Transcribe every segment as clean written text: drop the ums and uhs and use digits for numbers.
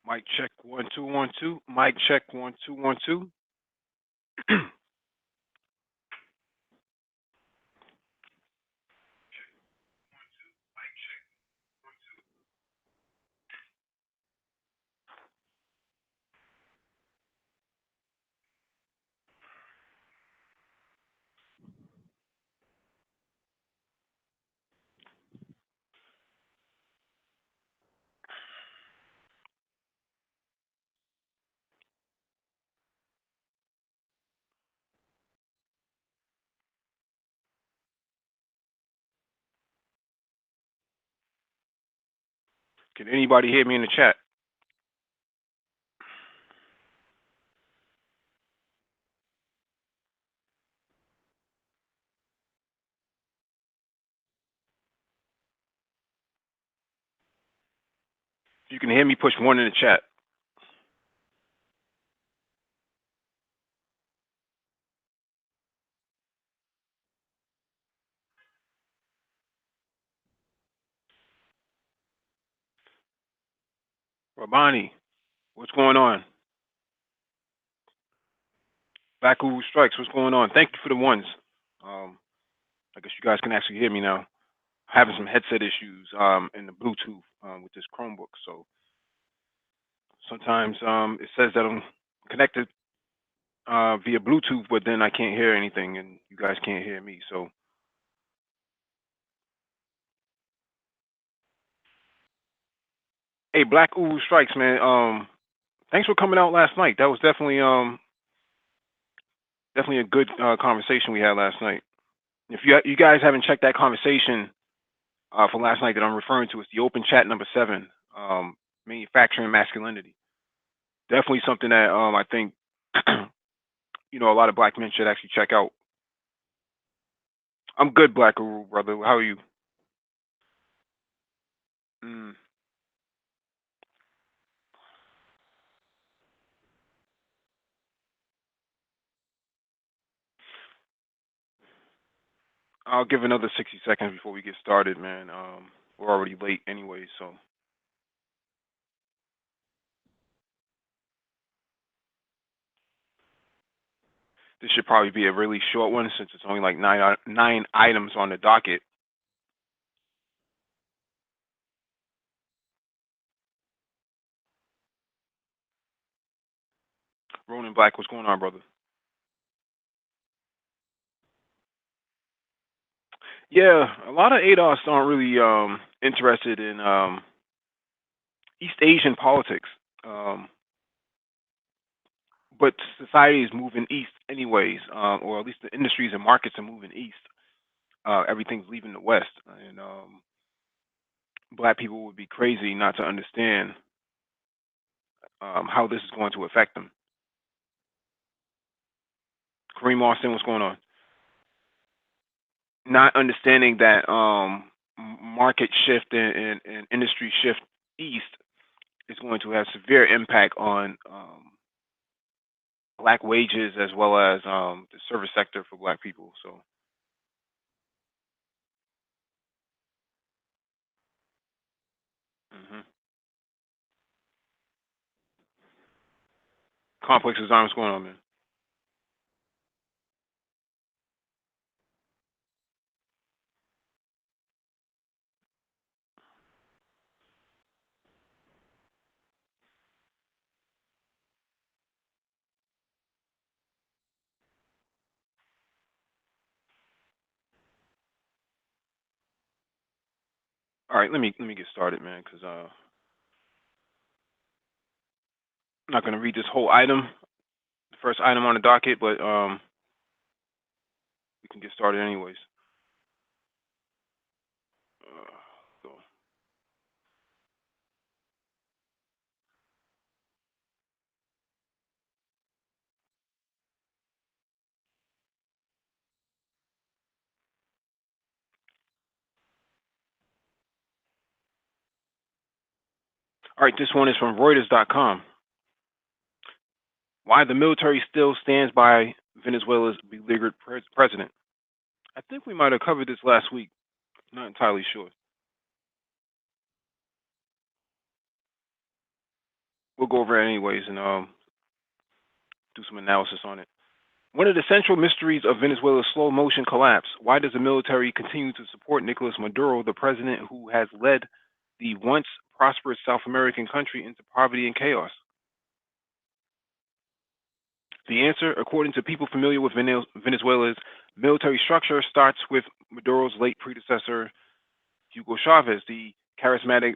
Mic check 1 2 1 2. Mic check 1 2 1 2. Can anybody hear me in the chat? If you can hear me, push one in the chat. Rabani, what's going on? Black Uwu Strikes, what's going on? Thank you for the ones. I guess you guys can actually hear me now. Having some headset issues in the Bluetooth with this Chromebook, so sometimes it says that I'm connected via Bluetooth, but then I can't hear anything, and you guys can't hear me. So, hey, Black Uwu Strikes, man. Thanks for coming out last night. That was definitely a good conversation we had last night. If you guys haven't checked that conversation from last night that I'm referring to, it's the open chat number 7, manufacturing masculinity. Definitely something that I think a lot of black men should actually check out. I'm good, Black Guru, brother. How are you? Mm, I'll give another 60 seconds before we get started, man. We're already late anyway, so this should probably be a really short one since it's only like nine items on the docket. Ronan Black, what's going on, brother? Yeah, a lot of ADOS aren't really interested in East Asian politics, um, but society is moving east anyways, or at least the industries and markets are moving east. Everything's leaving the west, and black people would be crazy not to understand how this is going to affect them. Kareem Austin, what's going on? Not understanding that market shift and industry shift east is going to have severe impact on black wages as well as the service sector for black people. So, hmm complex design, what's going on, man? All right, let me get started, man, because I'm not going to read this whole item, the first item on the docket, but we can get started anyways. So, all right, this one is from Reuters.com. Why the military still stands by Venezuela's beleaguered president. I think we might have covered this last week. Not entirely sure. we'll go over it anyways and do some analysis on it. One of the central mysteries of Venezuela's slow motion collapse. Why does the military continue to support Nicolas Maduro, the president who has led the once prosperous South American country into poverty and chaos? The answer, according to people familiar with Venezuela's military structure, starts with Maduro's late predecessor, Hugo Chavez, the charismatic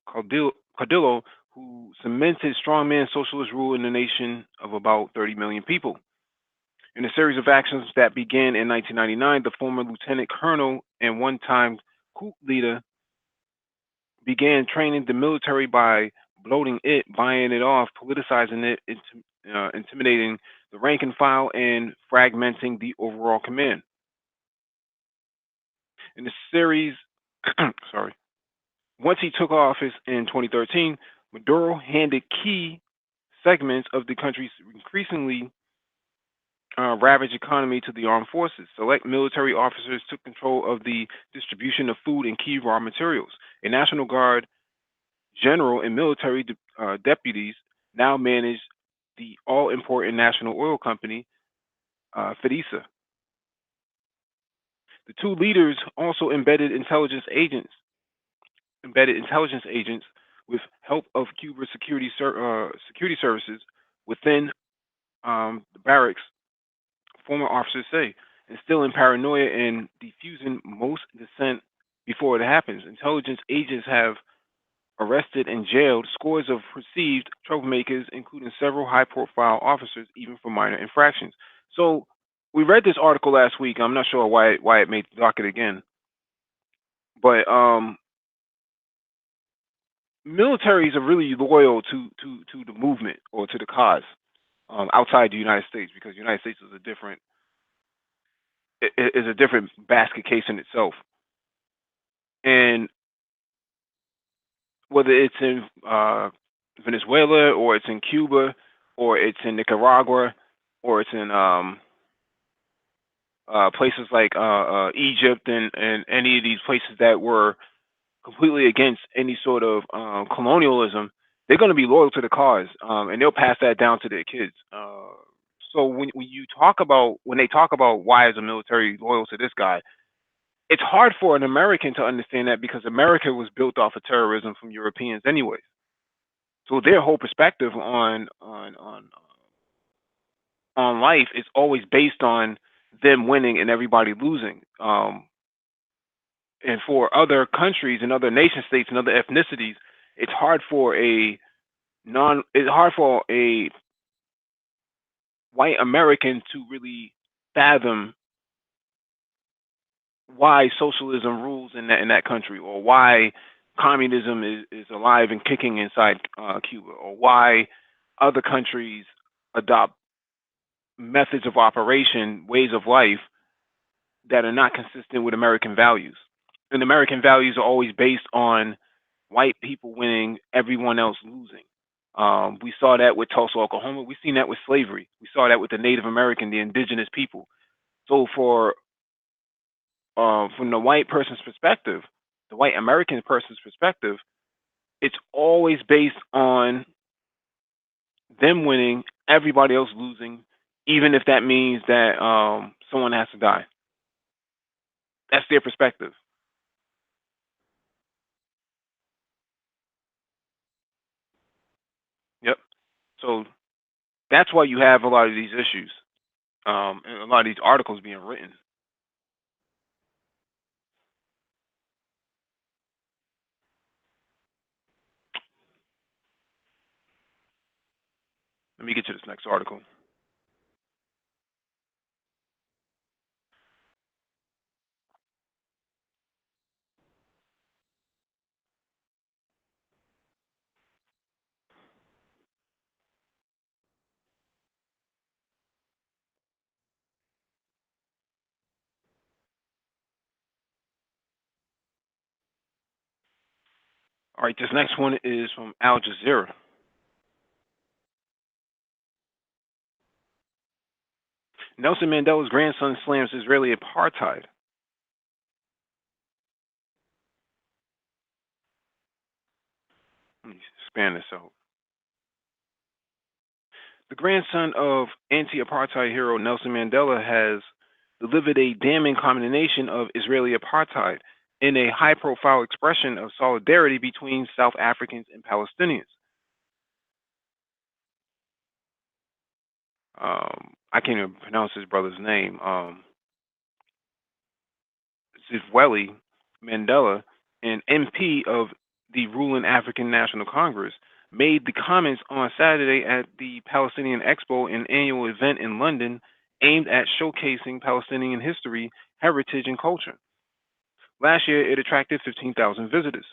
Caudillo, who cemented strongman socialist rule in the nation of about 30 million people. In a series of actions that began in 1999, the former lieutenant colonel and one-time coup leader began training the military by bloating it, buying it off, politicizing it, intimidating the rank and file, and fragmenting the overall command. In the series, sorry, once he took office in 2013, Maduro handed key segments of the country's increasingly ravaged economy to the armed forces. Select military officers took control of the distribution of food and key raw materials. A National Guard general and military deputies now manage the all-important national oil company, FEDISA. The two leaders also embedded intelligence agents with help of Cuba's security services within the barracks, former officers say, instilling paranoia and diffusing most dissent before it happens. Intelligence agents have arrested and jailed scores of perceived troublemakers, including several high-profile officers, even for minor infractions. So we read this article last week. I'm not sure why it made the docket again, but militaries are really loyal to the movement or to the cause outside the United States, because the United States is a different basket case in itself. And whether it's in Venezuela or it's in Cuba or it's in Nicaragua or it's in places like Egypt and any of these places that were completely against any sort of colonialism, they're going to be loyal to the cause, and they'll pass that down to their kids. So when they talk about why is the military loyal to this guy, it's hard for an American to understand that, because America was built off of terrorism from Europeans anyways. So their whole perspective on life is always based on them winning and everybody losing. And for other countries and other nation states and other ethnicities, it's hard for a white American to really fathom why socialism rules in that country, or why communism is alive and kicking inside Cuba, or why other countries adopt methods of operation, ways of life that are not consistent with American values. And American values are always based on white people winning, everyone else losing. We saw that with Tulsa, Oklahoma. We've seen that with slavery. We saw that with the Native American, the indigenous people. So from the white person's perspective, the white American person's perspective, it's always based on them winning, everybody else losing, even if that means that someone has to die. That's their perspective. Yep. So that's why you have a lot of these issues, and a lot of these articles being written. Let me get to this next article. All right, this next one is from Al Jazeera. Nelson Mandela's grandson slams Israeli apartheid. Let me span this out. The grandson of anti-apartheid hero Nelson Mandela has delivered a damning condemnation of Israeli apartheid in a high-profile expression of solidarity between South Africans and Palestinians. I can't even pronounce his brother's name. Zitweli Mandela, an MP of the ruling African National Congress, made the comments on Saturday at the Palestinian Expo, an annual event in London aimed at showcasing Palestinian history, heritage, and culture. Last year, it attracted 15,000 visitors.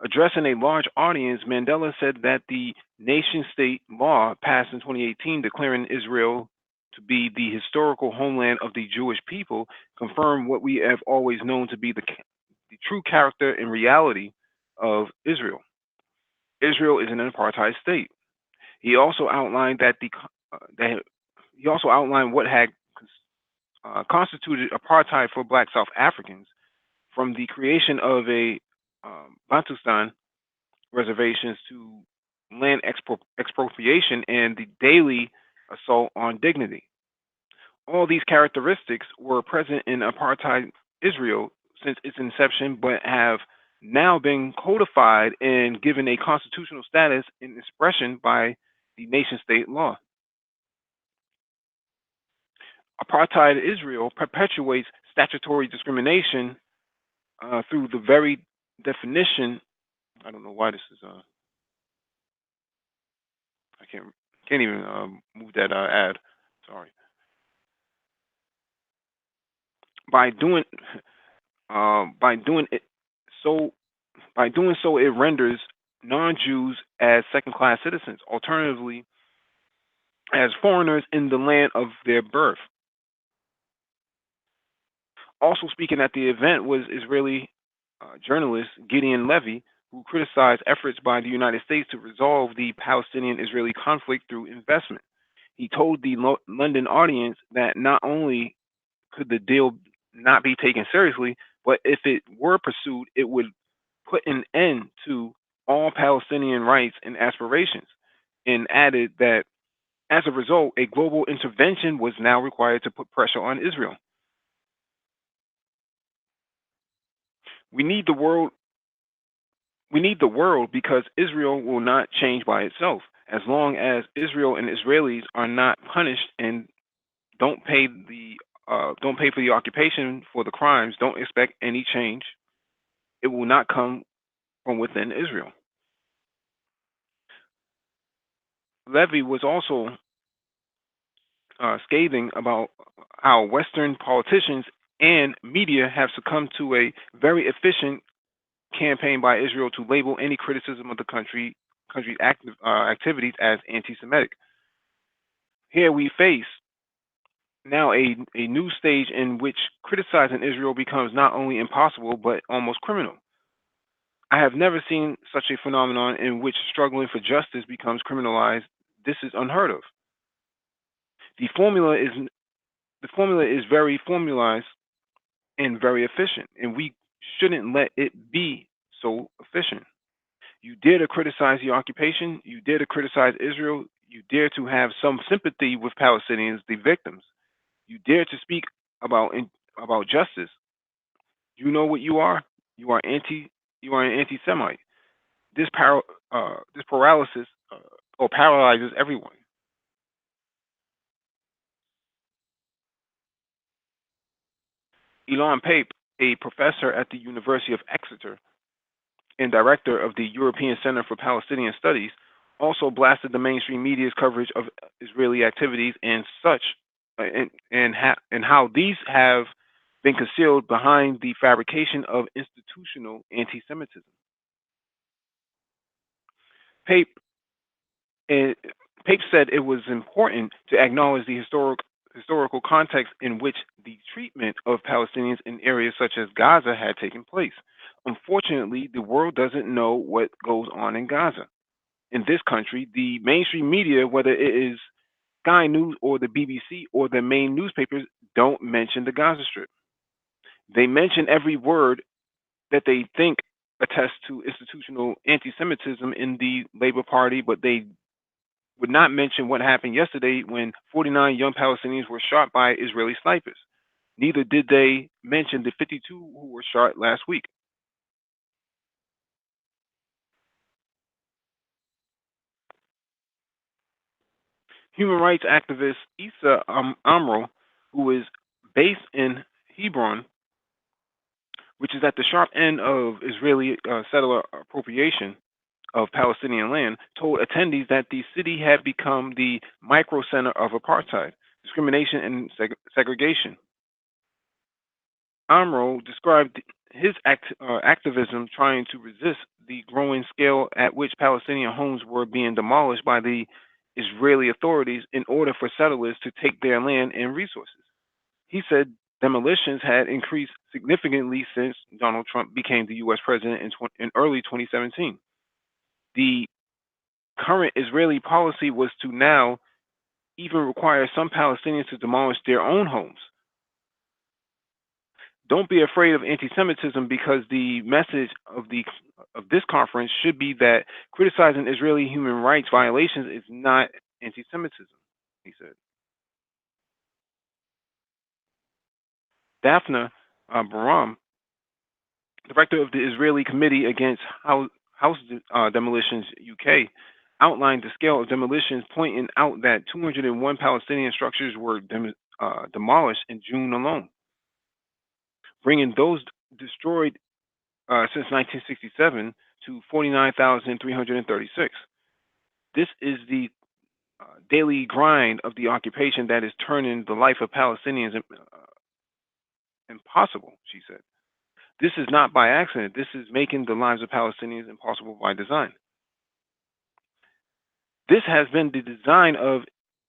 Addressing a large audience, Mandela said that the nation state law passed in 2018 declaring Israel to be the historical homeland of the Jewish people confirmed what we have always known to be the true character and reality of Israel. Israel is an apartheid state. He also outlined that he also outlined what had constituted apartheid for Black South Africans from the creation of a Bantustan reservations to land expropriation and the daily assault on dignity. All these characteristics were present in apartheid Israel since its inception, but have now been codified and given a constitutional status and expression by the nation state law. Apartheid Israel perpetuates statutory discrimination through the very definition. I don't know why this is. I can't even move that ad. Sorry. By doing by doing it so by doing so, it renders non-Jews as second-class citizens, alternatively as foreigners in the land of their birth. Also speaking at the event was Israeli journalist Gideon Levy, who criticized efforts by the United States to resolve the Palestinian-Israeli conflict through investment. He told the London audience that not only could the deal not be taken seriously, but if it were pursued, it would put an end to all Palestinian rights and aspirations, and added that as a result, a global intervention was now required to put pressure on Israel. We need the world. We need the world because Israel will not change by itself. As long as Israel and Israelis are not punished and don't pay don't pay for the occupation for the crimes, don't expect any change. It will not come from within Israel. Levy was also scathing about how Western politicians and media have succumbed to a very efficient campaign by Israel to label any criticism of the country's activities as anti-Semitic. Here we face now a new stage in which criticizing Israel becomes not only impossible but almost criminal. I have never seen such a phenomenon in which struggling for justice becomes criminalized. This is unheard of. The formula is the formula is very formalized and very efficient, and we shouldn't let it be so efficient. You dare to criticize the occupation, you dare to criticize Israel, you dare to have some sympathy with Palestinians, the victims. You dare to speak about justice. You know what you are? You are an anti-Semite. This paralysis or paralyzes everyone. Elon Pape, a professor at the University of Exeter and director of the European Center for Palestinian Studies, also blasted the mainstream media's coverage of Israeli activities and such, and how these have been concealed behind the fabrication of institutional anti-Semitism. Pape, eh, Pape said it was important to acknowledge the historical context in which the treatment of Palestinians in areas such as Gaza had taken place. Unfortunately, the world doesn't know what goes on in Gaza. In this country, the mainstream media, whether it is Sky News or the BBC or the main newspapers, don't mention the Gaza Strip. They mention every word that they think attests to institutional anti Semitism in the Labour Party, but they would not mention what happened yesterday when 49 young Palestinians were shot by Israeli snipers. Neither did they mention the 52 who were shot last week. Human rights activist Issa Amro, who is based in Hebron, which is at the sharp end of Israeli settler appropriation of Palestinian land, told attendees that the city had become the micro center of apartheid, discrimination, and segregation. Amro described his activism trying to resist the growing scale at which Palestinian homes were being demolished by the Israeli authorities in order for settlers to take their land and resources. He said demolitions had increased significantly since Donald Trump became the U.S. president in early 2017. The current Israeli policy was to now even require some Palestinians to demolish their own homes. Don't be afraid of anti-Semitism, because the message of this conference should be that criticizing Israeli human rights violations is not anti-Semitism, he said. Daphne Baram, director of the Israeli Committee Against House Demolitions UK, outlined the scale of demolitions, pointing out that 201 Palestinian structures were demolished in June alone, bringing those destroyed since 1967 to 49,336. This is the daily grind of the occupation that is turning the life of Palestinians impossible, she said. This is not by accident. This is making the lives of Palestinians impossible by design. This has been the design of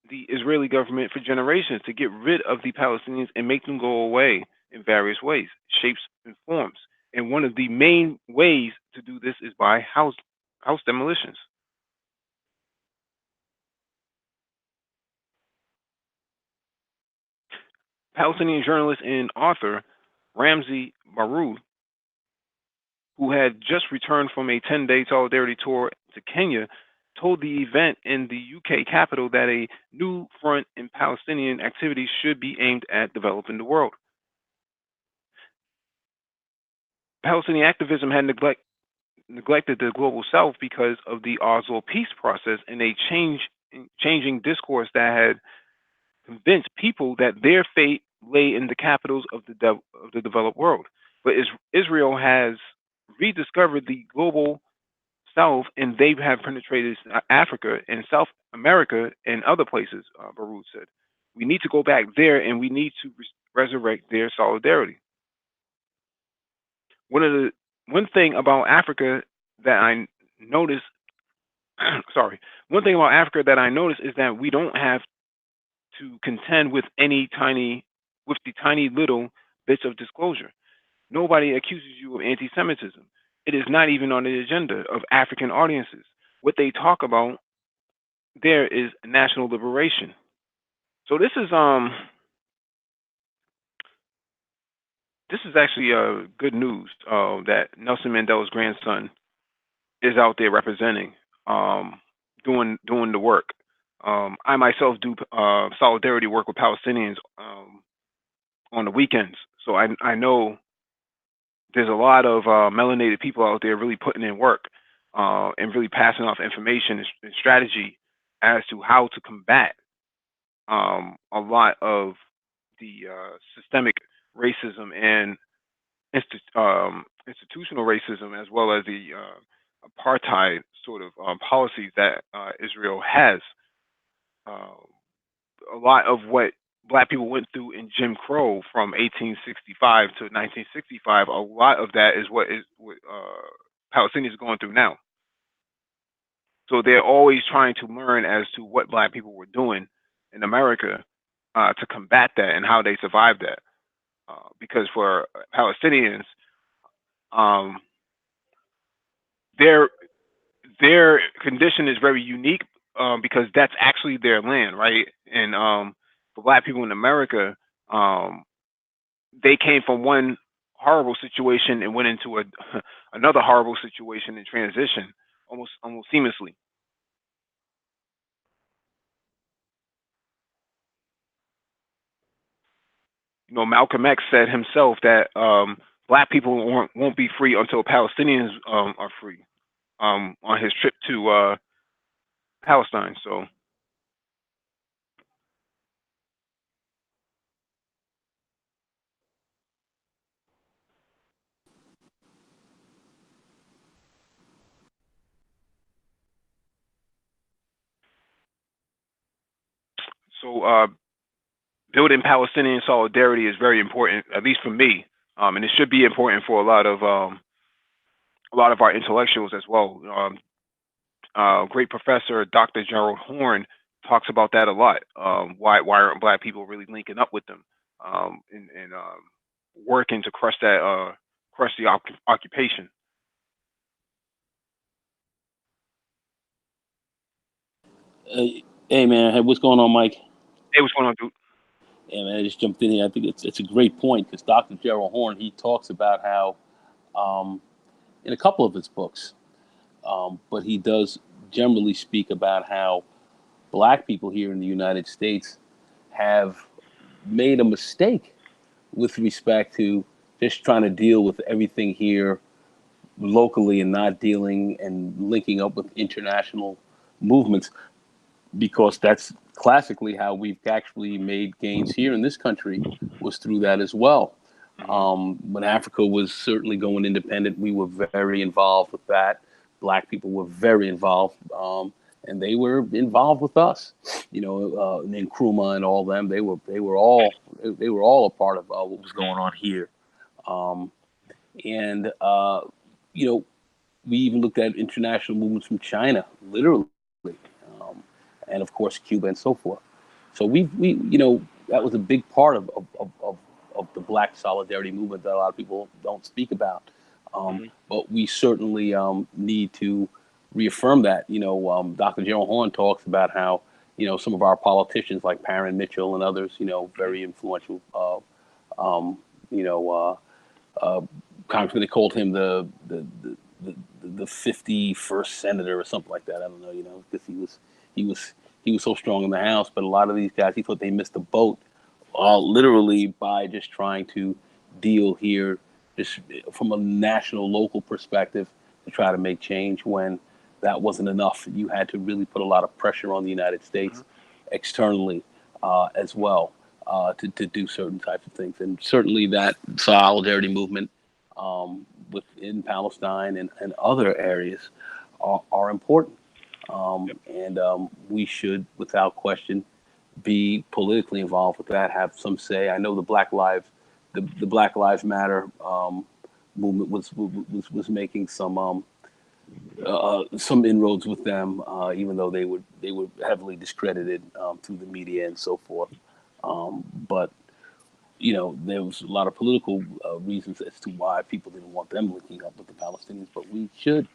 the Israeli government for generations, to get rid of the Palestinians and make them go away in various ways, shapes, and forms. And one of the main ways to do this is by house demolitions. Palestinian journalist and author Ramzi Baroud, who had just returned from a 10-day solidarity tour to Kenya, told the event in the UK capital that a new front in Palestinian activities should be aimed at developing the world. Palestinian activism had neglected the global south because of the Oslo peace process and a changing discourse that had convinced people that their fate lay in the capitals of the developed world. But Israel has rediscovered the global south, and they have penetrated Africa and South America and other places, Baruch said. We need to go back there, and we need to resurrect their solidarity. One thing about Africa that I noticed, sorry, one thing about Africa that I noticed is that we don't have to contend with the tiny little bits of disclosure. Nobody accuses you of anti-Semitism. It is not even on the agenda of African audiences. What they talk about there is national liberation. So this is actually good news that Nelson Mandela's grandson is out there representing, doing the work. I myself do solidarity work with Palestinians on the weekends, so I know there's a lot of melanated people out there really putting in work and really passing off information and strategy as to how to combat a lot of the systemic racism and institutional racism, as well as the apartheid sort of policies that Israel has. Uh, a lot of what Black people went through in Jim Crow from 1865 to 1965, a lot of that is what Palestinians are going through now. So they're always trying to learn as to what Black people were doing in America to combat that and how they survived that. Because for Palestinians, um, their their condition is very unique because that's actually their land, right? And for Black people in America, um, they came from one horrible situation and went into another horrible situation in transition, almost seamlessly. Malcolm X said himself that black people won't be free until Palestinians are free. On his trip to Palestine. So building Palestinian solidarity is very important, at least for me, and it should be important for a lot of our intellectuals as well. Great professor Dr. Gerald Horn talks about that a lot. Why aren't black people really linking up with them and working to crush the occupation? Hey man, hey, what's going on, Mike? Hey, what's going on, dude? Yeah, man, I just jumped in here. I think it's a great point because Dr. Gerald Horn he talks about how um, in a couple of his books, but he does generally speak about how black people here in the United States have made a mistake with respect to just trying to deal with everything here locally and not dealing and linking up with international movements because that's classically how we've actually made gains here in this country was through that as well. Hmm. When Africa was certainly going independent, we were very involved with that. Black people were very involved, and they were involved with us. And Nkrumah and all them, they were all a part of what was going on here. Um, and you know, we even looked at international movements from China, literally, um, and of course Cuba and so forth. So that was a big part of the Black solidarity movement that a lot of people don't speak about. Hmm. But we certainly need to reaffirm that. Dr. Gerald Horn talks about how some of our politicians like Parent Mitchell and others, Hmm. very influential. Um, you know, uh, Congressman, they called him the 51st senator or something like that. I don't know, because he was he was so strong in the House. But a lot of these guys, he thought they missed the boat, literally by just trying to deal here, just from a national, local perspective, to try to make change when that wasn't enough. You had to really put a lot of pressure on the United Hmm. States externally as well to do certain types of things. And certainly that solidarity movement within Palestine and other areas are important. Yep. And we should, without question, be politically involved with that, have some say. I know the Black Lives Matter movement was making some inroads with them, even though they were heavily discredited through the media and so forth. But there was a lot of political reasons as to why people didn't want them linking up with the Palestinians. But we should,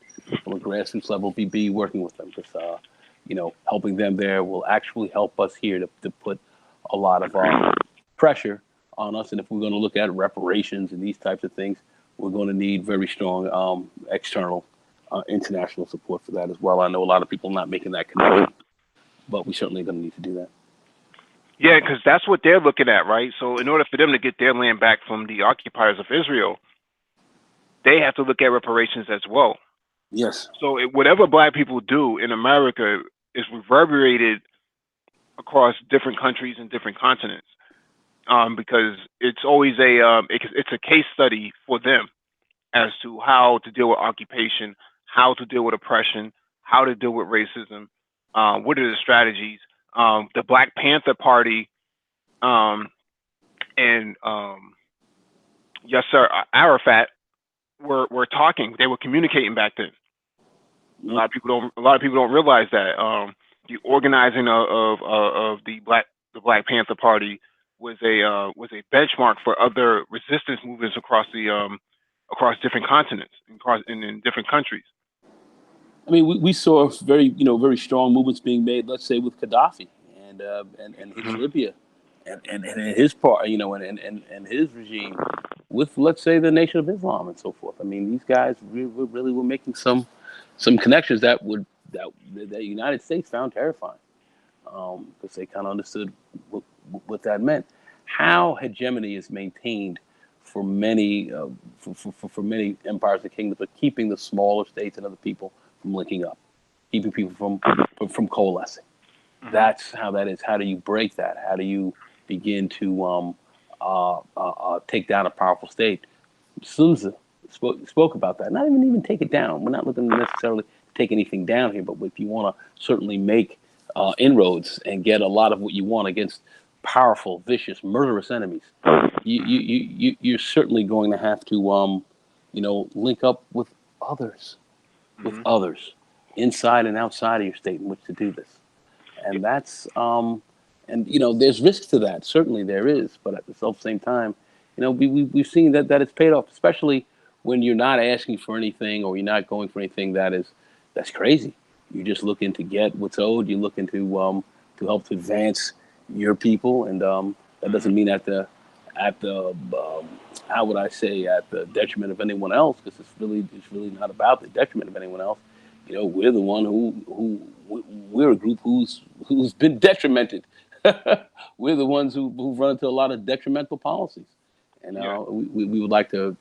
from a grassroots level, be working with them because, helping them there will actually help us here to put a lot of pressure on us. And if we're going to look at reparations and these types of things, we're going to need very strong external, international support for that as well. I know a lot of people are not making that connection, but we certainly are going to need to do that. Yeah, because that's what they're looking at, right? So, in order for them to get their land back from the occupiers of Israel, they have to look at reparations as well. Yes. So, whatever black people do in America is reverberated across different countries and different continents, because it's always it's a case study for them as to how to deal with occupation, how to deal with oppression, how to deal with racism. What are the strategies? The Black Panther Party um, and Yasser Arafat were talking. They were communicating back then. Yep. A lot of people don't realize that the organizing of the Black Panther Party was a benchmark for other resistance movements across different continents and in different countries. I mean, we saw very strong movements being made. Let's say with Gaddafi and his Hmm. Libya, and his part, and his regime, with let's say the Nation of Islam and so forth. I mean, these guys really were making some connections that the United States found terrifying because they kind of understood what that meant. how hegemony is maintained for many for many empires and kingdoms, but keeping the smaller states and other people from linking up, keeping people from coalescing. Hmm. That's how that is. How do you break that? How do you begin to take down a powerful state? Sun Tzu spoke about that. Not even take it down. We're not looking to necessarily take anything down here, but if you want to certainly make inroads and get a lot of what you want against powerful, vicious, murderous enemies, you're certainly going to have to link up with Hmm. others inside and outside of your state in which to do this. And that's and there's risk to that. Certainly there is, but at the same time, we've seen that it's paid off, especially when you're not asking for anything or you're not going for anything that's crazy. You're just looking to get what's owed. You're looking to help to advance your people, and that Hmm. doesn't mean at the how would I say, at the detriment of anyone else, because it's really not about the detriment of anyone else. We're the one we're a group who's been detrimented. We're the ones who've run into a lot of detrimental policies, and Yeah. we would like to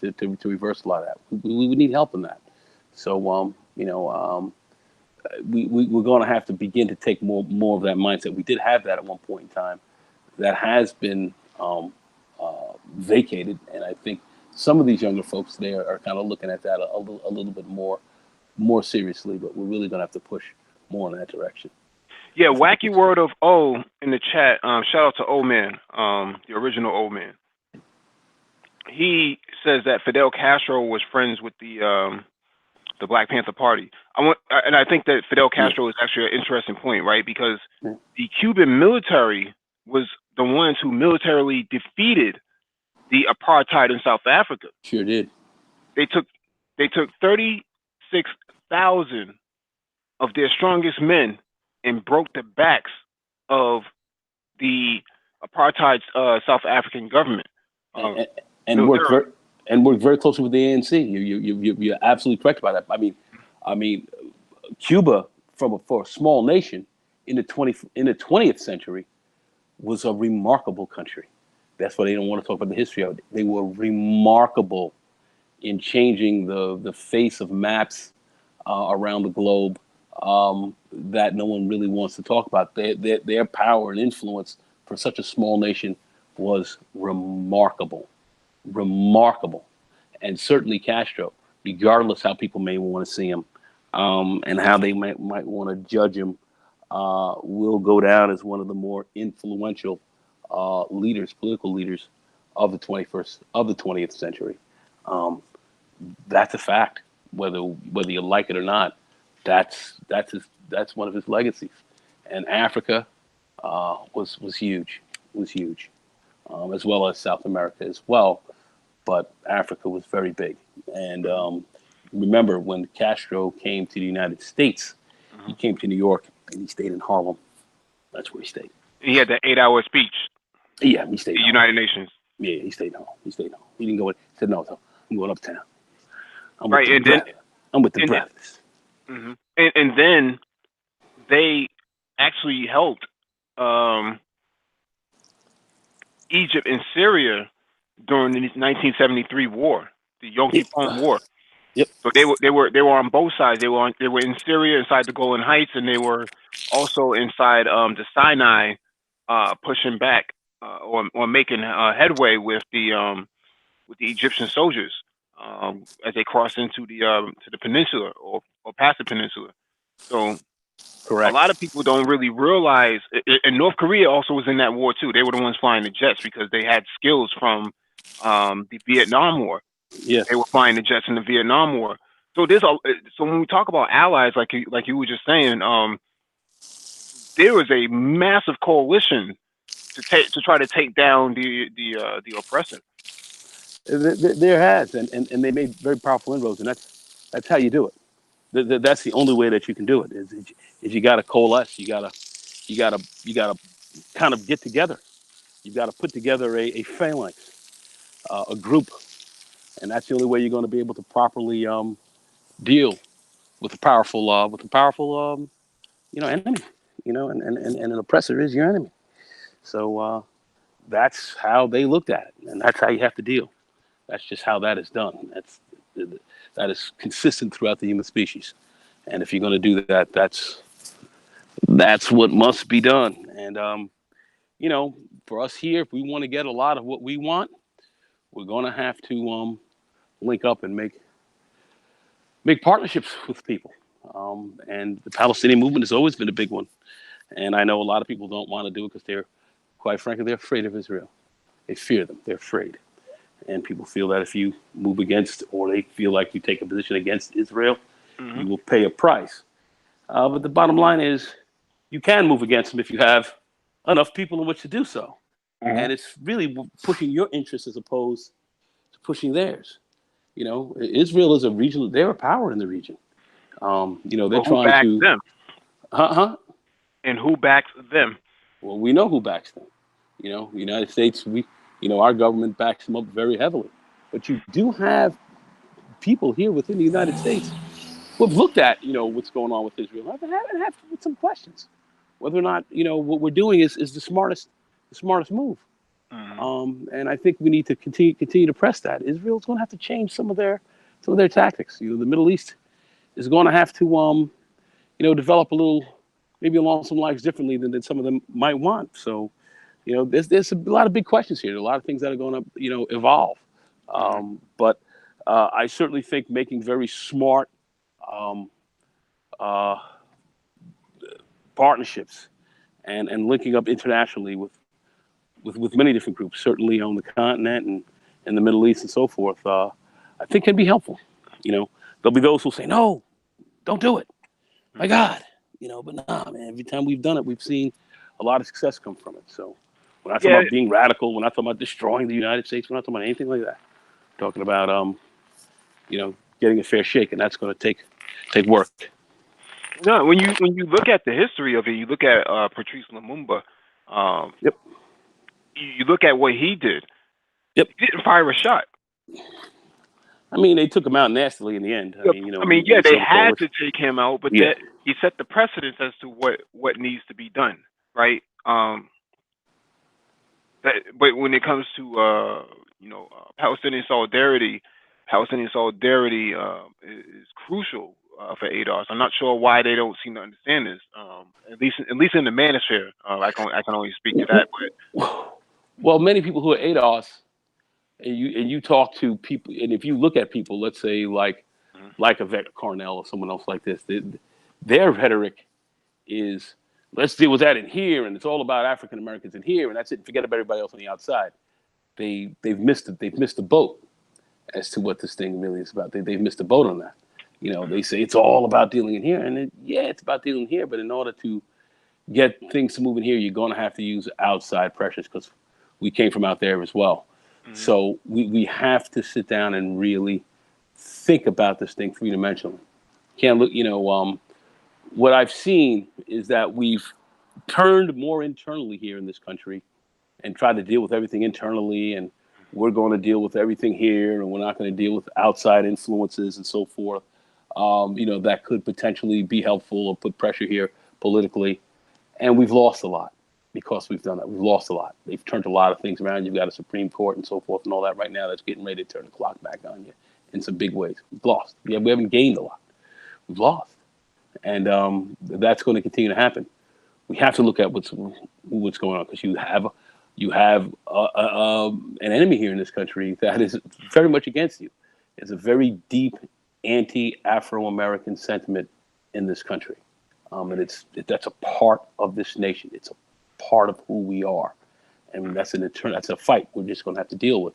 reverse a lot of that. We would need help in that. So we're going to have to begin to take more of that mindset. We did have that at one point in time. That has been vacated, and I think some of these younger folks today are kind of looking at that a little bit more seriously. But we're really going to have to push more in that direction. Yeah. If we could Wacky get word of O in the chat. Shout out to O Man, the original O Man. He says that Fidel Castro was friends with the Black Panther Party. And I think that Fidel yeah, Castro is actually an interesting point, right? Because yeah, the Cuban military was the ones who militarily defeated the apartheid in South Africa. sure did. They took 36,000 of their strongest men and broke the backs of the apartheid South African government and, and worked militarily. very and worked very closely with the ANC. You're absolutely correct about that. I mean, Cuba, for a small nation in the 20th century, was a remarkable country. That's why they don't want to talk about the history of it. They were remarkable in changing the face of maps around the globe, that no one really wants to talk about. Their power and influence for such a small nation was remarkable, remarkable. And certainly Castro, regardless how people may want to see him, and how they might want to judge him, will go down as one of the more influential political leaders of the 20th century. Um, that's a fact, whether you like it or not. That's one of his legacies. And Africa was huge, was huge, as well as South America as well. But Africa was very big. And Hmm. remember, when Castro came to the United States, he Hmm. came to New York and he stayed in Harlem. That's where he stayed. He had that 8 hour speech Yeah, he at stayed the in Harlem. United Nations, Yeah, he stayed in Harlem. He stayed in Harlem. He didn't go in. He said, no, I'm going uptown. I'm with right? the brothers. I'm with the And brothers. and then they actually helped um, Egypt and Syria during the 1973 war, the Yom Yep. Kippur War. Yep. So they were on both sides. They were in Syria inside the Golan Heights, and they were also inside the Sinai, pushing back or making headway with the Egyptian soldiers as they crossed into the to the peninsula or past the peninsula. So a Correct. lot of people don't really realize, and North Korea also was in that war too. They were the ones flying the jets because they had skills from the Vietnam War. They were Yes. flying the jets in the Vietnam War. So there's a so when we talk about allies, like you were just saying, there was a massive coalition to try to take down the oppressor. There has, and they made very powerful inroads, and that's how you do it. That's the only way that you can do it. Is you got to coalesce. You got to kind of get together. You got to put together a phalanx, a group, and that's the only way you're going to be able to properly deal with the powerful enemy. And an oppressor is your enemy. So that's how they looked at it, and that's how you have to deal. That's just how that is done. That is consistent throughout the human species. And if you're going to do that, that's what must be done. And you know, for us here, if we want to get a lot of what we want, we're going to have to link up and make partnerships with people. And the Palestinian movement has always been a big one. And I know a lot of people don't want to do it because they're, quite frankly, they're afraid of Israel. They fear them. They're afraid. And people feel that if you move against, or they feel like you take a position against Israel, Mm-hmm. you will pay a price. But the bottom line is, you can move against them if you have enough people in which to do so. Mm-hmm. And it's really pushing your interests as opposed to pushing theirs. You know, Israel is a region; they're a power in the region. You know, they're But who trying backs to, them? huh? And who backs them? Well, we know who backs them. You know, the United States, our government backs them up very heavily. But you do have people here within the United States who have looked at, what's going on with Israel, and have some questions whether or not, what we're doing is the smartest move. Mm-hmm. And I think we need to continue to press that. Israel's going to have to change some of their tactics. The Middle East is going to have to, develop a little, maybe along some lines differently than some of them might want. So, there's a lot of big questions here. There are a lot of things that are going to, evolve. Mm-hmm. But I certainly think making very smart um, uh, partnerships and linking up internationally with many different groups, certainly on the continent and in the Middle East and so forth, I think can be helpful. There'll be those who say, no, don't do it. My Mm-hmm. God. But nah, man, every time we've done it, we've seen a lot of success come from it. So we're not talking Yeah, about being radical. We're not talking about destroying the United States. We're not talking about anything like that. We're talking about, getting a fair shake, and that's going to take work. no. When you look at the history of it, you look at Patrice Lumumba. Um, Yep. you look at what he did. Yep. He didn't fire a shot. I mean, they took him out nastily in the end. I Yep. mean, I mean, in yeah, the they Civil had Coalition. to take him out, but Yeah. that he set the precedence as to what needs to be done, right? But when it comes to Palestinian solidarity is crucial for ADOS. I'm not sure why they don't seem to understand this. At least in the manosphere, I can only speak to that. Well, many people who are ADOS, and you talk to people, and if you look at people, let's say But like a Vector Carnell or someone else like this, their rhetoric is, let's deal with that in here, and it's all about African Americans in here, and that's it. Forget about everybody else on the outside. They've missed the boat as to what this thing really is about. They've missed the boat on that. They say it's all about dealing in here, and yeah, it's about dealing here. But in order to get things to move in here, you're going to have to use outside pressures because we came from out there as well. hmm So we have to sit down and really think about this thing three dimensionally. Can't look, what I've seen is that we've turned more internally here in this country and tried to deal with everything internally, and we're going to deal with everything here, and we're not going to deal with outside influences and so forth. That could potentially be helpful or put pressure here politically, and we've lost a lot because we've done that. We've lost a lot. They've turned a lot of things around. You've got a Supreme Court and so forth and all that right now that's getting ready to turn the clock back on you in some big ways. We've lost. We haven't gained a lot. We've lost, and that's going to continue to happen. We have to look at what's going on because you have an enemy here in this country that is very much against you. There's a very deep anti-Afro-American sentiment in this country, and that's a part of this nation. It's a part of who we are, and that's a fight we're just going to have to deal with.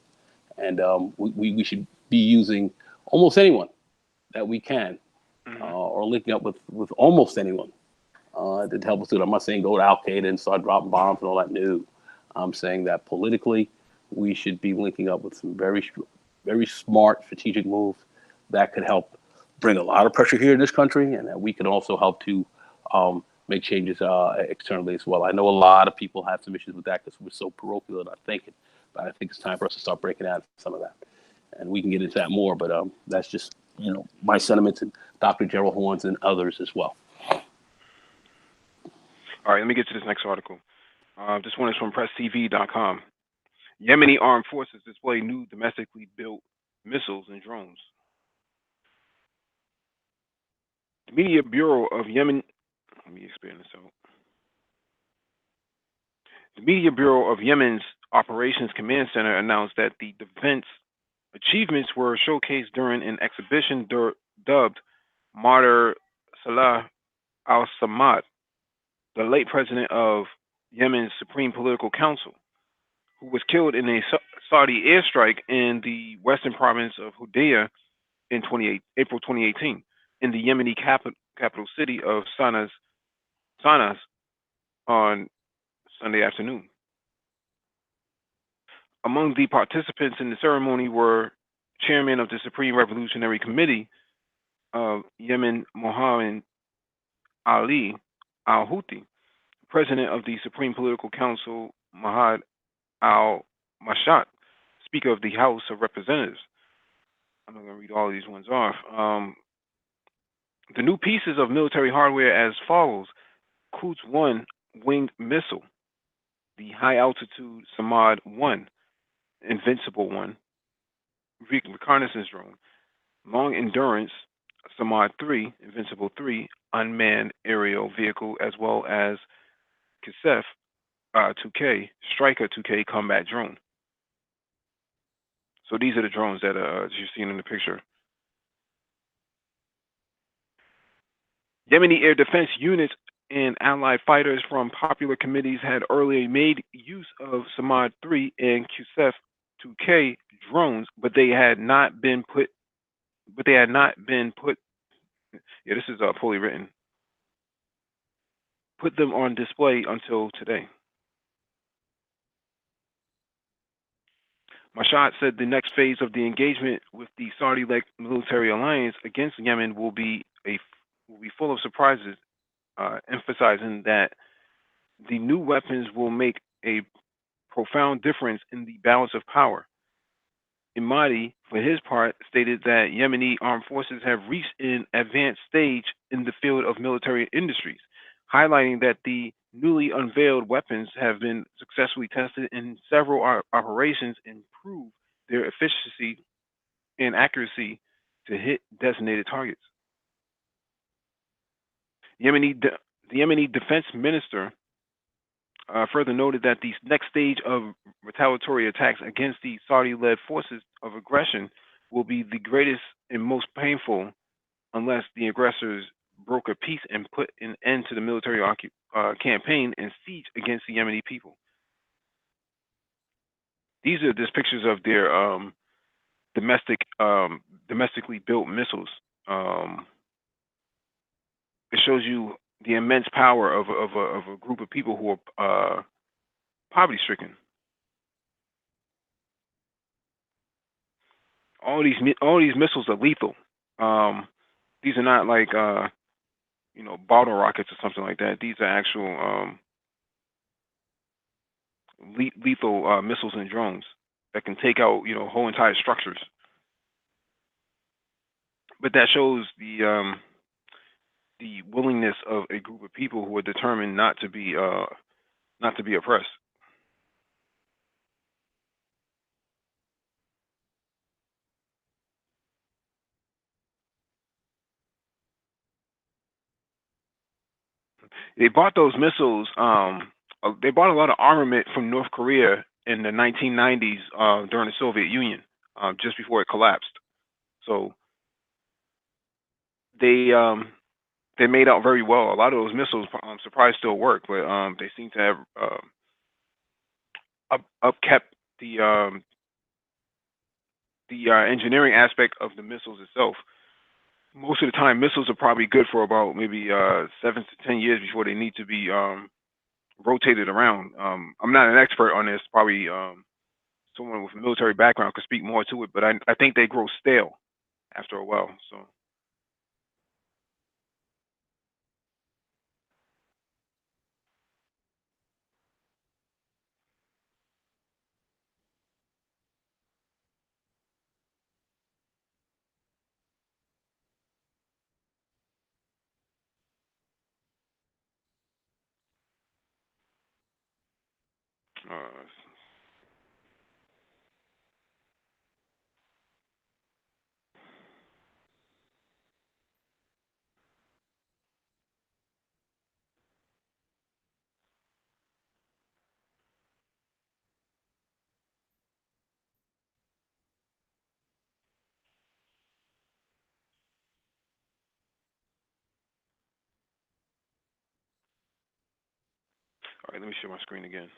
And we should be using almost anyone that we can, hmm or linking up with almost anyone to help us do it. I'm not saying go to Al Qaeda and start dropping bombs and all that. No, I'm saying that politically, we should be linking up with some very smart strategic moves that could help bring a lot of pressure here in this country, and that we can also help to make changes externally as well. I know a lot of people have some issues with that because we're so parochial in our thinking, but I think it's time for us to start breaking out some of that, and we can get into that more. But that's just my sentiments, and Dr. Gerald Horn's and others as well. All right, let me get to this next article. This one is from PressTV.com. Yemeni armed forces display new domestically built missiles and drones. The Media Bureau of Yemen. Let me expand this out. The Media Bureau of Yemen's Operations Command Center announced that the defense achievements were showcased during an exhibition dubbed Martyr Salah al Samad, the late president of Yemen's Supreme Political Council, who was killed in a Saudi airstrike in the western province of Hudaydah in April 2018, in the Yemeni capital city of Sanas on Sunday afternoon. Among the participants in the ceremony were Chairman of the Supreme Revolutionary Committee of Yemen, Mohammed Ali al Houthi, President of the Supreme Political Council, Mahad al Mashat, Speaker of the House of Representatives. I'm not going to read all of these ones off. The new pieces of military hardware as follows: Quds 1 winged missile, the high altitude Samad 1, Invincible 1, reconnaissance drone, long endurance Samad 3, Invincible 3, unmanned aerial vehicle, as well as Kisef 2K, Striker 2K combat drone. So these are the drones that you're seeing in the picture. Yemeni air defense units and allied fighters from popular committees had earlier made use of Samad 3 and Kisef 2K drones, but they had not been put. But they had not been put. Yeah, this is poorly written. Put them on display until today. Mashad said the next phase of the engagement with the Saudi-led military alliance against Yemen will be full of surprises, emphasizing that the new weapons will make a profound difference in the balance of power. Imadi, for his part, stated that Yemeni armed forces have reached an advanced stage in the field of military industries, highlighting that the newly unveiled weapons have been successfully tested in several operations and prove their efficiency and accuracy to hit designated targets. The Yemeni defense minister further noted that the next stage of retaliatory attacks against the Saudi led forces of aggression will be the greatest and most painful unless the aggressors broker peace and put an end to the military campaign and siege against the Yemeni people. These are just pictures of their domestically built missiles. It shows you the immense power of a group of people who are poverty stricken. All these missiles are lethal. These are not like bottle rockets or something like that. These are actual lethal missiles and drones that can take out whole entire structures. But that shows the willingness of a group of people who are determined not to be oppressed. They bought those missiles. They bought a lot of armament from North Korea in the 1990s during the Soviet Union, just before it collapsed. So they they made out very well. A lot of those missiles, I'm surprised, still work, but they seem to have upkept the engineering aspect of the missiles itself. Most of the time, missiles are probably good for about maybe 7 to 10 years before they need to be rotated around. I'm not an expert on this. Probably someone with a military background could speak more to it, but I think they grow stale after a while. So uh, All right, let me share my screen again.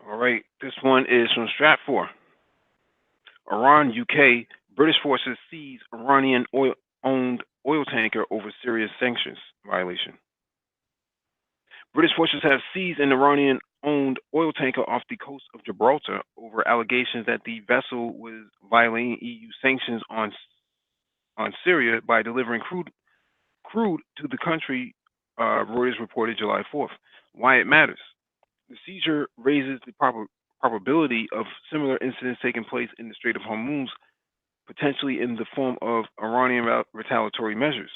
All right, this one is from Stratfor. Iran, UK, British forces seize Iranian owned oil tanker over serious sanctions violation. British forces have seized an Iranian owned oil tanker off the coast of Gibraltar over allegations that the vessel was violating EU sanctions on Syria by delivering crude to the country, Reuters reported July 4th. Why it matters. The seizure raises the probability of similar incidents taking place in the Strait of Hormuz, potentially in the form of Iranian retaliatory measures.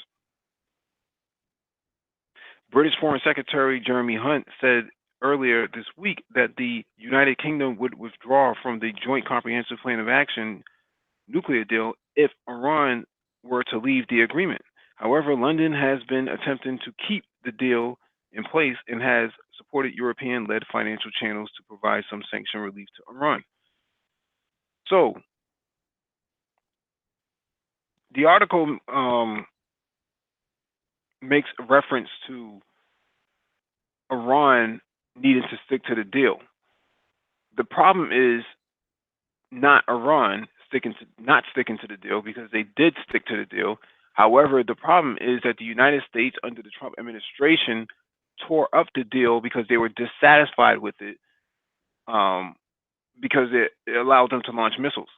British Foreign Secretary Jeremy Hunt said earlier this week that the United Kingdom would withdraw from the Joint Comprehensive Plan of Action nuclear deal if Iran were to leave the agreement. However, London has been attempting to keep the deal in place and has supported European led financial channels to provide some sanction relief to Iran. So, the article makes reference to Iran needing to stick to the deal. The problem is not Iran not sticking to the deal, because they did stick to the deal. However, the problem is that the United States under the Trump administration tore up the deal because they were dissatisfied with it, because it allowed them to launch missiles.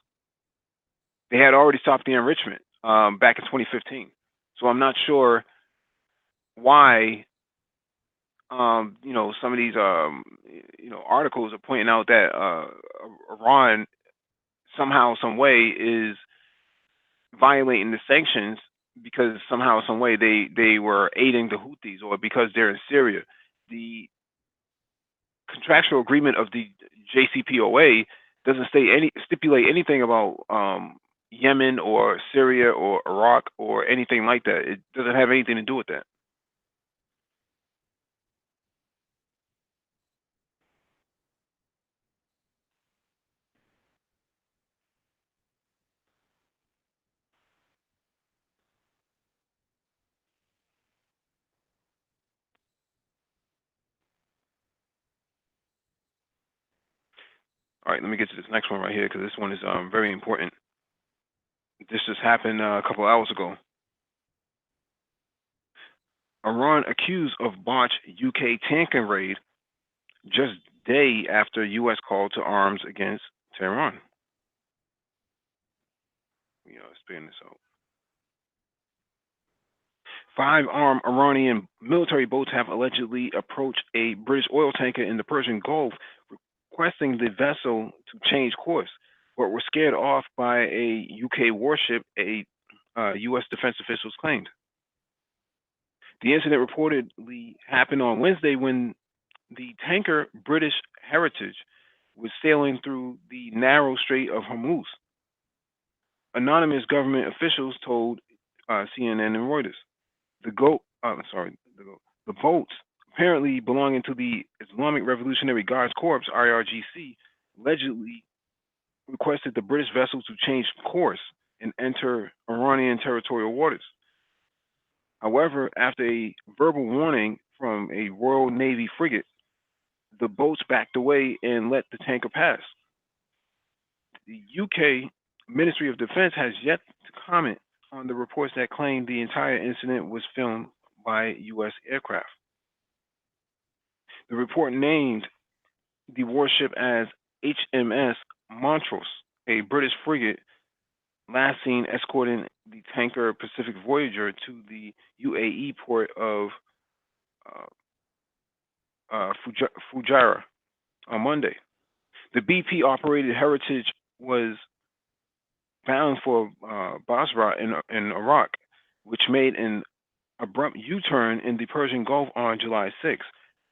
They had already stopped the enrichment back in 2015. So I'm not sure why some of these articles are pointing out that Iran somehow, some way is violating the sanctions because somehow, some way they were aiding the Houthis, or because they're in Syria. The contractual agreement of the JCPOA doesn't stipulate anything about Yemen or Syria or Iraq or anything like that. It doesn't have anything to do with that. All right, let me get to this next one right here, because this one is very important. This just happened a couple hours ago. Iran accused of botched UK tanker raid just day after U.S. call to arms against Tehran. Spin this out. 5 armed Iranian military boats have allegedly approached a British oil tanker in the Persian Gulf, requesting the vessel to change course, but were scared off by a UK warship, a U.S. defense officials claimed. The incident reportedly happened on Wednesday when the tanker British Heritage was sailing through the narrow Strait of Hormuz. Anonymous government officials told CNN and Reuters. The boats, apparently belonging to the Islamic Revolutionary Guards Corps (IRGC), allegedly requested the British vessel to change course and enter Iranian territorial waters. However, after a verbal warning from a Royal Navy frigate, the boats backed away and let the tanker pass. The UK Ministry of Defense has yet to comment on the reports that claim the entire incident was filmed by U.S. aircraft. The report named the warship as HMS Montrose, a British frigate last seen escorting the tanker Pacific Voyager to the UAE port of Fujairah on Monday. The BP-operated Heritage was bound for Basra in Iraq, which made an abrupt U-turn in the Persian Gulf on July 6,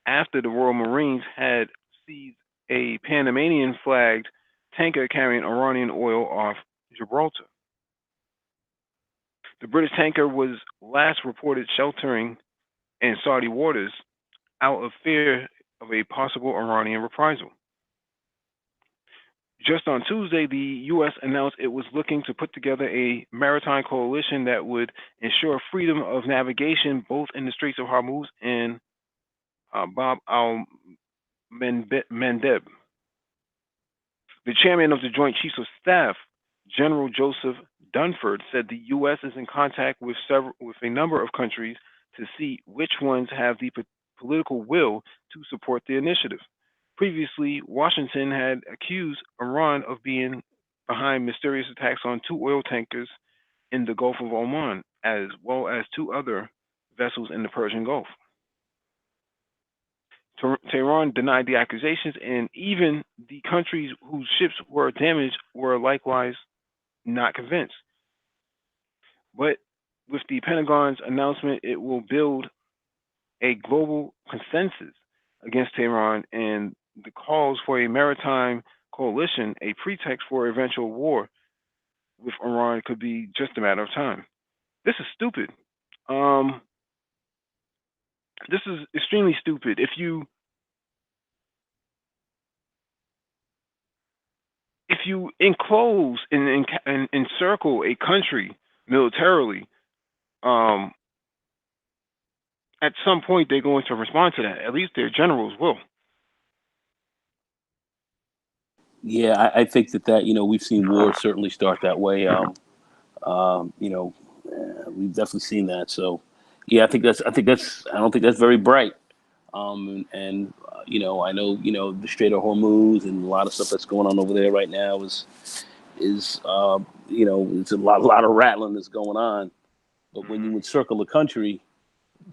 after the Royal Marines had seized a Panamanian-flagged tanker carrying Iranian oil off Gibraltar. The British tanker was last reported sheltering in Saudi waters out of fear of a possible Iranian reprisal. Just on Tuesday, the U.S. announced it was looking to put together a maritime coalition that would ensure freedom of navigation both in the Straits of Hormuz and Bab al Mandeb. The chairman of the Joint Chiefs of Staff, General Joseph Dunford, said the U.S. is in contact with a number of countries to see which ones have the political will to support the initiative. Previously, Washington had accused Iran of being behind mysterious attacks on two oil tankers in the Gulf of Oman, as well as two other vessels in the Persian Gulf. Tehran denied the accusations, and even the countries whose ships were damaged were likewise not convinced. But with the Pentagon's announcement, it will build a global consensus against Tehran and the calls for a maritime coalition, a pretext for eventual war with Iran could be just a matter of time. This is stupid. Um, this is extremely stupid. If you enclose and encircle a country militarily, um, at some point they're going to respond to that. At least their generals will. Yeah, I think that we've seen wars certainly start that way. You know, we've definitely seen that. So, yeah, I don't think that's very bright. I know the Strait of Hormuz and a lot of stuff that's going on over there right now is it's a lot of rattling that's going on. But when Hmm. you encircle the country,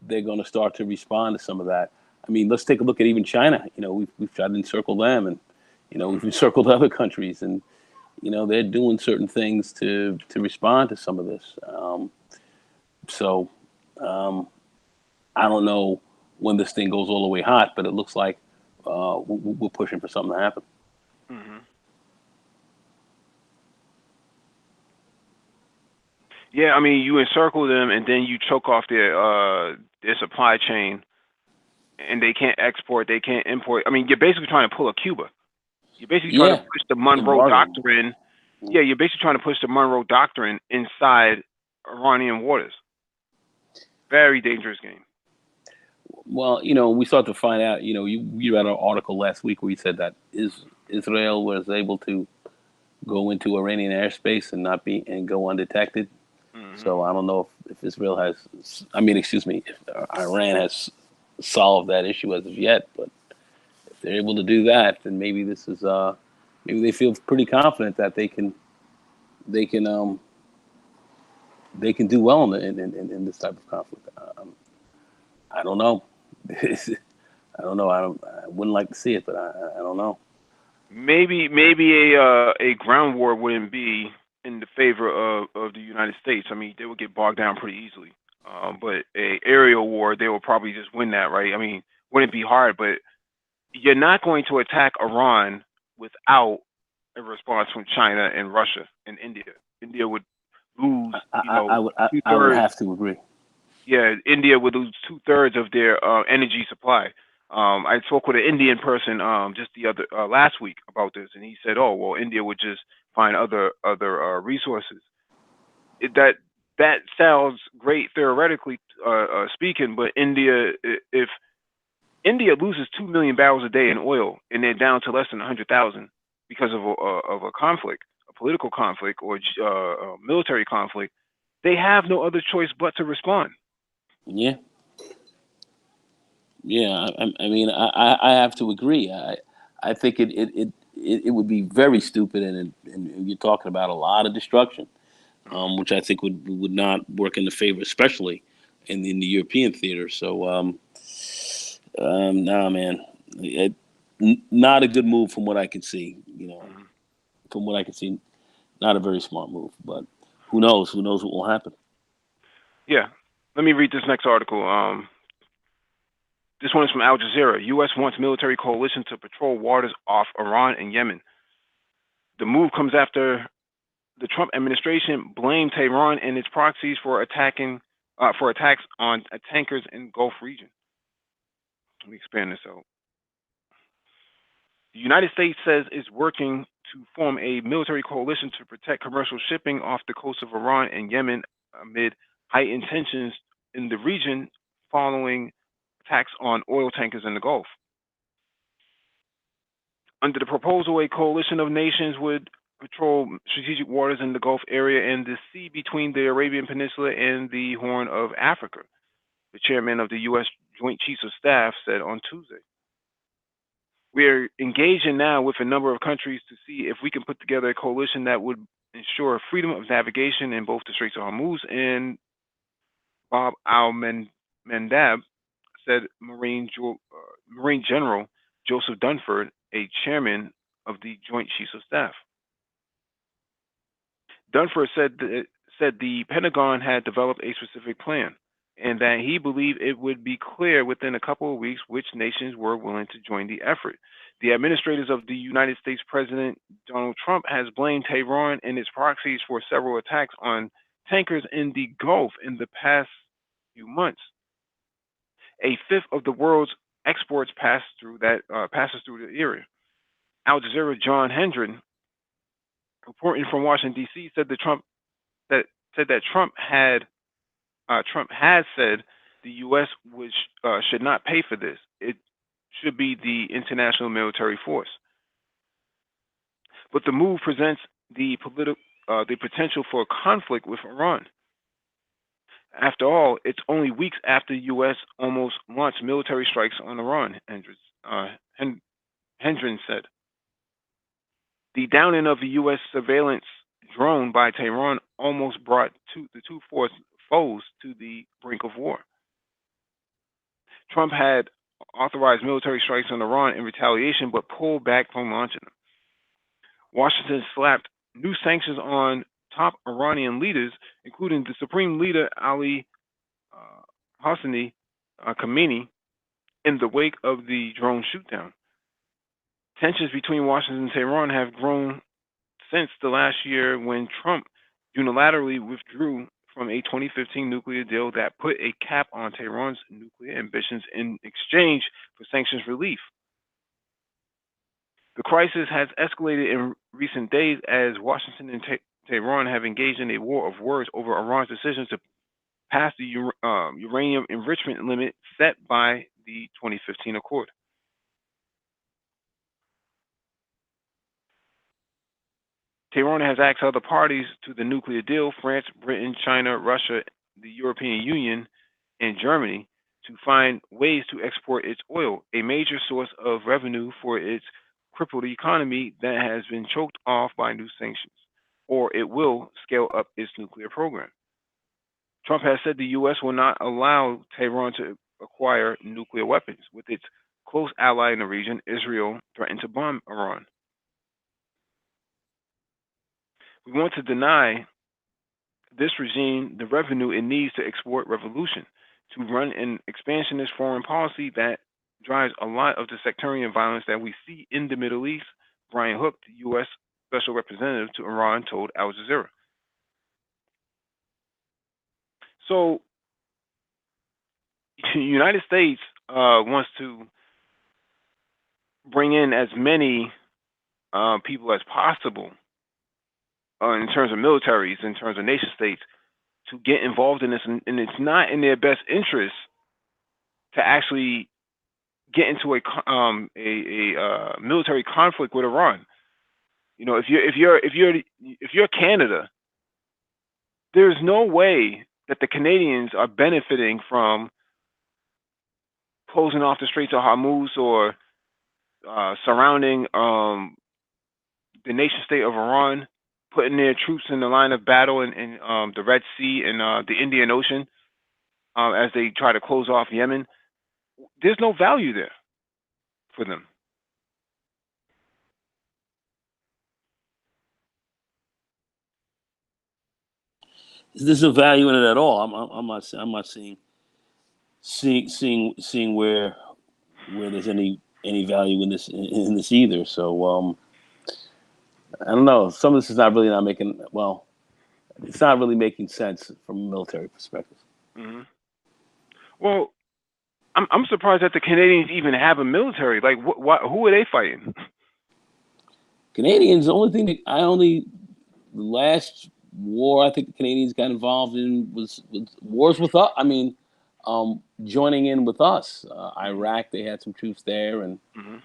they're going to start to respond to some of that. I mean, let's take a look at even China. We've tried to encircle them, and we've encircled other countries, and they're doing certain things to respond to some of this. So um, I don't know when this thing goes all the way hot, but it looks like we're pushing for something to happen. Hmm. Yeah, I mean, you encircle them and then you choke off their supply chain, and they can't export, they can't import. I mean, you're basically trying to pull a Cuba. You're basically trying to Yeah, push the Monroe embargo. Doctrine. Yeah, you're basically trying to push the Monroe Doctrine inside Iranian waters. Very dangerous game. Well, we start to find out. You read an article last week where you said that Israel was able to go into Iranian airspace and not be and go undetected. Hmm. So I don't know if Israel has, I mean, excuse me, if Iran has solved that issue as of yet. But if they're able to do that, then maybe maybe they feel pretty confident that they can um, they can do well in this type of conflict. I don't know. I don't know. I wouldn't like to see it, but I don't know. Maybe a ground war wouldn't be in the favor of the United States. I mean, they would get bogged down pretty easily. But a aerial war, they will probably just win that, right? I mean, wouldn't be hard, but you're not going to attack Iran without a response from China and Russia and India. India would lose, two I would thirds. have to agree. Yeah, India would lose two-thirds of their energy supply. I spoke with an Indian person just the other last week about this, and he said, "Oh, well, India would just find other resources." That sounds great theoretically speaking, but if India loses 2 million barrels a day in oil, and they're down to less than 100,000 because of a conflict, a political conflict, or a military conflict. They have no other choice but to respond. Yeah, yeah. I mean, I have to agree. I think it would be very stupid, and you're talking about a lot of destruction, Mhm. which I think would not work in the favor, especially in the European theater. So, nah, man, not a good move from what I can see. Mhm. From what I can see, not a very smart move. But who knows? Who knows what will happen? Yeah. Let me read this next article. This one is from Al Jazeera. U.S. wants military coalition to patrol waters off Iran and Yemen. The move comes after the Trump administration blamed Tehran and its proxies for attacks on tankers in Gulf region. Let me expand this out. The United States says it's working to form a military coalition to protect commercial shipping off the coast of Iran and Yemen amid heightened tensions in the region following attacks on oil tankers in the Gulf. Under the proposal, a coalition of nations would patrol strategic waters in the Gulf area and the sea between the Arabian Peninsula and the Horn of Africa, the chairman of the U.S. Joint Chiefs of Staff said on Tuesday. We are engaging now with a number of countries to see if we can put together a coalition that would ensure freedom of navigation in both the Straits of Hormuz, and Bob al-Mandab said Marine General Joseph Dunford, a chairman of the Joint Chiefs of Staff. Dunford said the Pentagon had developed a specific plan and that he believed it would be clear within a couple of weeks which nations were willing to join the effort. The administrators of the United States President Donald Trump has blamed Tehran and its proxies for several attacks on tankers in the Gulf in the past few months. A fifth of the world's exports passes through the area. Al Jazeera John Hendren, reporting from Washington D.C., said that Trump has said the U.S. Should not pay for this. It should be the international military force. But the move presents the potential for conflict with Iran. After all, it's only weeks after the U.S. almost launched military strikes on Iran, Hendren said. The downing of the U.S. surveillance drone by Tehran almost brought the two foes to the brink of war. Trump had authorized military strikes on Iran in retaliation, but pulled back from launching them. Washington slapped new sanctions on top Iranian leaders, including the Supreme Leader Ali Hosseini Khamenei, in the wake of the drone shootdown. Tensions between Washington and Tehran have grown since the last year when Trump unilaterally withdrew from a 2015 nuclear deal that put a cap on Tehran's nuclear ambitions in exchange for sanctions relief. The crisis has escalated in recent days as Washington and Tehran have engaged in a war of words over Iran's decision to pass the uranium enrichment limit set by the 2015 accord. Tehran has asked other parties to the nuclear deal, France, Britain, China, Russia, the European Union, and Germany, to find ways to export its oil, a major source of revenue for its crippled economy that has been choked off by new sanctions, or it will scale up its nuclear program. Trump has said the U.S. will not allow Tehran to acquire nuclear weapons, with its close ally in the region, Israel, threatened to bomb Iran. We want to deny this regime the revenue it needs to export revolution, to run an expansionist foreign policy that drives a lot of the sectarian violence that we see in the Middle East, Brian Hook, the U.S. Special Representative to Iran, told Al Jazeera. So, the United States wants to bring in as many people as possible in terms of militaries, in terms of nation states, to get involved in this, and it's not in their best interest to actually get into a military conflict with Iran. You know, if you're Canada, there's no way that the Canadians are benefiting from closing off the Straits of Hormuz or surrounding the nation state of Iran, putting their troops in the line of battle in the Red Sea and the Indian Ocean as they try to close off Yemen. There's no value there for them. There's no value in it at all. I'm not seeing where there's any value in this either. So I don't know. Some of this is not making it's not really making sense from a military perspective. Mm-hmm. Well, I'm surprised that the Canadians even have a military. Like, who are they fighting? Canadians, the only thing that the last war I think the Canadians got involved in was wars with us. I mean, joining in with us. Hmm. Iraq, they had some troops there, and Hmm.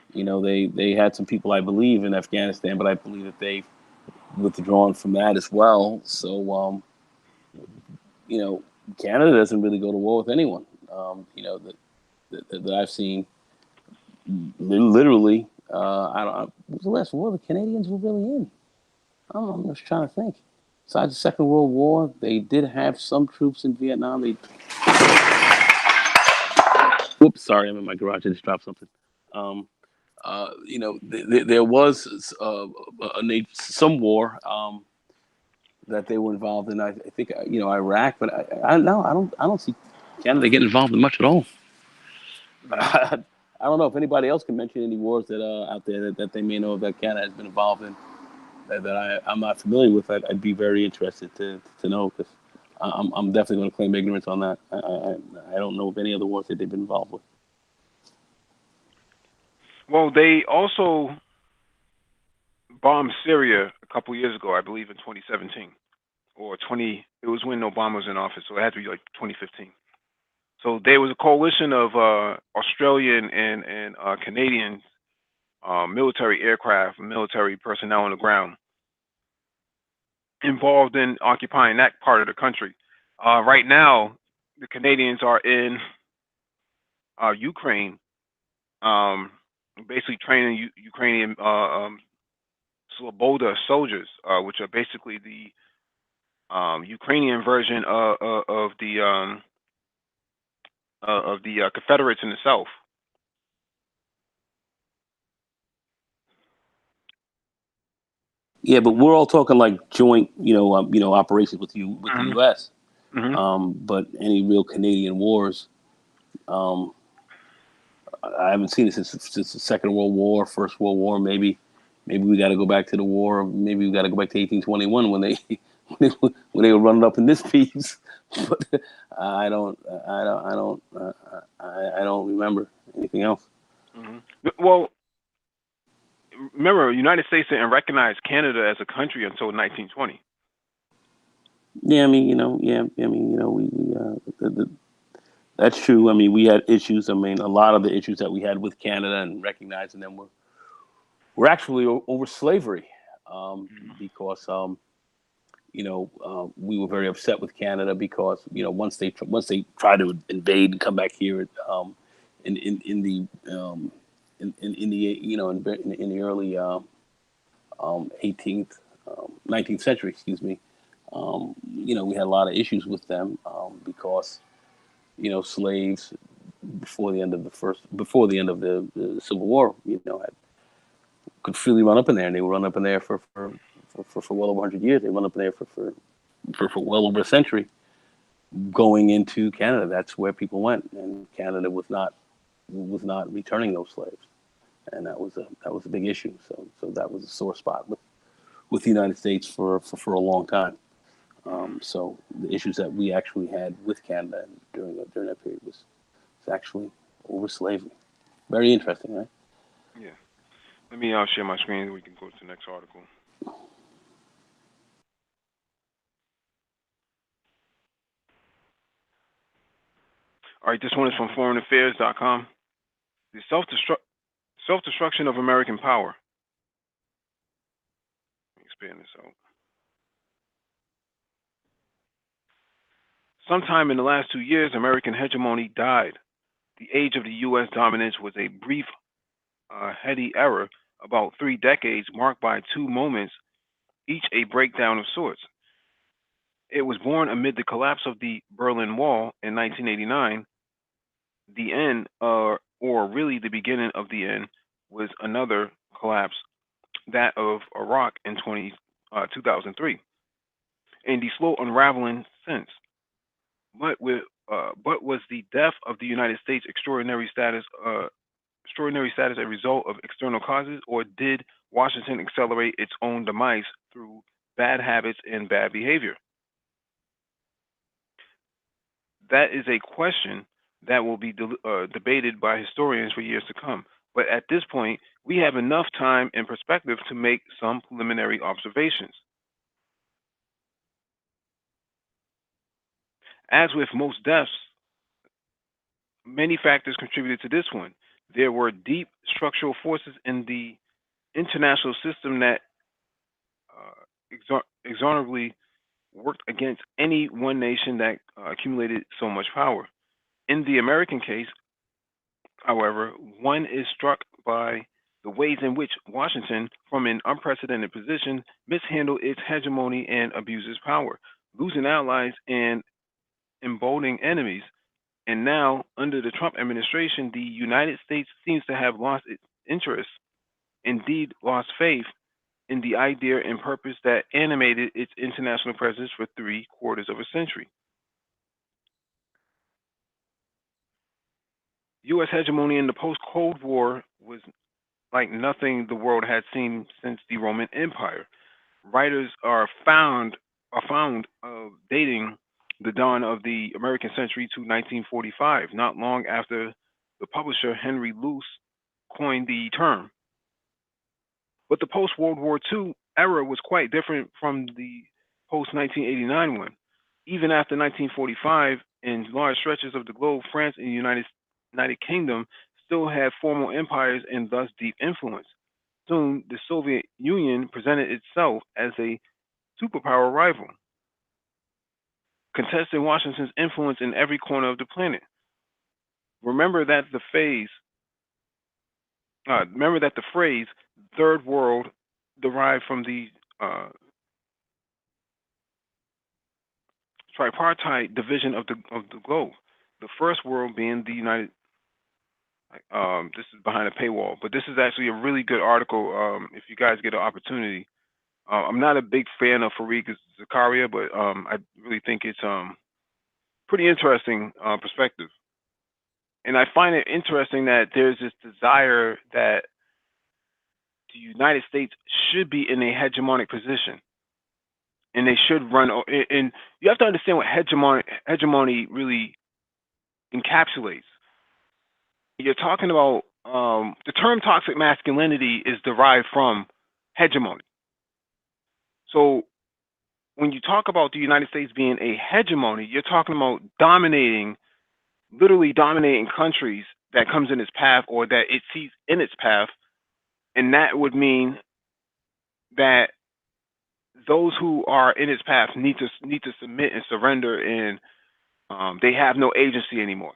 they had some people, I believe, in Afghanistan, but I believe that they've withdrawn from that as well. So, you know, Canada doesn't really go to war with anyone. That I've seen. Literally, I don't. What was the last war the Canadians were really in? I don't know. I'm just trying to think. Besides the Second World War, they did have some troops in Vietnam. They Whoops, sorry, I'm in my garage. I just dropped something. Um, there was some war that they were involved in. I think Iraq, but no, I don't see Canada getting involved in much at all. Hmm. I don't know if anybody else can mention any wars that out there that they may know that Canada has been involved in I'm not familiar with. I'd be very interested to know because I'm definitely going to claim ignorance on that. I don't know of any other wars that they've been involved with. Well, they also bombed Syria a couple years ago, I believe in 2017 or 20. It was when Obama was in office, so it had to be like 2015. So there was a coalition of Australian and Canadian military aircraft, military personnel on the ground involved in occupying that part of the country. Right now, the Canadians are in Ukraine, um, basically training Ukrainian Sloboda soldiers, which are basically the Ukrainian version of the Confederates in the South. Yeah, but we're all talking like joint, operations with the Hmm. U.S. Hmm. But any real Canadian wars, um, I haven't seen it since the Second World War, First World War. Maybe we got to go back to the war. Maybe we got to go back to 1821 when they when they were running up in this piece. But I don't remember anything else. Hmm. Well, remember, United States didn't recognize Canada as a country until 1920. Yeah, I mean, yeah, I mean, that's true. I mean, we had issues. I mean, a lot of the issues that we had with Canada and recognizing them were actually over slavery, because we were very upset with Canada because once they tried to invade and come back here, in the in the in the early 18th 19th century, excuse me. We had a lot of issues with them, because slaves before the end of the Civil War, could freely run up in there, and they would run up in there for well over 100 years. They run up in there for well over a century, going into Canada. That's where people went, and Canada was not returning those slaves, and that was a big issue. So that was a sore spot with the United States for a long time. So the issues that we actually had with Canada during that period was actually over slavery. Very interesting, right? Yeah. Let me share my screen so we can go to the next article. All right, this one is from foreignaffairs.com. The self destruction of American power. Let me expand this out. Sometime in the last 2 years, American hegemony died. The age of the U.S. dominance was a brief, heady era, about 3 decades, marked by two moments, each a breakdown of sorts. It was born amid the collapse of the Berlin Wall in 1989. The end, or really the beginning of the end, was another collapse, that of Iraq in 2003, and the slow unraveling since. But was the death of the United States extraordinary status a result of external causes, or did Washington accelerate its own demise through bad habits and bad behavior? That is a question that will be debated by historians for years to come. But at this point, we have enough time and perspective to make some preliminary observations. As with most deaths, many factors contributed to this one. There were deep structural forces in the international system that exonerably worked against any one nation that accumulated so much power. In the American case, however, one is struck by the ways in which Washington, from an unprecedented position, mishandled its hegemony and abuses power, losing allies and emboldening enemies. And now, under the Trump administration, the United States seems to have lost its interest, indeed lost faith, in the idea and purpose that animated its international presence for three-quarters of a century. U.S. hegemony in the post-Cold War was like nothing the world had seen since the Roman Empire. Writers are found dating the dawn of the American century to 1945, not long after the publisher Henry Luce coined the term. But the post World War II era was quite different from the post 1989 one. Even after 1945, in large stretches of the globe, France and the United Kingdom still had formal empires and thus deep influence. Soon, the Soviet Union presented itself as a superpower rival, contesting Washington's influence in every corner of the planet. Remember that the phase, remember that the phrase "third world" derived from the uh, tripartite division of the globe. The first world being the United. This is behind a paywall, but this is actually a really good article. If you guys get an opportunity, I'm not a big fan of Fareed Zakaria, but I really think it's pretty interesting perspective. And I find it interesting that there's this desire that the United States should be in a hegemonic position, and they should run. And you have to understand what hegemony really encapsulates. You're talking about the term toxic masculinity is derived from hegemony. So when you talk about the United States being a hegemony, you're talking about dominating, literally dominating countries that comes in its path or that it sees in its path, and that would mean that those who are in its path need to submit and surrender, and they have no agency anymore.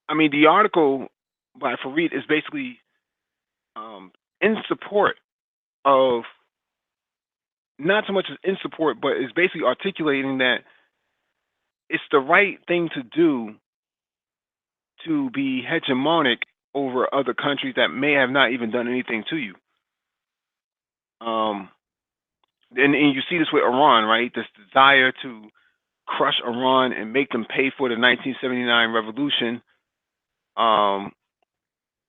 I mean, the article by Fareed is basically in support of, not so much as in support, but is basically articulating that it's the right thing to do to be hegemonic over other countries that may have not even done anything to you. Um, and you see this with Iran, right? This desire to crush Iran and make them pay for the 1979 revolution um,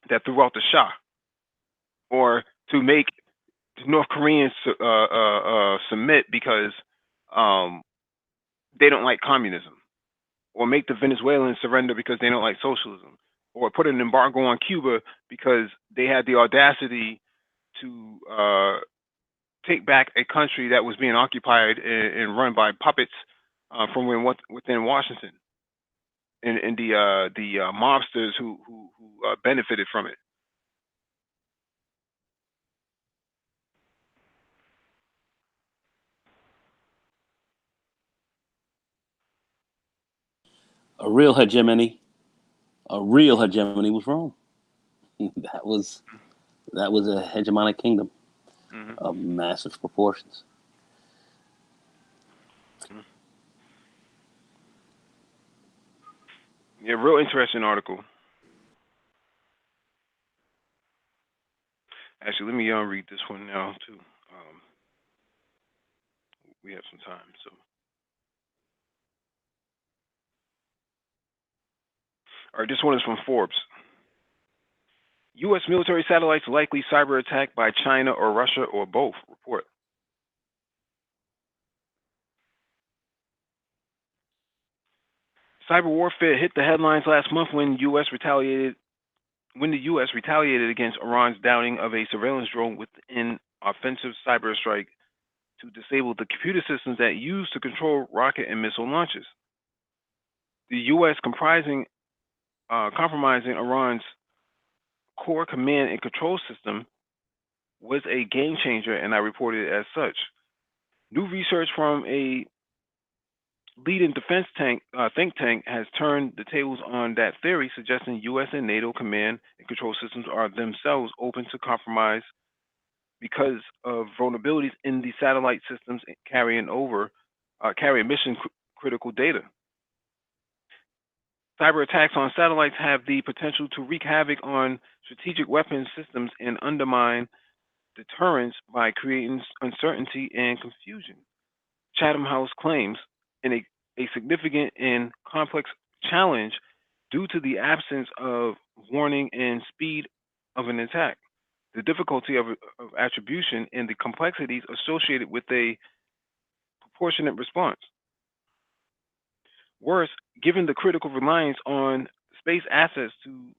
that threw out the Shah, or to make the North Koreans submit because um, they don't like communism, or make the Venezuelans surrender because they don't like socialism, or put an embargo on Cuba because they had the audacity to take back a country that was being occupied and run by puppets from within Washington, and the mobsters who benefited from it. A real hegemony, a real hegemony was Rome. that was that was a hegemonic kingdom Hmm. of massive proportions. Yeah, real interesting article. Actually, let me read this one now too. We have some time, so. All right, this one is from Forbes. U.S. military satellites likely cyber attack by China or Russia or both. Report. Cyber warfare hit the headlines last month when U.S. retaliated when the U.S. retaliated against Iran's downing of a surveillance drone with an offensive cyber strike to disable the computer systems that used to control rocket and missile launches. The U.S. compromising Iran's core command and control system was a game changer, and I reported it as such. New research from a leading think tank has turned the tables on that theory, suggesting U.S. and NATO command and control systems are themselves open to compromise because of vulnerabilities in the satellite systems carrying mission critical data. Cyber attacks on satellites have the potential to wreak havoc on strategic weapons systems and undermine deterrence by creating uncertainty and confusion. Chatham House claims in a significant and complex challenge due to the absence of warning and speed of an attack, the difficulty of attribution, and the complexities associated with a proportionate response. Worse, given the critical reliance on space assets to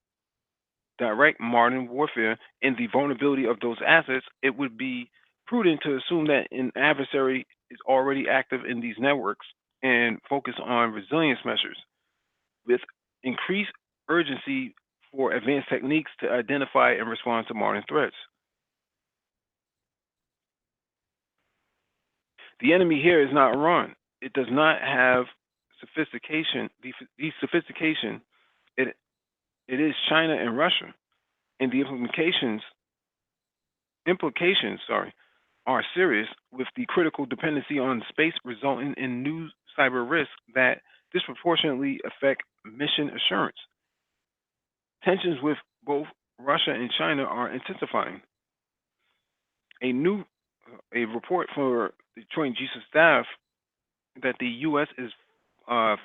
direct modern warfare and the vulnerability of those assets, it would be prudent to assume that an adversary is already active in these networks and focus on resilience measures with increased urgency for advanced techniques to identify and respond to modern threats. The enemy here is not Iran. It does not have sophistication. The sophistication. It it is China and Russia, and the implications, are serious, with the critical dependency on space resulting in new cyber risks that disproportionately affect mission assurance. Tensions with both Russia and China are intensifying. A new a report for the Joint Chiefs of Staff that the U.S. is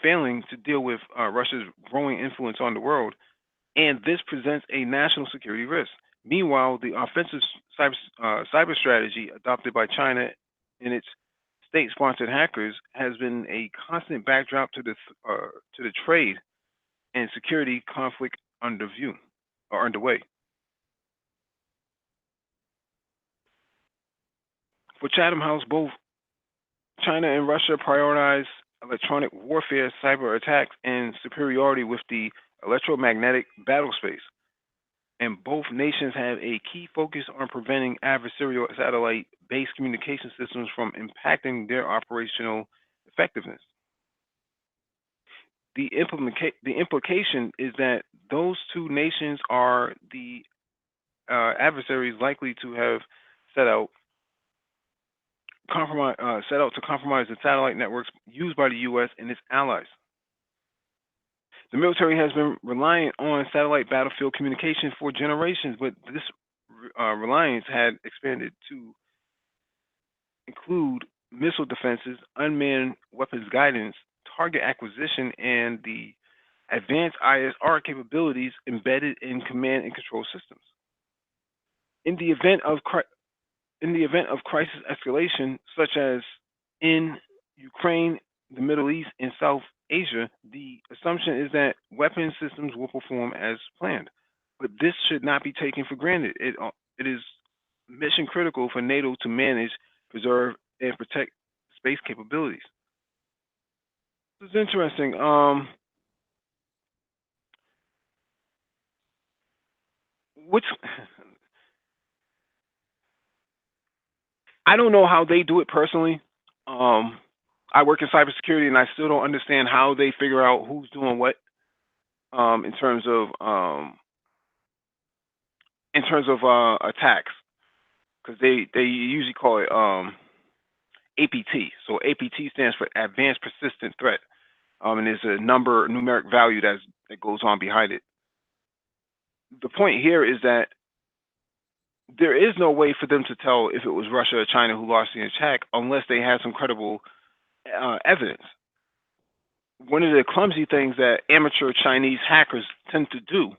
failing to deal with Russia's growing influence on the world, and this presents a national security risk. Meanwhile, the offensive cyber strategy adopted by China and its state-sponsored hackers has been a constant backdrop to the trade and security conflict underway. For Chatham House, both China and Russia prioritize electronic warfare, cyber attacks, and superiority with the electromagnetic battlespace. And both nations have a key focus on preventing adversarial satellite based communication systems from impacting their operational effectiveness. The implication is that those two nations are the adversaries likely to have set out set out to compromise the satellite networks used by the U.S. and its allies. The military has been reliant on satellite battlefield communication for generations, but this reliance had expanded to include missile defenses, unmanned weapons guidance, target acquisition, and the advanced ISR capabilities embedded in command and control systems. In the event of crisis escalation, such as in Ukraine, the Middle East, and South Asia, the assumption is that weapon systems will perform as planned. But this should not be taken for granted. It is mission critical for NATO to manage, preserve, and protect space capabilities. This is interesting. Which I don't know how they do it personally. Um, I work in cybersecurity, and I still don't understand how they figure out who's doing what in terms of attacks, because they usually call it APT. So APT stands for Advanced Persistent Threat, and there's a numeric value that goes on behind it. The point here is that there is no way for them to tell if it was Russia or China who lost the attack unless they have some credible evidence. One of the clumsy things that amateur Chinese hackers tend to do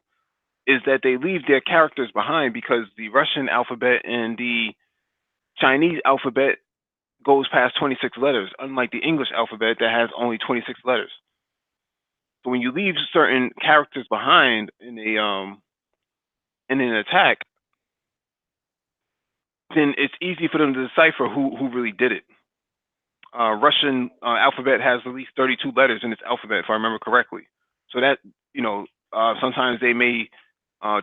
is that they leave their characters behind, because the Russian alphabet and the Chinese alphabet goes past 26 letters, unlike the English alphabet that has only 26 letters. So when you leave certain characters behind in in an attack, then it's easy for them to decipher who really did it. Russian alphabet has at least 32 letters in its alphabet, if I remember correctly. So that sometimes they may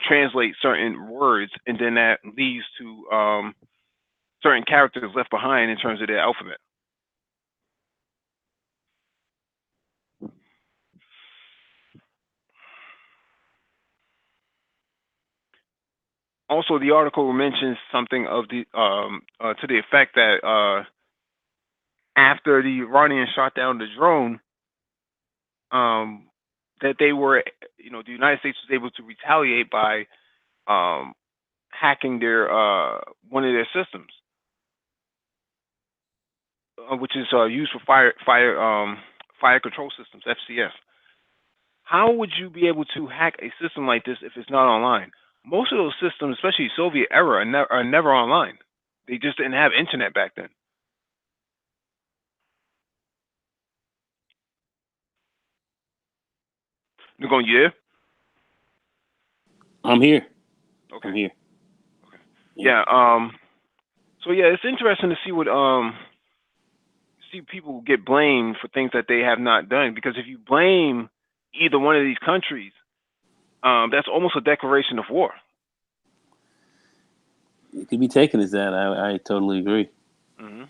translate certain words, and then that leads to certain characters left behind in terms of their alphabet. Also, the article mentions something of the to the effect that after the Iranians shot down the drone, um, that they were, the United States was able to retaliate by um, hacking their one of their systems, which is used for fire control systems (FCS). How would you be able to hack a system like this if it's not online? Most of those systems, especially Soviet era, are never online. They just didn't have internet back then. You're going, yeah? I'm here. Okay. I'm here. Okay. Yeah. So yeah, it's interesting to see people get blamed for things that they have not done. Because if you blame either one of these countries, that's almost a declaration of war. It could be taken as that. I totally agree. Hmm.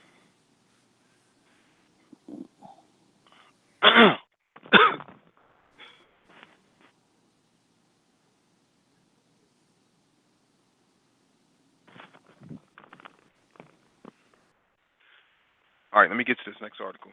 All right, let me get to this next article.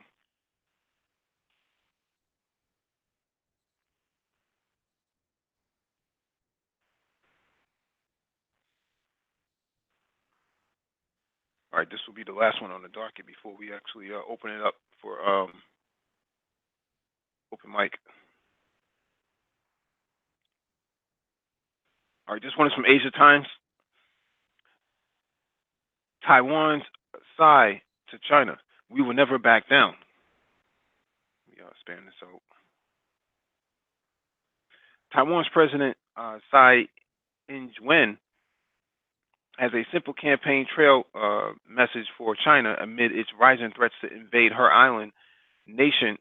All right, this will be the last one on the docket before we actually open it up for open mic. All right, this one is from Asia Times. Taiwan's sigh to China: "We will never back down." We span this out. Taiwan's President Tsai Ing-wen has a simple campaign trail message for China amid its rising threats to invade nation,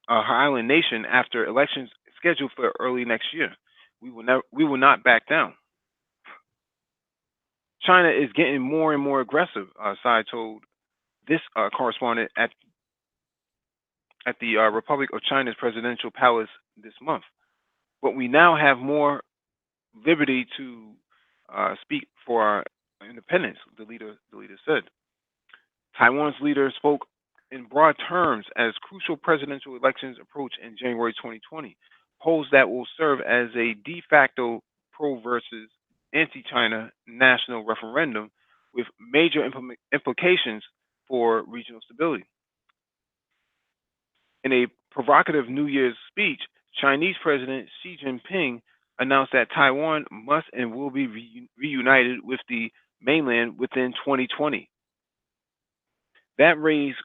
her island nation after elections scheduled for early next year. We will not back down. China is getting more and more aggressive, Tsai told this correspondent at the Republic of China's presidential palace this month. But we now have more liberty to speak for our independence, the leader said. Taiwan's leader spoke in broad terms as crucial presidential elections approach in January 2020, polls that will serve as a de facto pro versus anti China national referendum with major implications for regional stability. In a provocative New Year's speech, Chinese President Xi Jinping announced that Taiwan must and will be reunited with the mainland within 2020. That raised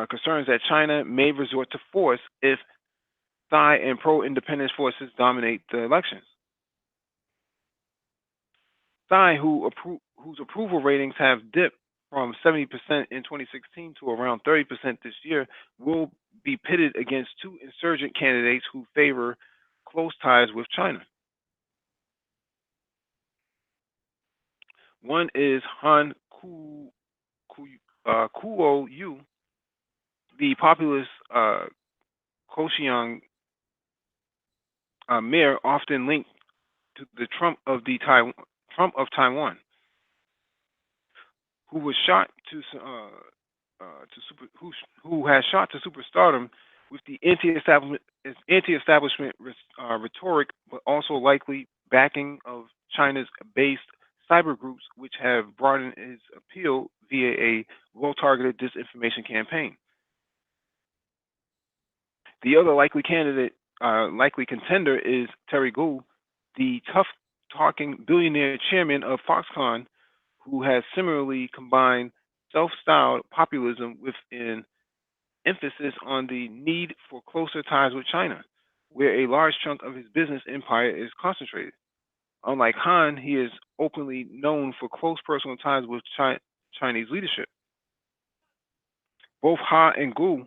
concerns that China may resort to force if Thai and pro-independence forces dominate the elections. Thai, whose approval ratings have dipped from 70% in 2016 to around 30% this year, will be pitted against two insurgent candidates who favor close ties with China. One is Han Kuo Yu, the populist Koxiang mayor, often linked to the Trump of Taiwan, who was shot to who has shot to superstardom with the anti-establishment rhetoric, but also likely backing of China's based cyber groups, which have broadened its appeal via a well-targeted disinformation campaign. The other likely contender is Terry Gou, the tough-talking billionaire chairman of Foxconn, who has similarly combined self-styled populism with an emphasis on the need for closer ties with China, where a large chunk of his business empire is concentrated. Unlike Han, he is openly known for close personal ties with Chinese leadership. Both Ha and Gu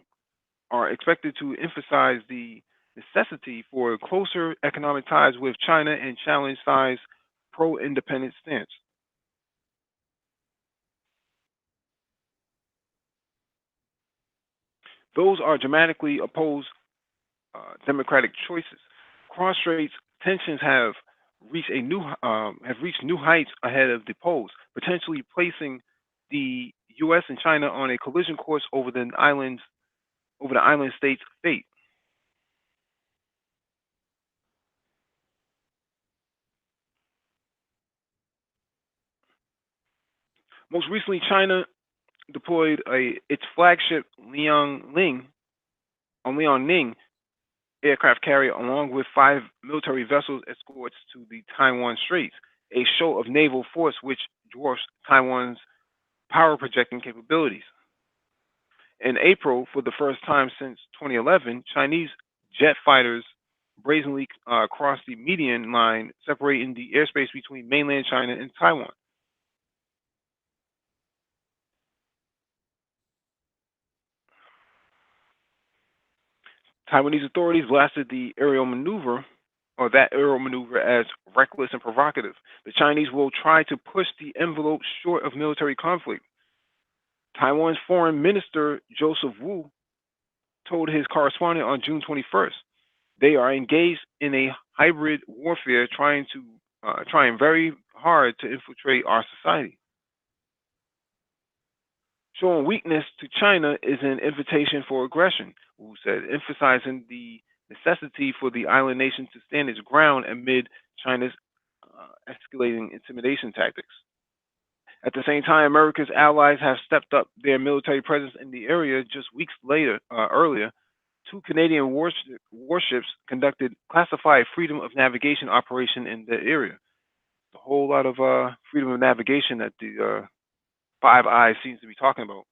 are expected to emphasize the necessity for closer economic ties with China and challenge Xi's pro independent stance. Those are dramatically opposed democratic choices. Cross straits tensions have reached new heights ahead of the polls, potentially placing the U.S. and China on a collision course over the island state's fate. Most recently, China deployed its flagship Liaoning aircraft carrier along with five military vessels escorts to the Taiwan Straits, a show of naval force which dwarfs Taiwan's power projecting capabilities. In April, for the first time since 2011, Chinese jet fighters brazenly crossed the median line separating the airspace between mainland China and Taiwan. Taiwanese authorities blasted that aerial maneuver as reckless and provocative. The Chinese will try to push the envelope short of military conflict. Taiwan's Foreign Minister Joseph Wu told his correspondent on June 21st they are engaged in a hybrid warfare trying very hard to infiltrate our society. Showing weakness to China is an invitation for aggression, Wu said, emphasizing the necessity for the island nation to stand its ground amid China's escalating intimidation tactics. At the same time, America's allies have stepped up their military presence in the area. Just earlier, two Canadian warships conducted classified freedom of navigation operation in the area. A whole lot of freedom of navigation that the Five Eyes seems to be talking about.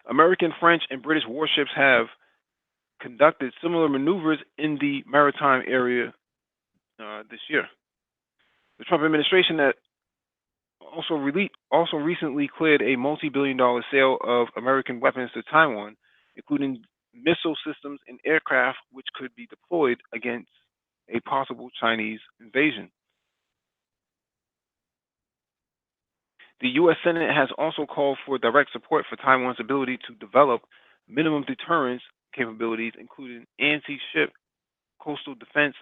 American, French, and British warships have conducted similar maneuvers in the maritime area this year. The Trump administration that also recently cleared a multi-billion-dollar sale of American weapons to Taiwan, including missile systems and aircraft which could be deployed against a possible Chinese invasion. The U.S. Senate has also called for direct support for Taiwan's ability to develop minimum deterrence capabilities, including anti ship, coastal defense,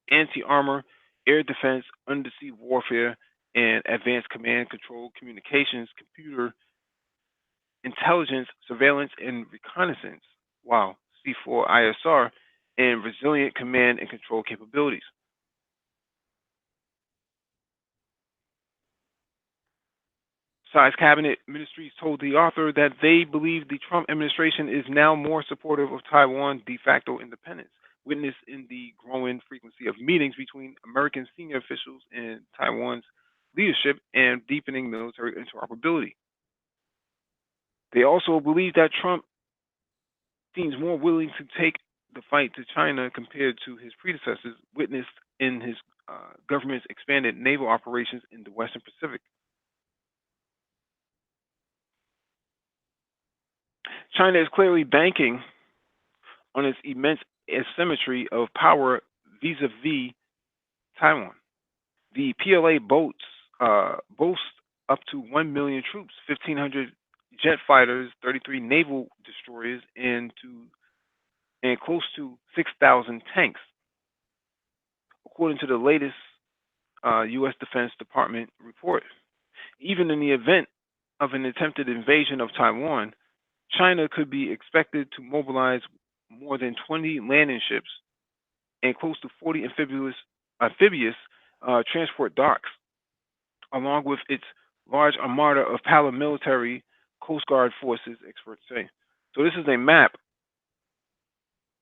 anti armor, air defense, undersea warfare, and advanced command control communications, computer intelligence, surveillance, and reconnaissance. Wow, C4 ISR, and resilient command and control capabilities. Si's cabinet ministries told the author that they believe the Trump administration is now more supportive of Taiwan's de facto independence, witnessed in the growing frequency of meetings between American senior officials and Taiwan's leadership and deepening military interoperability. They also believe that Trump seems more willing to take the fight to China compared to his predecessors, witnessed in his government's expanded naval operations in the Western Pacific. China is clearly banking on its immense asymmetry of power vis-a-vis Taiwan. The PLA boasts up to 1 million troops, 1,500 jet fighters, 33 naval destroyers, and close to 6,000 tanks, according to the latest U.S. Defense Department report. Even in the event of an attempted invasion of Taiwan, China could be expected to mobilize more than 20 landing ships and close to 40 amphibious transport docks, along with its large armada of paramilitary Coast Guard forces, experts say. So this is a map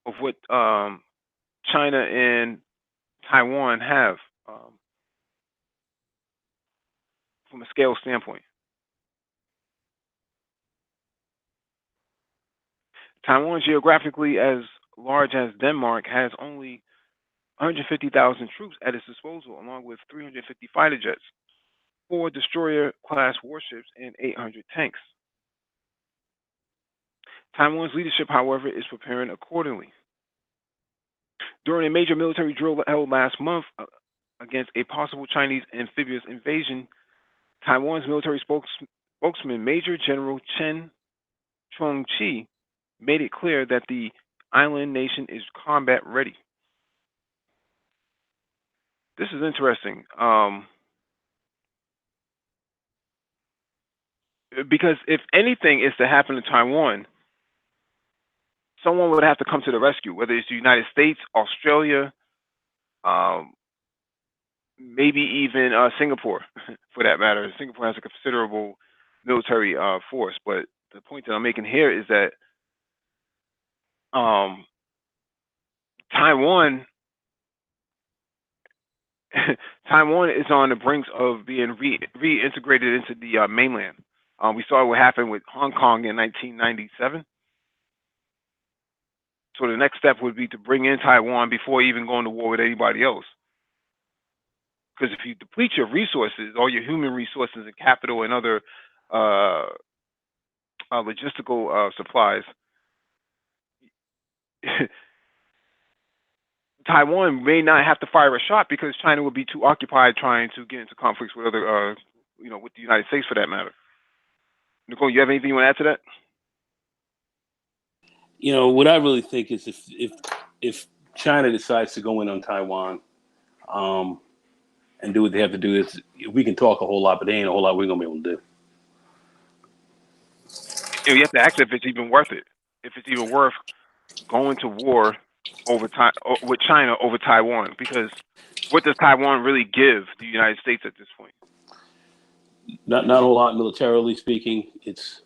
of what China and Taiwan have from a scale standpoint. Taiwan geographically as large as Denmark has only 150,000 troops at its disposal, along with 350 fighter jets, 4 destroyer-class warships, and 800 tanks. Taiwan's leadership, however, is preparing accordingly. During a major military drill held last month against a possible Chinese amphibious invasion, Taiwan's military spokesman, Major General Chen Chong-chi, made it clear that the island nation is combat ready. This is interesting because if anything is to happen to Taiwan, someone would have to come to the rescue, whether it's the United States, Australia, um, maybe even Singapore, for that matter. Singapore has a considerable military force, but the point that I'm making here is that um, Taiwan, Taiwan is on the brink of being reintegrated into the mainland. We saw what happened with Hong Kong in 1997. So the next step would be to bring in Taiwan before even going to war with anybody else. Because if you deplete your resources, all your human resources and capital and other uh, logistical supplies, Taiwan may not have to fire a shot because China would be too occupied trying to get into conflicts with other, with the United States for that matter. Nicole, you have anything you want to add to that? What I really think is if China decides to go in on Taiwan, and do what they have to do, is we can talk a whole lot, but there ain't a whole lot we're gonna be able to do. You have to ask if it's even worth it. If it's even worth going to war with China over Taiwan, because what does Taiwan really give the United States at this point? Not a whole lot militarily speaking. It's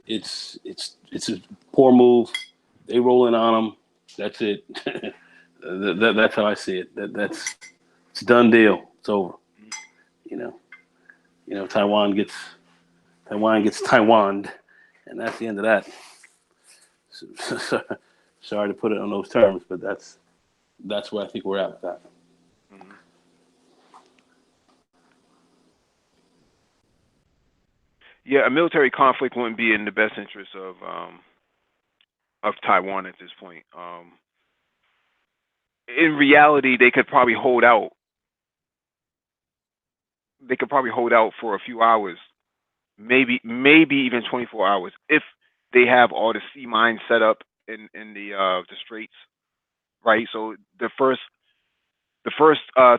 a poor move. They roll in on them. That's it. That's how I see it. It's a done deal. It's over. Taiwan gets Taiwaned, and that's the end of that. So, sorry to put it on those terms, but that's where I think we're at with that. Mm-hmm. Yeah, a military conflict wouldn't be in the best interest of Taiwan at this point. In reality, they could probably hold out. They could probably hold out for a few hours, maybe even 24 hours, if they have all the sea mines set up in the straits, right? So the first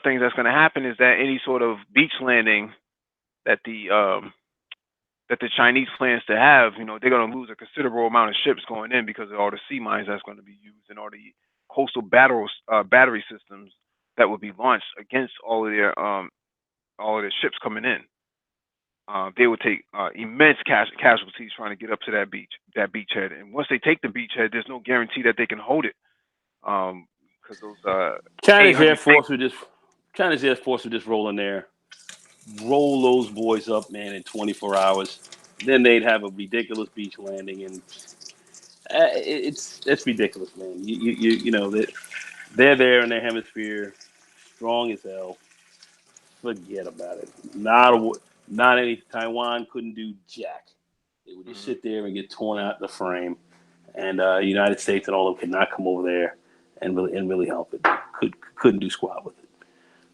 thing that's going to happen is that any sort of beach landing that the Chinese plans to have, they're going to lose a considerable amount of ships going in because of all the sea mines that's going to be used and all the coastal battery systems that would be launched against all of their ships coming in. They would take immense casualties trying to get up to that beachhead. And once they take the beachhead, there's no guarantee that they can hold it, because those China's Air 800 Force would just roll in there, roll those boys up, man, in 24 hours. Then they'd have a ridiculous beach landing, and it's ridiculous, man. They're there in their hemisphere, strong as hell. Forget about it. Not any Taiwan couldn't do jack. They would just mm-hmm. sit there and get torn out the frame, and United States and all of them could not come over there and really help it. Couldn't do squat with it.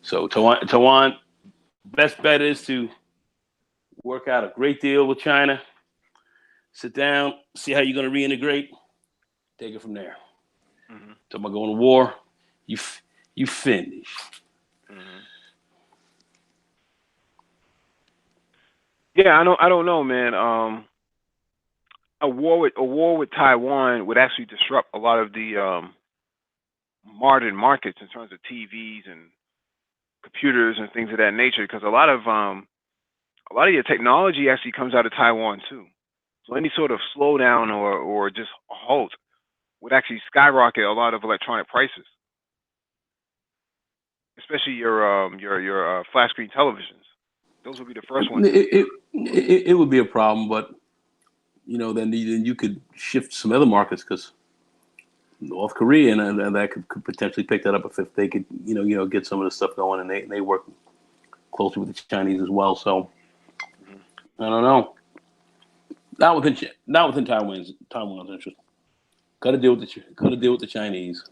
So Taiwan, best bet is to work out a great deal with China. Sit down, see how you're going to reintegrate. Take it from there. Mm-hmm. Talking about going to war, you finish. Mm-hmm. Yeah, I don't know, man. A war with Taiwan would actually disrupt a lot of the modern markets in terms of TVs and computers and things of that nature, because a lot of your technology actually comes out of Taiwan too. So any sort of slowdown or just halt would actually skyrocket a lot of electronic prices, especially your flat screen televisions. Those would be the first ones to be. It would be a problem, but then you could shift some other markets, because North Korea, and that could potentially pick that up if they could, get some of the stuff going, and they work closely with the Chinese as well. So Mhm. I don't know. Not within Taiwan's interest. Got to deal with the Chinese,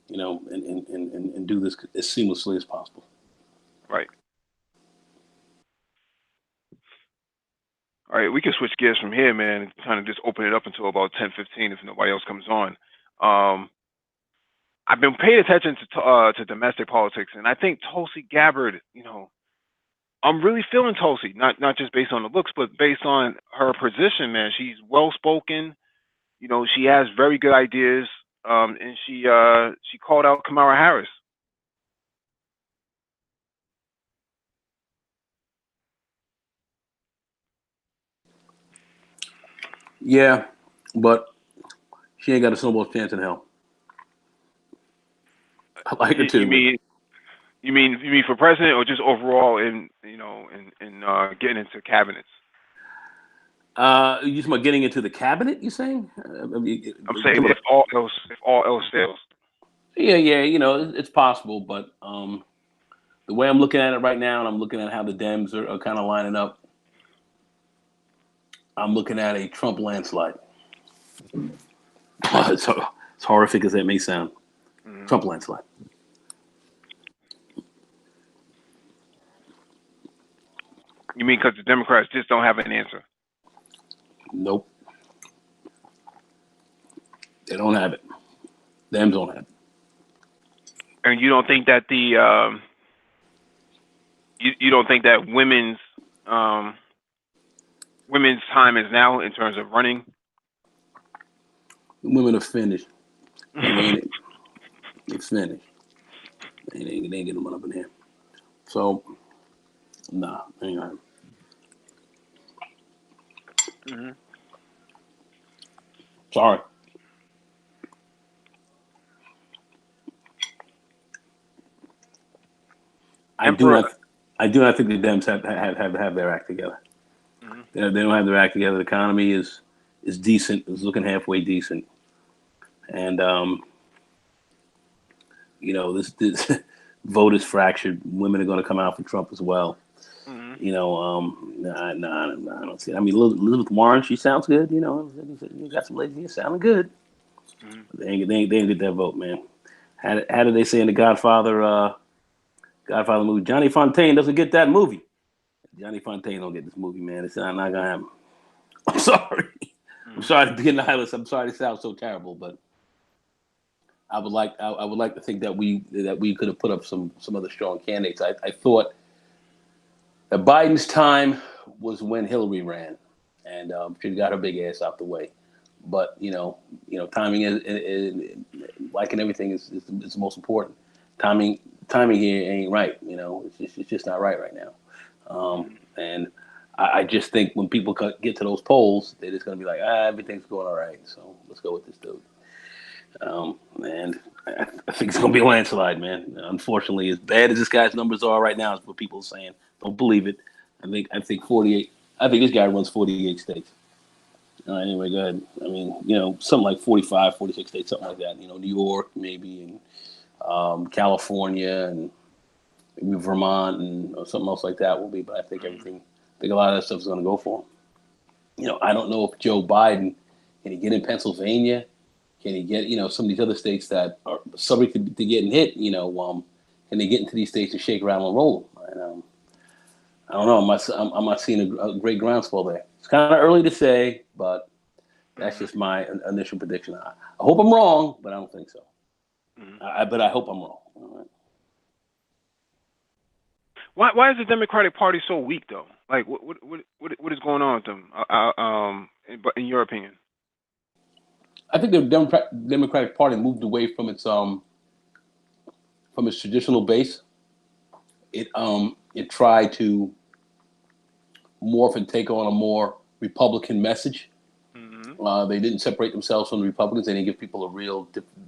and do this as seamlessly as possible. Right. All right, we can switch gears from here, man, and kind of just open it up until about 10:15 if nobody else comes on. Um, I've been paying attention to domestic politics, and I think Tulsi Gabbard, I'm really feeling Tulsi, not just based on the looks, but based on her position, man. She's well spoken. She has very good ideas, and she called out Kamala Harris. Yeah, but she ain't got a snowball's chance in hell. I like her You too, but mean you mean for president or just overall in getting into cabinets? you talking about getting into the cabinet? You saying? I'm You saying talking about if all else fails. yeah. It's possible, but the way I'm looking at it right now, and I'm looking at how the Dems are kind of lining up, I'm looking at a Trump landslide. It's horrific as that may sound. Hmm. Trump landslide. You mean because the Democrats just don't have an answer? Nope, they don't have it. Dems don't have it. And you don't think that you don't think that um, women's time is now in terms of running? The women are finished. They finished. They ain't getting one up in here. So nah, ain't got it. Hmm. Sorry. I do Emperor. not. I do not think the Dems have their act together. Mhm. They don't have their act together. The economy is decent. It's looking halfway decent, and this vote is fractured. Women are going to come out for Trump as well. Mhm. Nah, I don't see it. I mean, Elizabeth Warren, she sounds good. You got some ladies here sounding good. Mhm. But they ain't get that vote, man. How did they say in the Godfather movie? Johnny Fontaine doesn't get that movie. Johnny Fontaine don't get this movie, man. It's not gonna happen. I'm sorry. I'm Mhm. sorry to be a nihilist. I'm sorry to sound so terrible, but I would like to think that we could have put up some other strong candidates. I thought that Biden's time was when Hillary ran, and she got her big ass out the way. But timing is like in everything is the most important. Timing timing here ain't right. It's just not right now. Mhm. And I just think when people get to those polls, they're just gonna be like, everything's going all right. So let's go with this dude. And I think it's gonna be a landslide, man. Unfortunately, as bad as this guy's numbers are right now, is what people are saying. Don't believe it. I think 48. I think this guy runs 48 states. Anyway, go ahead. I mean, something like 45, 46 states, something like that. New York maybe, and California, and maybe Vermont, and or something else like that will be. But I think Mhm. everything. I think a lot of that stuff is going to go for him. I don't know if Joe Biden can he get in Pennsylvania. Can he get some of these other states that are subject to getting hit? Can they get into these states and shake, rattle, and roll? And, I don't know. I'm not seeing a great groundswell there. It's kind of early to say, but that's Mhm. just my initial prediction. I hope I'm wrong, but I don't think so. Mhm. But I hope I'm wrong. All right. Why is the Democratic Party so weak though? Like what is going on with them? But in your opinion. I think the Democratic Party moved away from its traditional base. It tried to morph and take on a more Republican message. Mhm. They didn't separate themselves from the Republicans. They didn't give people a real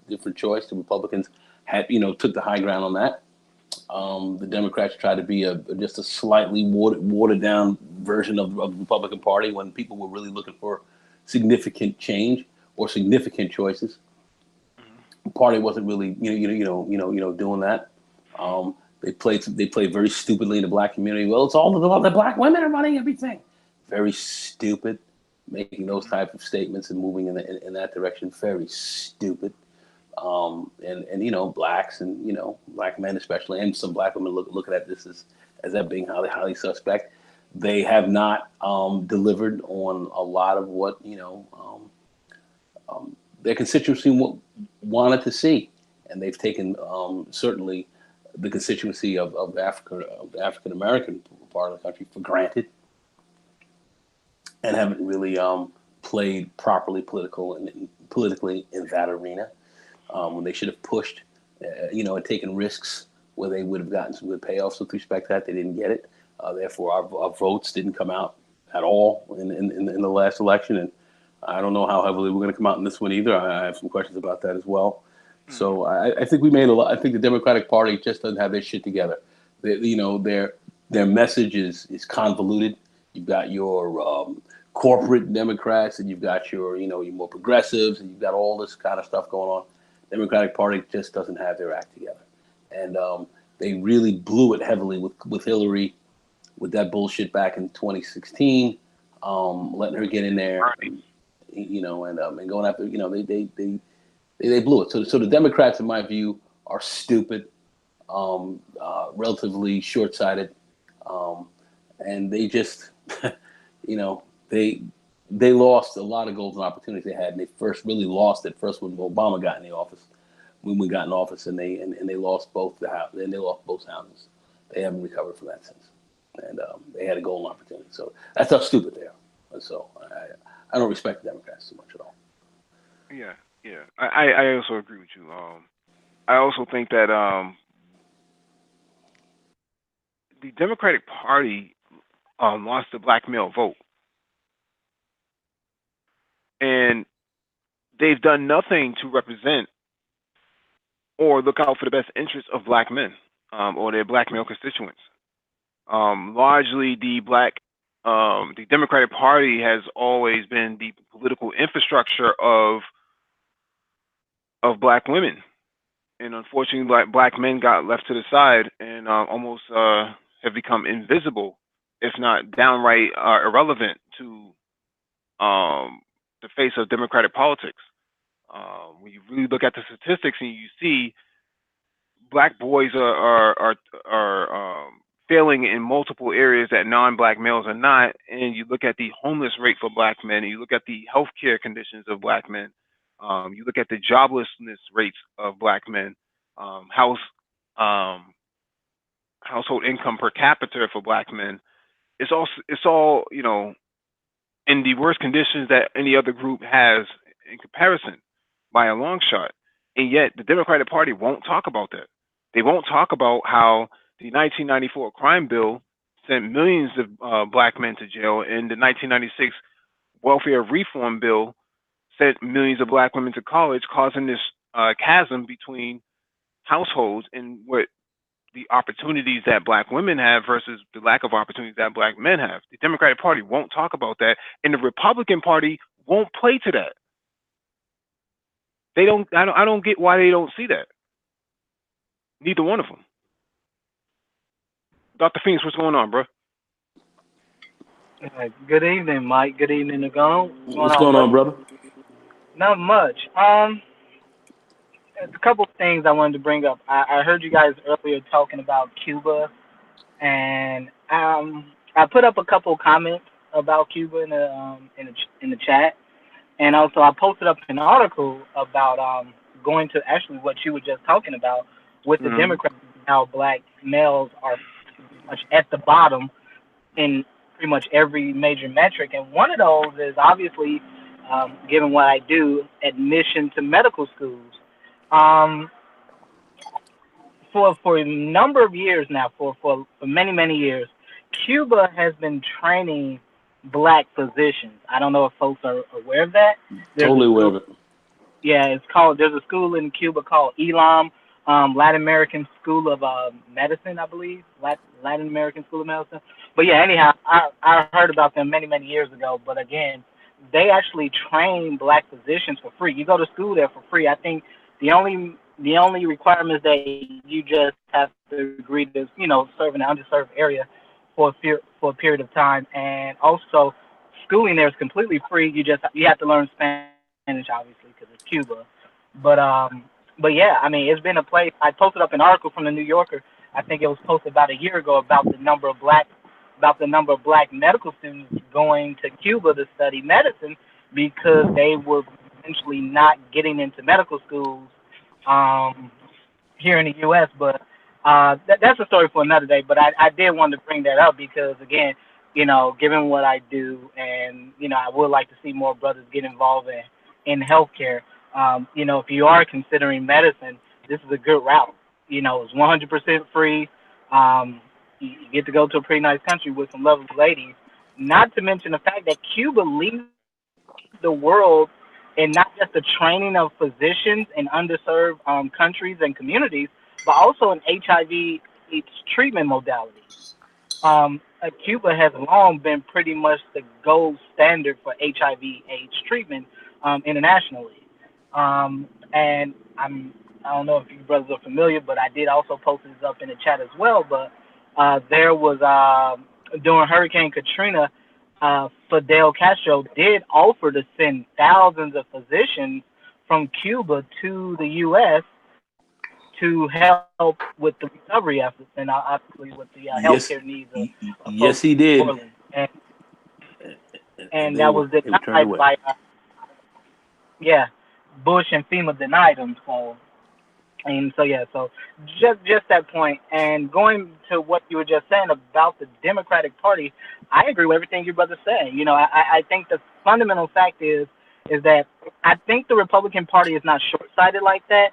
different choice. The Republicans took the high ground on that. The Democrats tried to be just a slightly watered down version of the Republican Party when people were really looking for significant change or significant choices. party wasn't really doing that. They played very stupidly in the black community. Well, it's all the black women are running everything. Very stupid, making those type of statements and moving in that direction. Very stupid. And blacks and black men especially, and some black women looking at this as that being highly suspect. They have not delivered on a lot of what their constituency wanted to see, and they've taken certainly the constituency of the African American part of the country for granted, and haven't really played properly politically in that arena when they should have pushed, and taken risks where they would have gotten some good payoffs with respect to that. They didn't get it. Therefore, our votes didn't come out at all in the last election, and I don't know how heavily we're going to come out in this one either. I have some questions about that as well. So I think we made a lot. I think the Democratic Party just doesn't have their shit together. Their message is convoluted. You've got your corporate Democrats, and you've got your your more progressives, and you've got all this kind of stuff going on. The Democratic Party just doesn't have their act together, and they really blew it heavily with Hillary, with that bullshit back in 2016, letting her get in there, and going after they blew it. So the Democrats, in my view, are stupid, relatively short-sighted, and they just, they lost a lot of golden opportunities they had, and they first really lost it first when Obama got in the office. When we got in office, and they lost both the house, and they lost both houses. They haven't recovered from that since, and they had a golden opportunity. So that's how stupid they are. And so I don't respect the Democrats too much at all. Yeah, yeah. I also agree with you. I also think that the Democratic Party lost the black male vote, and they've done nothing to represent or look out for the best interests of black men or their black male constituents. Largely, the Democratic Party has always been the political infrastructure of black women, and unfortunately, black men got left to the side and almost have become invisible, if not downright irrelevant to the face of democratic politics. When you really look at the statistics and you see black boys are failing in multiple areas that non-black males are not, and you look at the homeless rate for black men, and you look at the healthcare conditions of black men, you look at the joblessness rates of black men, um, household income per capita for black men. It's all in the worst conditions that any other group has in comparison by a long shot. And yet the Democratic Party won't talk about that. They won't talk about how the 1994 crime bill sent millions of black men to jail, and the 1996 welfare reform bill sent millions of black women to college, causing this chasm between households and what the opportunities that black women have versus the lack of opportunities that black men have. The Democratic Party won't talk about that, and the Republican Party won't play to that. They don't. I don't get why they don't see that. Neither one of them. Dr. Phoenix, what's going on, bro? Good evening, Mike. Good evening, Nagano. What's going What's on, going on, buddy? brother? Not much. There's a couple of things I wanted to bring up. I heard you guys earlier talking about Cuba, and I put up a couple of comments about Cuba in the chat, and also I posted up an article about going to actually what you were just talking about with the Mm-hmm. Democrats, how black males are pretty much at the bottom in pretty much every major metric. And one of those is obviously, given what I do, admission to medical schools. Um, for a number of years now, for many years, Cuba has been training black physicians. I don't know if folks are aware of that. There's a Totally aware school, of it. yeah, there's a school in Cuba called ELAM, Latin American School of Medicine, I believe, Latin American School of Medicine. But yeah, anyhow, I heard about them many years ago. But again, they actually train black physicians for free. You go to school there for free. I think The only requirement is that you just have to agree to serve in an underserved area for a period of time, and also schooling there is completely free. You have to learn Spanish, obviously, because it's Cuba. But but yeah, I mean, it's been a place. I posted up an article from the New Yorker. I think it was posted about a year ago about the number of black medical students going to Cuba to study medicine because they were essentially not getting into medical schools um, here in the U.S. But that's a story for another day. But I did want to bring that up because, again, given what I do, and I would like to see more brothers get involved in healthcare. If you are considering medicine, this is a good route. It's 100% free. You get to go to a pretty nice country with some lovely ladies. Not to mention the fact that Cuba leads the world in not just the training of physicians in underserved countries and communities, but also in HIV/AIDS treatment modality. Cuba has long been pretty much the gold standard for HIV/AIDS treatment internationally. And I don't know if you brothers are familiar, but I did also post this up in the chat as well. But there was during Hurricane Katrina, Fidel Castro did offer to send thousands of physicians from Cuba to the U.S. to help with the recovery efforts and obviously with the healthcare Yes, needs of folks yes, he in New did. Orleans. And And that was they were turned denied away. by, yeah, Bush and FEMA denied them. So yeah, so just that point, and going to what you were just saying about the Democratic Party, I agree with everything your brother said. I think the fundamental fact is that I think the Republican Party is not short sighted like that.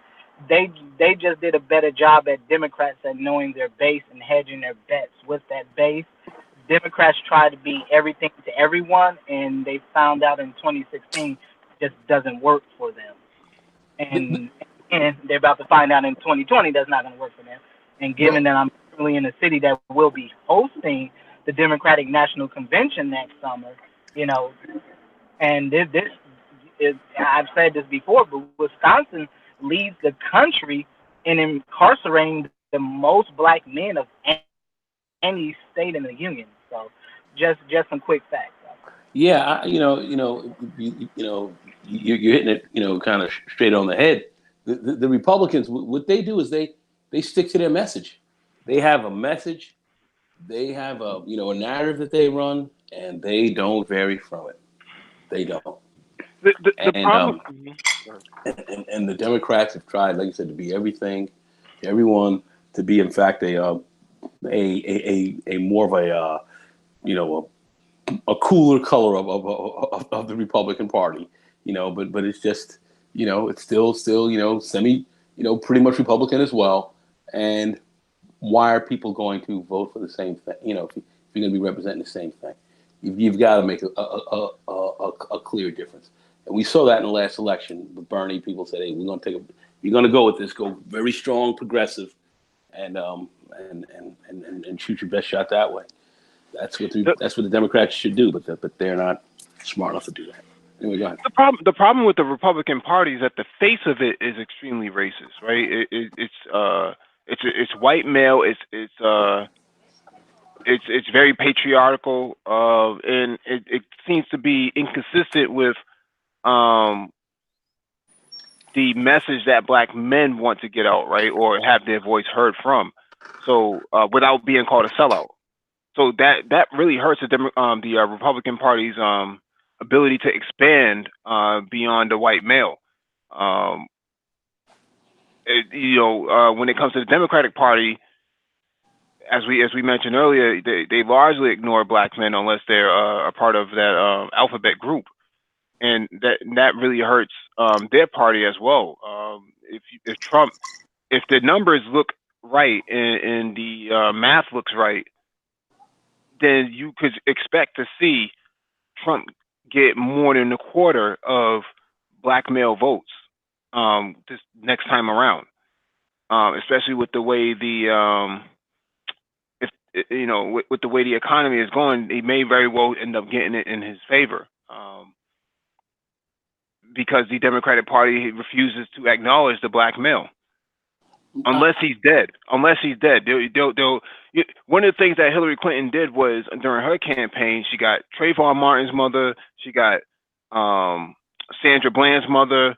They just did a better job at Democrats at knowing their base and hedging their bets with that base. Democrats try to be everything to everyone, and they found out in 2016 just doesn't work for them. The, the, And they're about to find out in 2020 that's not going to work for them. And given well, that I'm currently in a city that will be hosting the Democratic National Convention next summer, you know, and this is, I've said this before, but Wisconsin leads the country in incarcerating the most black men of any state in the union. So just some quick facts. yeah, you're hitting it, kind of straight on the head. The Republicans, what they do is they stick to their message. They have a message. They have a narrative that they run, and they don't vary from it. They don't. The And problem. and the Democrats have tried, like you said, to be everything to everyone, to be in fact a more of you know a cooler color of the Republican Party, but it's just it's still semi pretty much Republican as well. And why are people going to vote for the same thing? If you're going to be representing the same thing, you've got to make a clear difference. And we saw that in the last election with Bernie. People said, "Hey, you're going to go with this, go very strong, progressive, and shoot your best shot that way." The, That's what the Democrats should do, but they're not smart enough to do that. Anyway, go ahead. the problem with the Republican Party is that the face of it is extremely racist, right? It's white male. It's very patriarchal, and it seems to be inconsistent with um the message that black men want to get out, right, or have their voice heard from. So without being called a sellout. So that really hurts the Republican Party's ability to expand beyond the white male. Um, when it comes to the Democratic Party, as we mentioned earlier, they largely ignore black men unless they're a part of that alphabet group, and that really hurts their party as well. If Trump, if the numbers look right and the math looks right, then you could expect to see Trump get more than a quarter of black male votes this next time around. Especially with the way if with the way the economy is going, he may very well end up getting it in his favor. because the Democratic Party refuses to acknowledge the black male. Unless he's dead. Unless he's dead. One of the things that Hillary Clinton did was during her campaign, she got Trayvon Martin's mother, she got Sandra Bland's mother,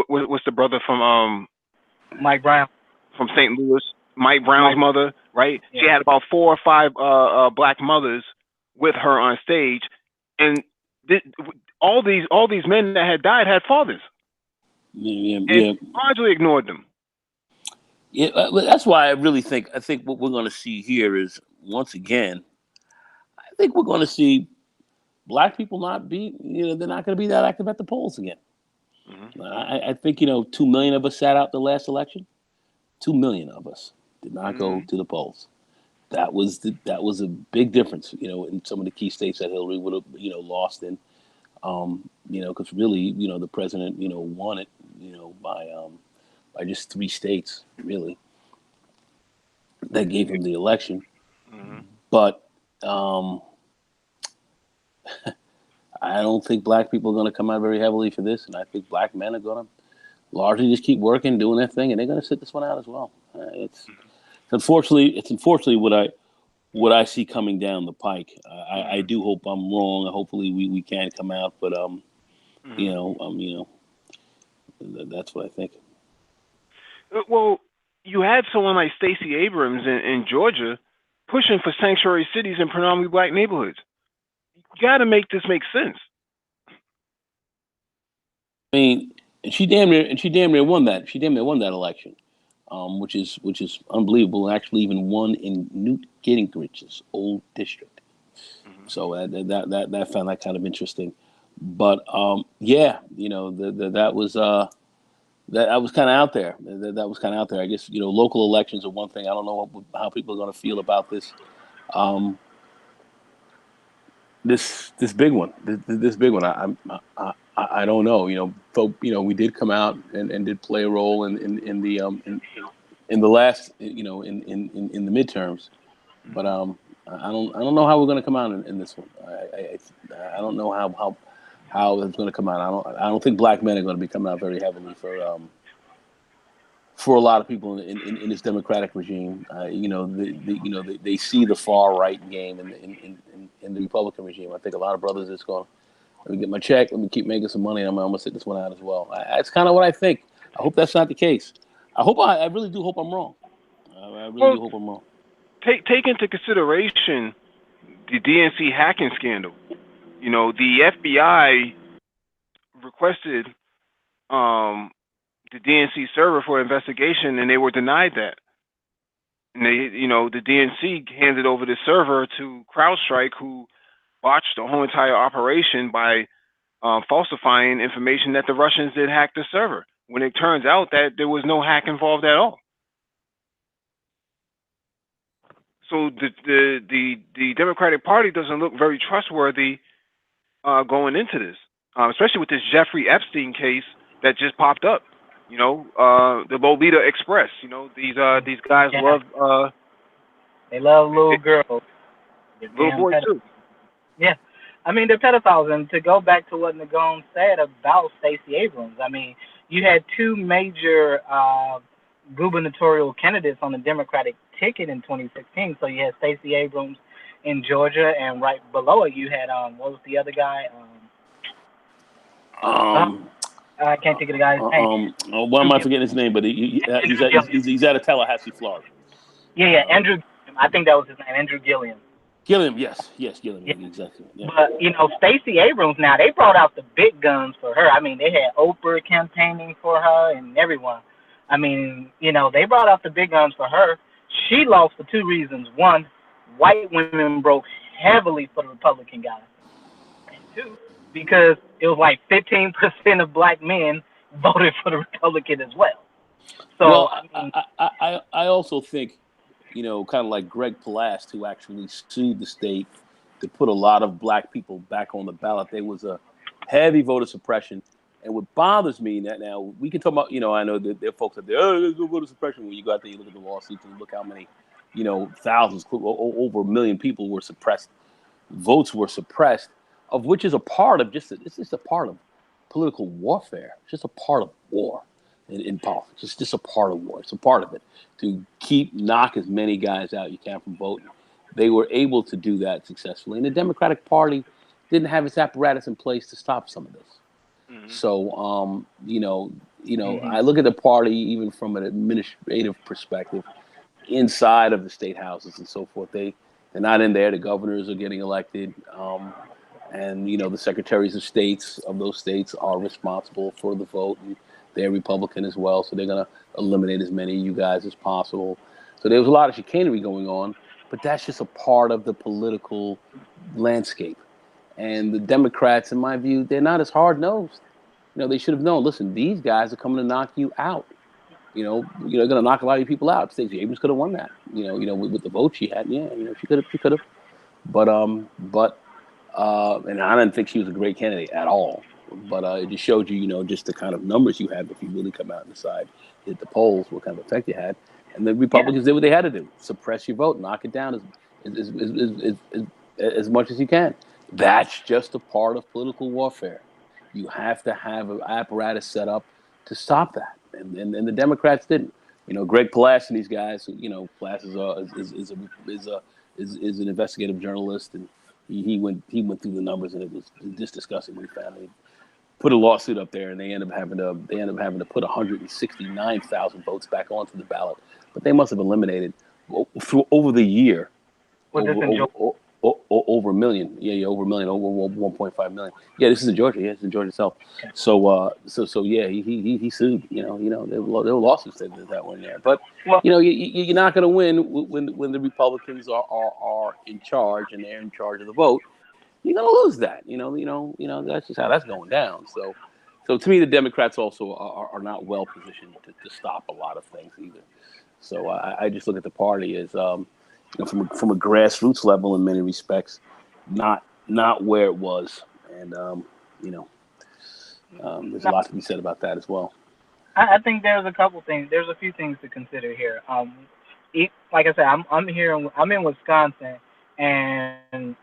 what's the brother from Mike Brown from St. Louis? Mike Brown's mother, right? Yeah. She had about 4 or 5 black mothers with her on stage, and all these men that had died had fathers. And largely ignored them. Yeah, that's why I really think what we're going to see here is, once again, I think we're going to see black people not be, they're not going to be that active at the polls again. Mm-hmm. I think 2 million of us sat out the last election. 2 million of us did not go to the polls. That was a big difference, in some of the key states that Hillary would have, lost in. Because really, the president, won it, by just 3 states, really, that gave him the election. Mm-hmm. But I don't think black people are going to come out very heavily for this, and I think black men are going to largely just keep working, doing their thing, and they're going to sit this one out as well. It's unfortunately what I see coming down the pike. I do hope I'm wrong. Hopefully we can come out, but that's what I think. Well, you had someone like Stacey Abrams in Georgia pushing for sanctuary cities in predominantly black neighborhoods. You got to make this make sense. I mean, she damn near won that. She damn near won that election, which is unbelievable. And actually, even won in Newt Gingrich's old district. Mm-hmm. So that found that kind of interesting. But that was kind of out there. That was kind of out there. I guess local elections are one thing. I don't know how people are going to feel about this. This big one. This big one. I don't know. We did come out and did play a role in the last in the midterms, but I don't know how we're going to come out in this one. I don't know how it's going to come out. I don't think black men are going to be coming out very heavily for a lot of people in this Democratic regime. They see the far right game in the Republican regime. I think a lot of brothers is going, let me get my check, let me keep making some money, and I'm going to sit this one out as well. That's kind of what I think. I hope that's not the case. I really do hope I'm wrong. I really do hope I'm wrong. Take into consideration the DNC hacking scandal. The FBI requested the DNC server for investigation, and they were denied that. And the DNC handed over the server to CrowdStrike, who botched the whole entire operation by falsifying information that the Russians did hack the server, when it turns out that there was no hack involved at all. So the Democratic Party doesn't look very trustworthy going into this, especially with this Jeffrey Epstein case that just popped up. The Lolita Express. These guys love. They love little girls. Little boys too. Yeah, I mean they're pedophiles. And to go back to what Nagone said about Stacey Abrams, I mean you had 2 major gubernatorial candidates on the Democratic ticket in 2016. So you had Stacey Abrams in Georgia, and right below it you had what was the other guy? I can't think of the guy's name. Why am I forgetting his name? But he's out of Tallahassee, Florida. Yeah, Andrew. I think that was his name, Andrew Gilliam. Gilliam, yes, Gilliam, yeah. Exactly. Yeah. But Stacey Abrams, now they brought out the big guns for her. I mean, they had Oprah campaigning for her and everyone. I mean, they brought out the big guns for her. She lost for 2 reasons. 1, white women broke heavily for the Republican guy, and 2, because it was like 15% of black men voted for the Republican as well. So I also think, kind of like Greg Palast, who actually sued the state to put a lot of black people back on the ballot. There was a heavy voter suppression. And what bothers me now, we can talk about, I know that there are folks that there's no voter suppression. When you go out there, you look at the lawsuits and you look how many, thousands, over 1 million people were suppressed. votes were suppressed, of which is a part of it's just a part of political warfare. It's just a part of war in politics. It's just a part of war. It's a part of it to knock as many guys out you can from voting. They were able to do that successfully, and the Democratic Party didn't have its apparatus in place to stop some of this. Mm-hmm. So, I look at the party even from an administrative perspective, inside of the state houses and so forth. They're not in there. The governors are getting elected, and the secretaries of states of those states are responsible for the vote, and they're Republican as well. So they're going to eliminate as many of you guys as possible. So there was a lot of chicanery going on, but that's just a part of the political landscape. And the Democrats, in my view, they're not as hard-nosed. They should have known, listen, these guys are coming to knock you out. They're going to knock a lot of people out. Stacey Abrams could have won that. With the vote she had, she could have. But and I didn't think she was a great candidate at all. But it just showed you, just the kind of numbers you had if you really come out and decide, hit the polls, what kind of effect you had. And the Republicans did what they had to do: suppress your vote, knock it down as much as you can. That's just a part of political warfare. You have to have an apparatus set up to stop that, and the Democrats didn't. Greg Palast and these guys. Palast is an investigative journalist, and he went through the numbers, and it was just disgusting when he found it. Put a lawsuit up there, and they end up having to put 169,000 votes back onto the ballot. But they must have eliminated over the year over a million. Yeah, over a million, over 1.5 million. Yeah, this is in Georgia. Yeah, it's in Georgia itself. So yeah, he sued. There were lawsuits that were in there. But you're not going to win when the Republicans are in charge and they're in charge of the vote. You're going to lose that. That's just how that's going down. So to me, the Democrats also are not well positioned to stop a lot of things either. So I just look at the party as from a grassroots level in many respects, not where it was, and there's a lot to be said about that as well. I think there's a couple things. There's a few things to consider here. Like I said, I'm here. I'm in Wisconsin, and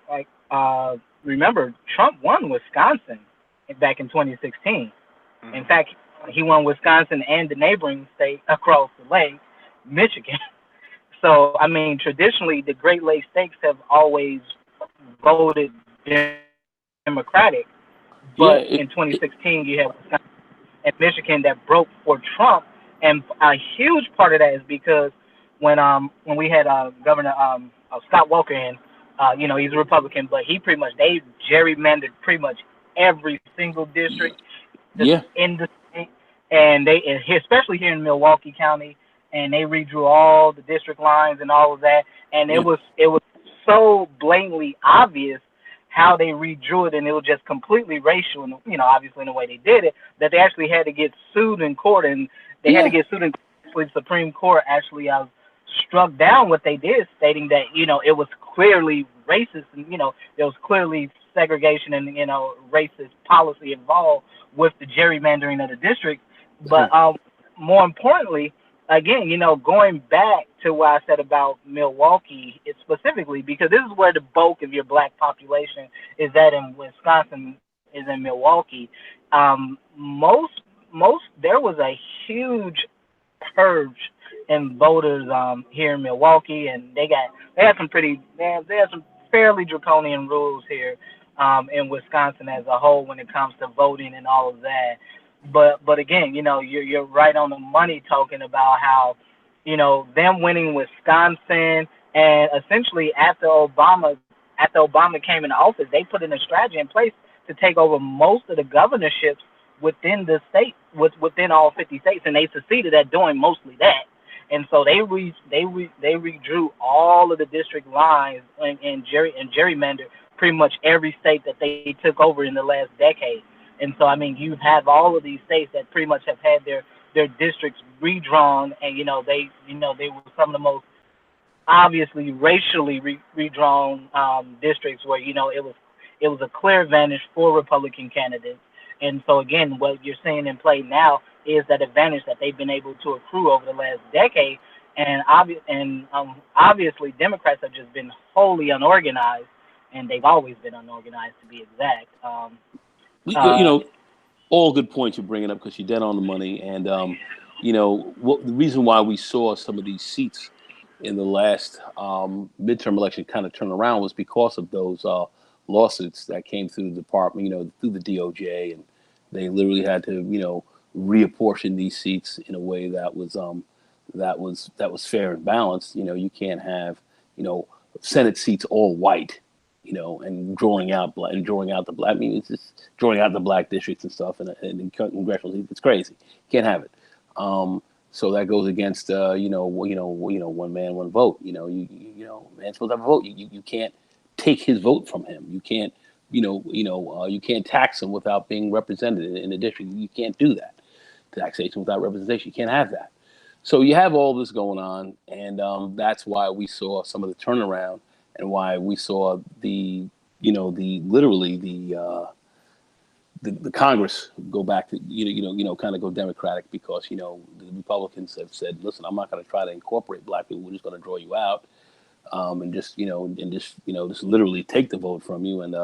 remember, Trump won Wisconsin back in 2016. Mm-hmm. In fact, he won Wisconsin and the neighboring state across the lake, Michigan. So, I mean, traditionally, the Great Lakes states have always voted Democratic. But in 2016, you have Wisconsin and Michigan that broke for Trump. And a huge part of that is because when we had Governor Scott Walker in, he's a Republican, but they gerrymandered pretty much every single district in the state. And especially here in Milwaukee County, and they redrew all the district lines and all of that, and it was so blatantly obvious how they redrew it, and it was just completely racial, and obviously in the way they did it, that they actually had to get sued in court, and they had to get sued in court. The Supreme Court actually struck down what they did, stating that it was clearly racist, and there was clearly segregation and racist policy involved with the gerrymandering of the district, but more importantly. Again, going back to what I said about Milwaukee, it's specifically because this is where the bulk of your black population is at in Wisconsin, is in Milwaukee. Most there was a huge purge in voters here in Milwaukee, and they had some fairly draconian rules here in Wisconsin as a whole when it comes to voting and all of that. But again, you're right on the money talking about how, them winning Wisconsin, and essentially after Obama came into office, they put in a strategy in place to take over most of the governorships within the state, within all 50 states, and they succeeded at doing mostly that. And so they redrew all of the district lines and gerrymandered pretty much every state that they took over in the last decade. And so, I mean, you have all of these states that pretty much have had their districts redrawn, and they were some of the most obviously racially redrawn districts where it was a clear advantage for Republican candidates. And so again, what you're seeing in play now is that advantage that they've been able to accrue over the last decade. And obviously, Democrats have just been wholly unorganized and they've always been unorganized to be exact. You know, all good points you're bringing up because you're dead on the money. And you know, the reason why we saw some of these seats in the last midterm election kind of turn around was because of those lawsuits that came through the department, you know, through the DOJ, and they literally had to, you know, reapportion these seats in a way that was fair and balanced. You know, you can't have, you know, Senate seats all white, you know, and drawing out the black. I mean, it's just drawing out the black districts and stuff, and congressional seats. It's crazy. Can't have it. So that goes against, one man, one vote. You know, man's supposed to have a vote. You can't take his vote from him. You can't, you can't tax him without being represented in the district. You can't do that. Taxation without representation. You can't have that. So you have all this going on, and that's why we saw some of the turnaround, and why we saw the Congress go back to kind of go Democratic, because the Republicans have said, listen, I'm not going to try to incorporate black people. We're just going to draw you out, and just literally take the vote from you, and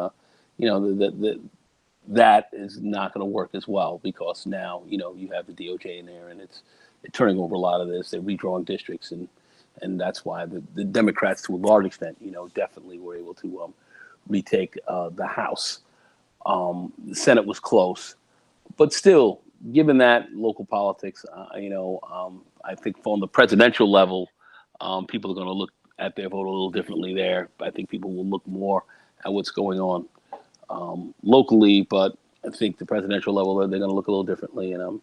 that is not going to work as well, because now you have the DOJ in there, and they're turning over a lot of this. They're redrawing districts, and that's why the Democrats, to a large extent, definitely were able to retake the House. The Senate was close, but still, given that local politics, I think from the presidential level, people are going to look at their vote a little differently there. I think people will look more at what's going on locally, but I think the presidential level, they're going to look a little differently, and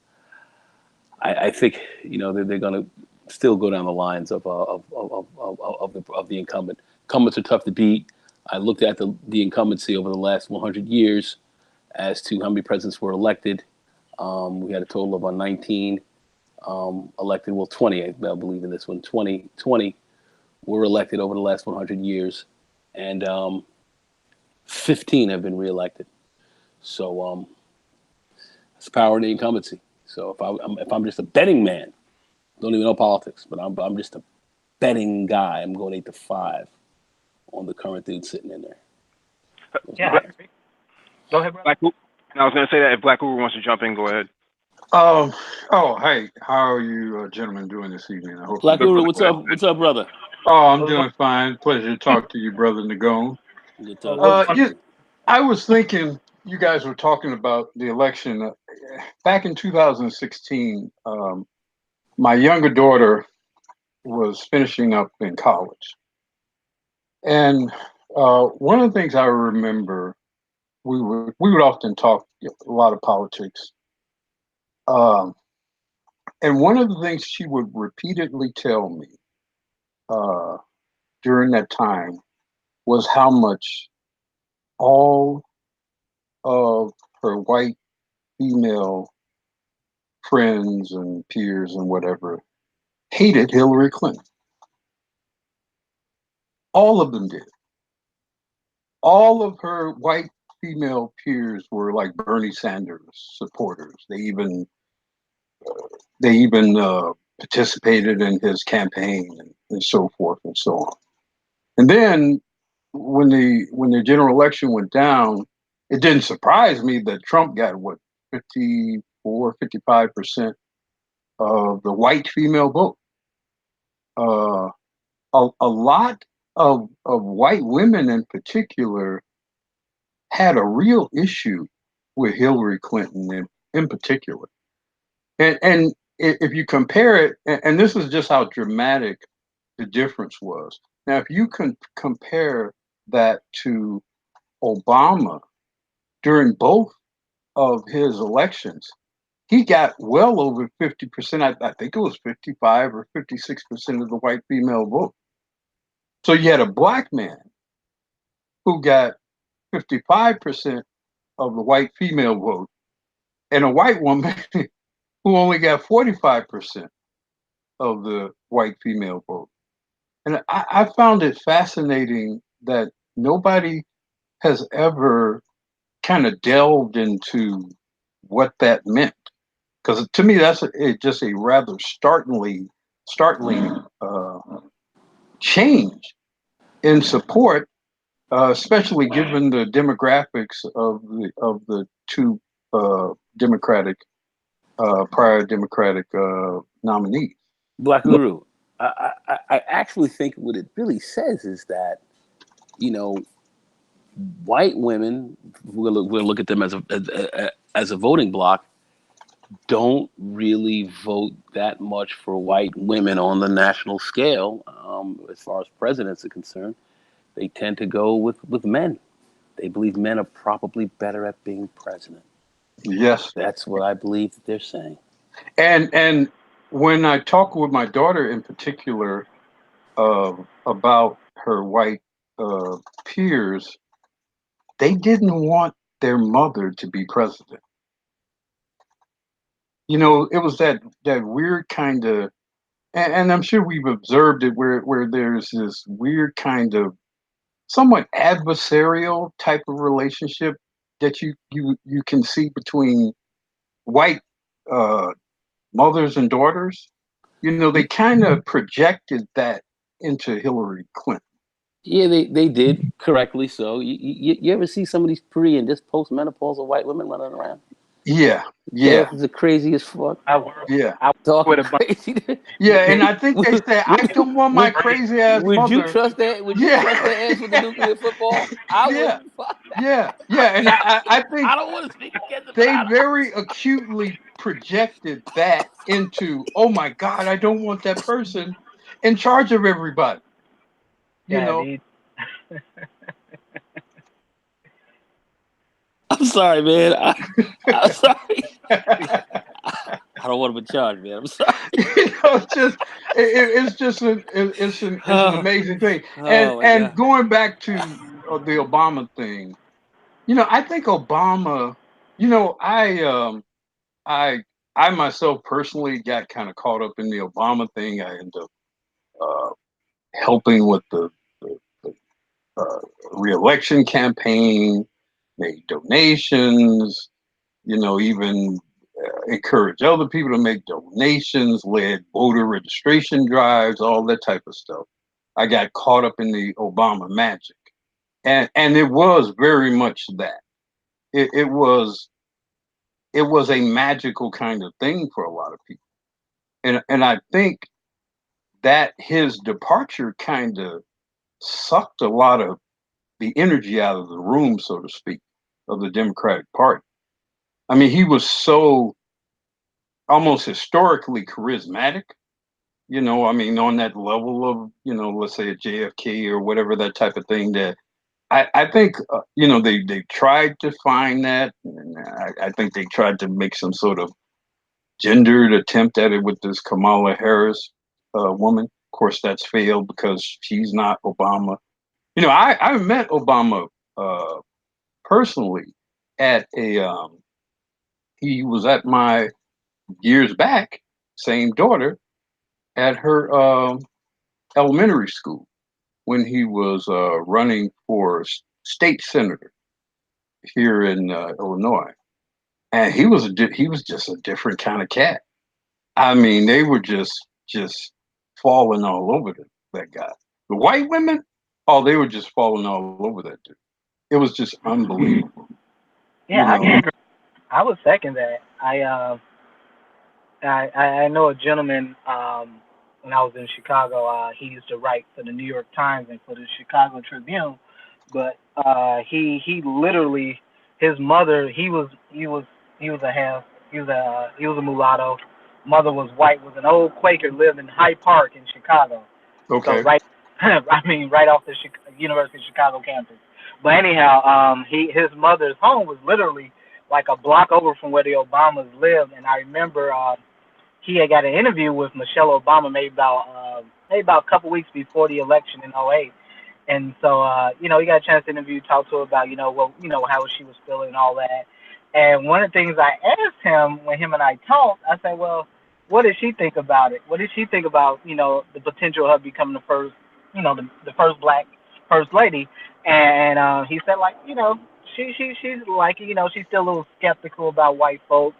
I think they're going to still go down the lines of the incumbent. Incumbents are tough to beat. I looked at the incumbency over the last 100 years as to how many presidents were elected. We had a total of 19 elected. Well, 20, I believe in this one. 20 were elected over the last 100 years, and 15 have been reelected. So it's the power of the incumbency. So if I'm just a betting man, don't even know politics, but I'm just a betting guy. I'm going 8-5 on the current dude sitting in there. Yeah. Go ahead, bro. I was going to say that if Black Uber wants to jump in, go ahead. Hey, how are you gentlemen doing this evening? I hope Black Uber, what's up? What's up, brother? Oh, I'm doing fine. Pleasure to talk to you, brother Nagone. Good talk. I was thinking you guys were talking about the election. Back in 2016, my younger daughter was finishing up in college. And one of the things I remember, we would often talk a lot of politics. And one of the things she would repeatedly tell me during that time was how much all of her white female friends and peers and whatever hated Hillary Clinton. All of them did. All of her white female peers were like Bernie Sanders supporters. They even participated in his campaign and so forth and so on. And then when the general election went down, it didn't surprise me that Trump got 55% of the white female vote. A lot of white women in particular had a real issue with Hillary Clinton in particular. And if you compare it, and this is just how dramatic the difference was. Now, if you can compare that to Obama during both of his elections, he got well over 50%. I think it was 55 or 56% of the white female vote. So you had a black man who got 55% of the white female vote, and a white woman who only got 45% of the white female vote. And I found it fascinating that nobody has ever kind of delved into what that meant. Because to me, that's just a rather startling change in support especially given the demographics of the two Democratic prior Democratic nominees. Black Guru. I actually think what it really says is that, you know, white women, we'll look at them as a voting bloc, don't really vote that much for white women on the national scale. As far as presidents are concerned, they tend to go with men. They believe men are probably better at being president. Yes, That's what I believe that they're saying. and when I talk with my daughter in particular about her white peers, they didn't want their mother to be president. You know, it was that weird kind of, and I'm sure we've observed it where there's this weird kind of somewhat adversarial type of relationship that you can see between white uh, mothers and daughters. You know, they kind of projected that into Hillary Clinton. Yeah, they did correctly so. You ever see some of these pre and just postmenopausal white women running around? Yeah, Their yeah, asses are crazy as fuck, I work. yeah, I work talking with a bunch. crazy. yeah. And would, I think they said, "I would, don't want my would, crazy ass would you mother." trust that? Would you Yeah, trust their ass with the nuclear football? I yeah, wouldn't. Fuck that. yeah, yeah. And I think I don't want to speak against it, but they I very acutely projected that into, oh my God, I don't want that person in charge of everybody. You Yeah, know, these. I'm sorry, man. I'm sorry. I don't want to be charged, man. I'm sorry. just it's just it's an Oh, amazing thing. oh my And god. going back to the Obama thing, you know, I think Obama, you know, I I myself personally got kind of caught up in the Obama thing. I ended up uh, helping with the reelection campaign, made donations, you know, even encourage other people to make donations, led voter registration drives, all that type of stuff. I got caught up in the Obama magic, and it was very much that. It was a magical kind of thing for a lot of people, and I think that his departure kind of sucked a lot of the energy out of the room, so to speak, of the Democratic Party. I mean, he was so almost historically charismatic. You know, I mean, on that level of, you know, let's say a JFK or whatever, that type of thing. That I think, you know, they tried to find that, and I think they tried to make some sort of gendered attempt at it with this Kamala Harris woman. Of course, that's failed because she's not Obama. You know, I met Obama uh, personally at a he was at my years back, same daughter, at her elementary school when he was running for state senator here in Illinois, and he was just a different kind of cat. I mean, they were just falling all over that guy. The white women, oh, they were just falling all over that dude. It was just unbelievable, you Yeah, I know. can agree. I would second that. I know a gentleman when I was in Chicago. He used to write for the New York Times and for the Chicago Tribune, but he literally his mother he was a half he was a mulatto. Mother was white. Was an old Quaker. Lived in Hyde Park in Chicago. So Okay, right, I mean right off the University of Chicago campus. But anyhow, his mother's home was literally like a block over from where the Obamas lived, and I remember he had got an interview with Michelle Obama maybe about a couple weeks before the election in '08. And so you know, he got a chance to interview, talk to her about, you know, well, you know, how she was feeling and all that. And one of the things I asked him when him and I talked, I said, well, what did she think about it? What did she think about, you know, the potential of her becoming the first, you know, the first black first lady? And he said, like, you know, she's like, you know, she's still a little skeptical about white folks,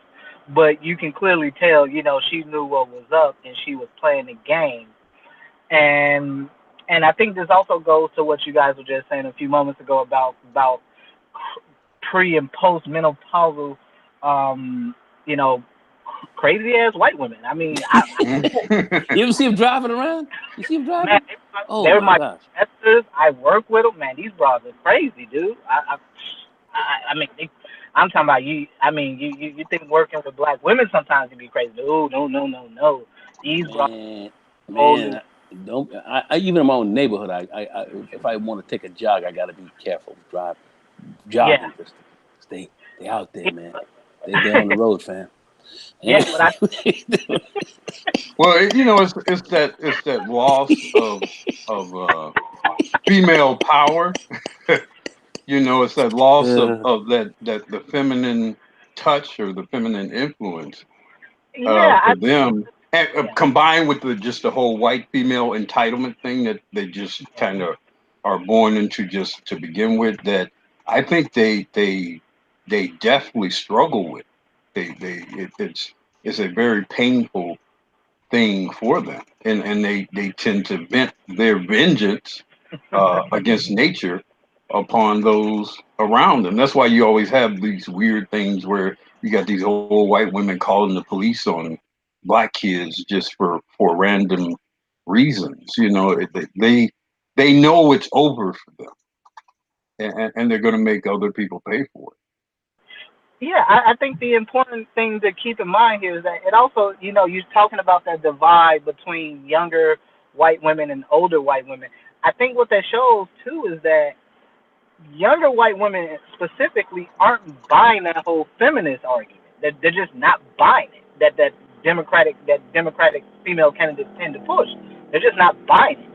but you can clearly tell, you know, she knew what was up and she was playing the game. And And I think this also goes to what you guys were just saying a few moments ago about pre and post menopausal, um, you know, crazy ass white women. I mean, You ever see him driving around? You see him man, driving? Oh they're my my gosh. investors. I work with them. Man, these bras are crazy, dude. I mean, I'm talking about you. I mean, you think working with black women sometimes can be crazy? No, no, no, no, no. These bras Man, holy. man, don't I even in my own neighborhood, if I want to take a jog, I got to be careful Yeah, jogging because they out there, man. They on the road, fam. yeah. But I Well, it's that loss of female power. It's that loss Uh, of that the feminine touch or the feminine influence yeah I for them, and yeah. combined with just the whole white female entitlement thing that they just kind of are born into just to begin with. That I think they definitely struggle with. It's a very painful thing for them, and they tend to vent their vengeance against nature upon those around them. That's why you always have these weird things where you got these old white women calling the police on black kids just for random reasons. They know it's over for them, and they're going to make other people pay for it. Yeah, I think the important thing to keep in mind here is that it also, you're talking about that divide between younger white women and older white women. I think what that shows too is that younger white women specifically aren't buying that whole feminist argument. They're just not buying it. That Democratic female candidates tend to push. They're just not buying it.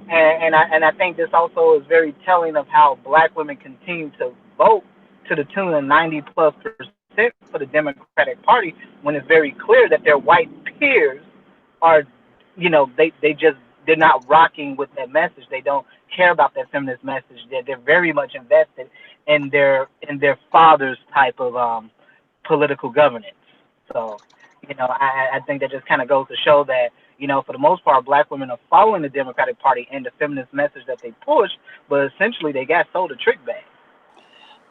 And I think this also is very telling of how black women continue to vote to the tune of 90+% for the Democratic Party when it's very clear that their white peers are, they're not rocking with that message. They don't care about that feminist message. They're very much invested in their father's type of political governance. So, I think that just kind of goes to show that, for the most part, black women are following the Democratic Party and the feminist message that they push, but essentially they got sold a trick bag.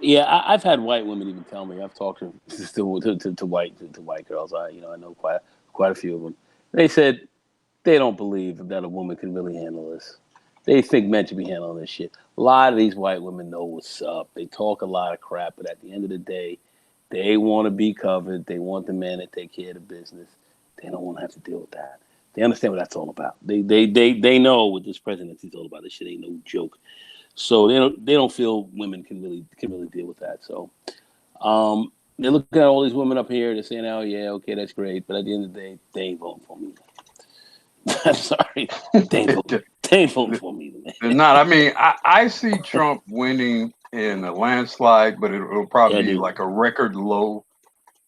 yeah, I've had white women even tell me. I've talked to white girls. I know quite a few of them. They said they don't believe that a woman can really handle this. They think men should be handling this shit. A lot of these white women know what's up. They talk a lot of crap, but at the end of the day, they want to be covered. They want the man to take care of the business. They don't want to have to deal with that. They understand what that's all about. They know what this presidency is all about. This shit ain't no joke. So they don't feel women can really deal with that. So they're looking at all these women up here. They're saying, "Oh yeah, okay, that's great," but at the end of the day, they ain't voting for me. I'm sorry, they ain't voting for me, They're man. not. I mean, I see Trump winning in a landslide, but it'll Yeah, I probably be do. like a record low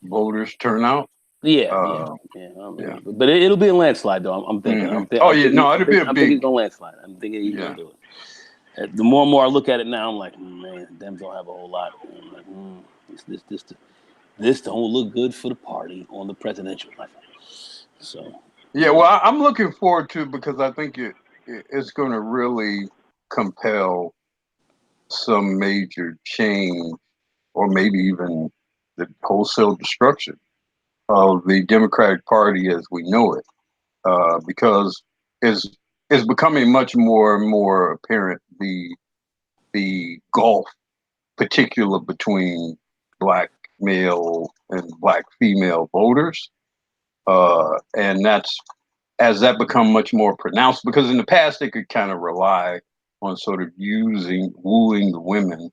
voters turnout. Yeah, yeah, Uh, yeah. yeah. But it'll be a landslide, though. I'm thinking. Oh yeah, no, it'll be a I'm thinking he's big. gonna landslide. I'm thinking he's gonna Yeah. do it. The more and more I look at it now, I'm like, man, Dems don't have a whole lot. I'm like, this don't look good for the party on the presidential level. So, Yeah, well, I'm looking forward to it because I think it's going to really compel some major change, or maybe even the wholesale destruction of the Democratic Party as we know it, because it's becoming much more and more apparent the gulf, particular between black male and black female voters, and that's as that become much more pronounced because in the past they could kind of rely on sort of wooing the women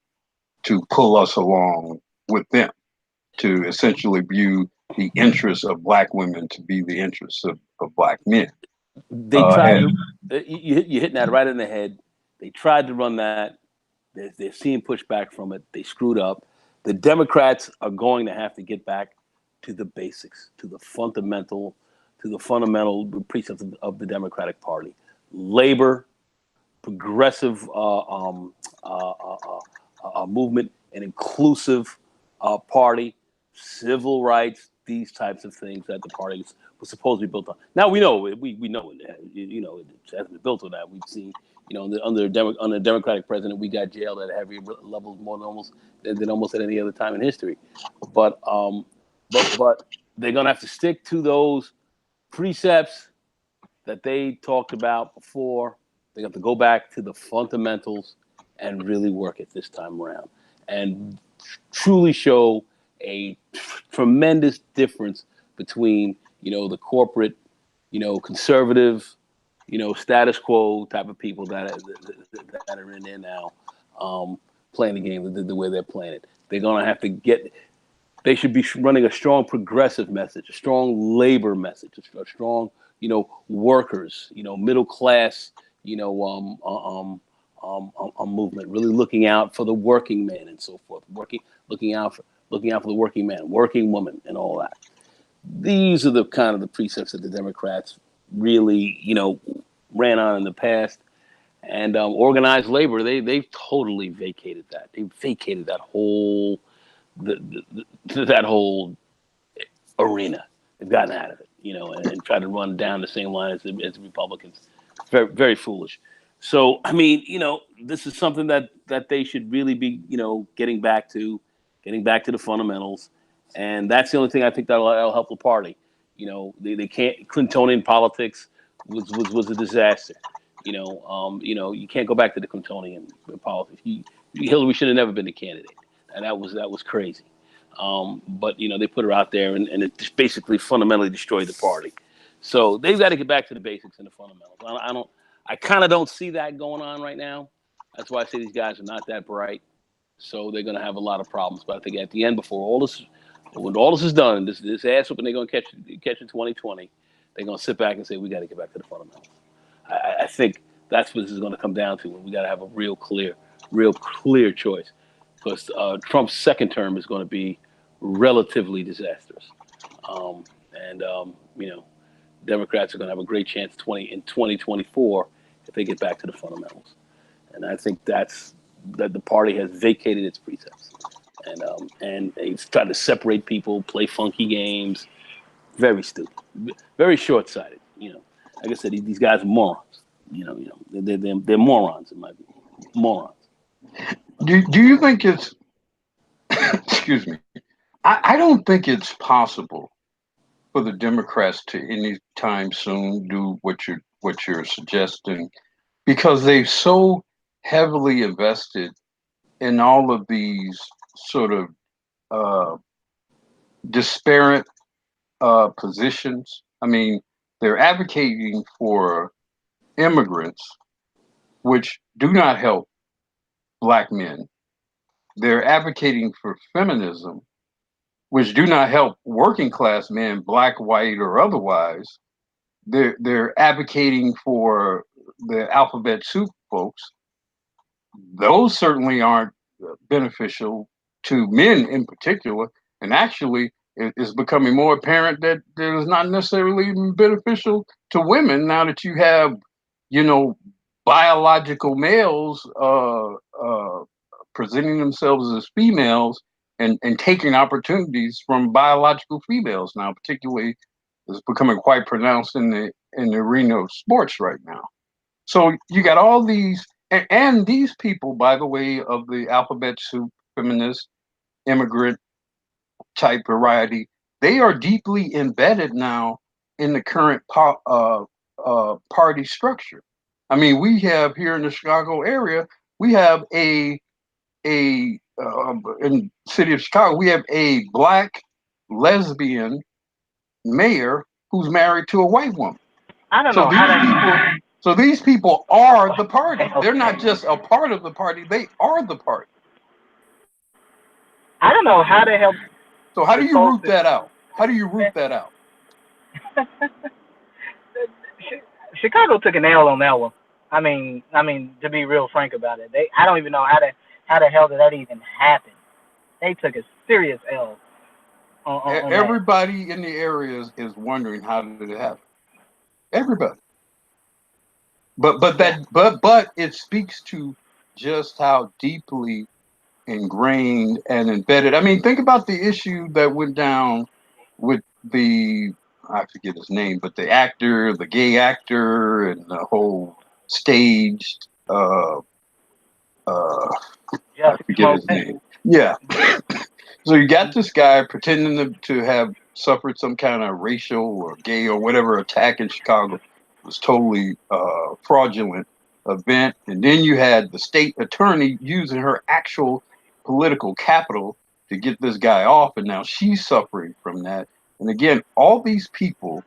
to pull us along with them to essentially view the interests of black women to be the interests of black men. they tried And to. You hitting that right in the head. They tried to run that. They're seeing pushback from it. They screwed up. The Democrats are going to have to get back to the basics, to the fundamental precepts of the Democratic Party: labor, progressive movement, an inclusive party, civil rights, these types of things that the party was supposed to be built on. Now we know we know it hasn't been built on that. We've seen under a Democratic president we got jailed at heavier levels more than almost at any other time in history. But they're gonna have to stick to those precepts that they talked about before. They have to go back to the fundamentals and really work it this time around and truly show a tremendous difference between the corporate, conservative, status quo type of people that are in there now, playing the game the way they're playing it. They're gonna have to get. They should be running a strong progressive message, a strong labor message, a strong, workers, middle class, movement, really looking out for the working man and so forth, looking out for the working man, working woman, and all that. These are the kind of the precepts that the Democrats really, ran on in the past. And organized labor, they've totally vacated that. They vacated that whole that whole arena. They've gotten out of it, and tried to run down the same line as the Republicans. Very, very foolish. So, I mean, this is something that they should really be, getting back to the fundamentals. And that's the only thing I think that'll help the party. They can't. Clintonian politics was a disaster. You can't go back to the Clintonian politics. Hillary should have never been the candidate, and that was crazy. But they put her out there, and it just basically fundamentally destroyed the party. So they've got to get back to the basics and the fundamentals. I kind of don't see that going on right now. That's why I say these guys are not that bright. So they're going to have a lot of problems. But I think at the end, when all this is done, this ass whooping they're going to catch in 2020, they're going to sit back and say, we got to get back to the fundamentals. I think that's what this is going to come down to. We got to have a real clear choice, because Trump's second term is going to be relatively disastrous. Democrats are going to have a great chance in 2024 if they get back to the fundamentals. And I think that the party has vacated its precepts, and they've tried to separate people, play funky games. Very stupid, very short-sighted. Like I said, these guys are morons. They're morons in my view. Morons. Do you think it's excuse me? I don't think it's possible for the Democrats to anytime soon do what you're suggesting, because they've so heavily invested in all of these sort of disparate positions. I mean, they're advocating for immigrants, which do not help Black men. They're advocating for feminism, which do not help working class men, Black, white, or otherwise. They're advocating for the alphabet soup folks. Those certainly aren't beneficial to men in particular. And actually, it's becoming more apparent that it is not necessarily even beneficial to women now that you have, biological males presenting themselves as females and taking opportunities from biological females now, particularly is becoming quite pronounced in the arena of sports right now. So you got all these, and these people, by the way, of the alphabet soup, feminist, immigrant type variety, they are deeply embedded now in the current party structure. I mean, we have here in the Chicago area, we have in the city of Chicago, we have a Black lesbian mayor who's married to a white woman. I don't know how that. So these people are the party. They're not just a part of the party; they are the party. I don't know how the hell. So how do you root that out? How do you root that out? Chicago took an L on that one. I mean, to be real frank about it, I don't even know how the hell did that even happen. They took a serious L. On Everybody in the area is wondering how did it happen. Everybody. But it speaks to just how deeply ingrained and embedded. I mean, think about the issue that went down with the, I forget his name, but the actor, the gay actor, and the whole staged, I Jessica forget his Smollett. name. Yeah. So you got this guy pretending to have suffered some kind of racial or gay or whatever attack in Chicago. It was totally fraudulent event. And then you had the state attorney using her actual political capital to get this guy off, and now she's suffering from that. And again, all these people,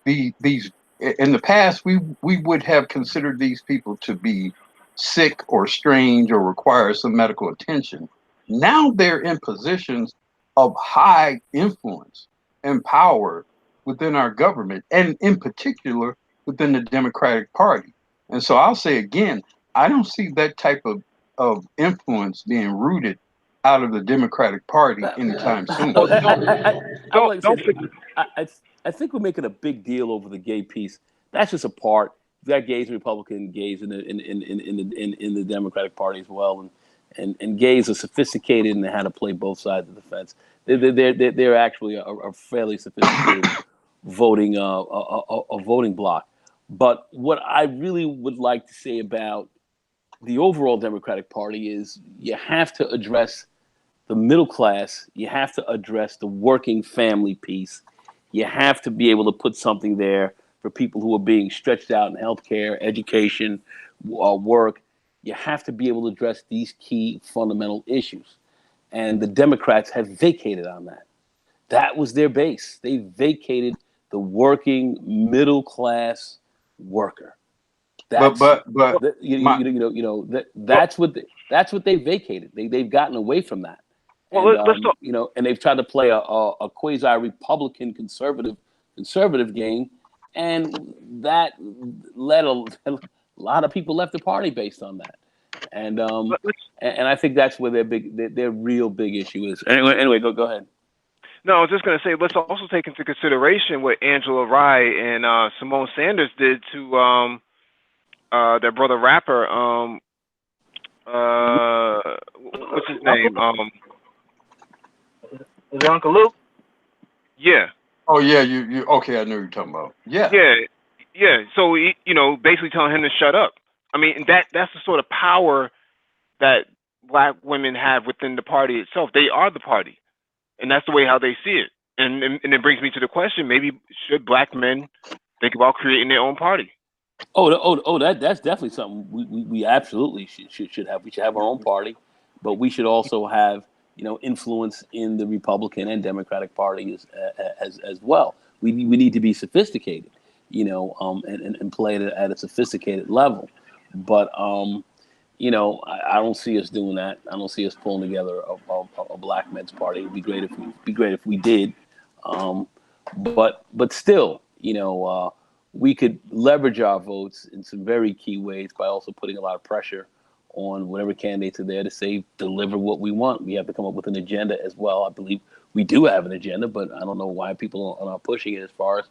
these in the past, we would have considered these people to be sick or strange or require some medical attention. Now they're in positions of high influence and power within our government, and in particular within the Democratic Party. And so I'll say again, I don't see that type of influence being rooted out of the Democratic Party anytime soon. Well, I would like to say don't this. forget. I think we're making a big deal over the gay piece. That's just a part. You got gays, Republican gays in the Democratic Party as well, and gays are sophisticated and they how to play both sides of the fence. They're actually a fairly sophisticated voting a voting bloc. But what I really would like to say about the overall Democratic Party is you have to address the middle class, you have to address the working family piece. You have to be able to put something there for people who are being stretched out in healthcare, education, work. You have to be able to address these key fundamental issues. And the Democrats have vacated on that. That was their base. They vacated the working middle class worker. But That's my Well, that's what they vacated. They've gotten away from that, well, and let's talk. and they've tried to play a quasi Republican conservative game, and that led a lot of people left the party based on that, and Let's. and I think that's where their real big issue is. Anyway, go ahead. No, I was just gonna say let's also take into consideration what Angela Rye and Simone Sanders did to their brother rapper. What's his Uncle name? is it Uncle Luke? Yeah, oh yeah, you okay? I know you're talking about. Yeah, yeah, yeah. So basically telling him to shut up. I mean, that's the sort of power that black women have within the party itself. They are the party, and that's the way how they see it. And it brings me to the question: maybe should black men think about creating their own party? That's definitely something we absolutely should have. We should have our own party, but we should also have influence in the Republican and Democratic parties as well. We need to be sophisticated, and play it at a sophisticated level. But I don't see us doing that. I don't see us pulling together a black men's party. It'd be great if we did. Um, but still, we could leverage our votes in some very key ways by also putting a lot of pressure on whatever candidates are there to say deliver what we want. We have to come up with an agenda as well. I believe we do have an agenda, but I don't know why people are not pushing it as far as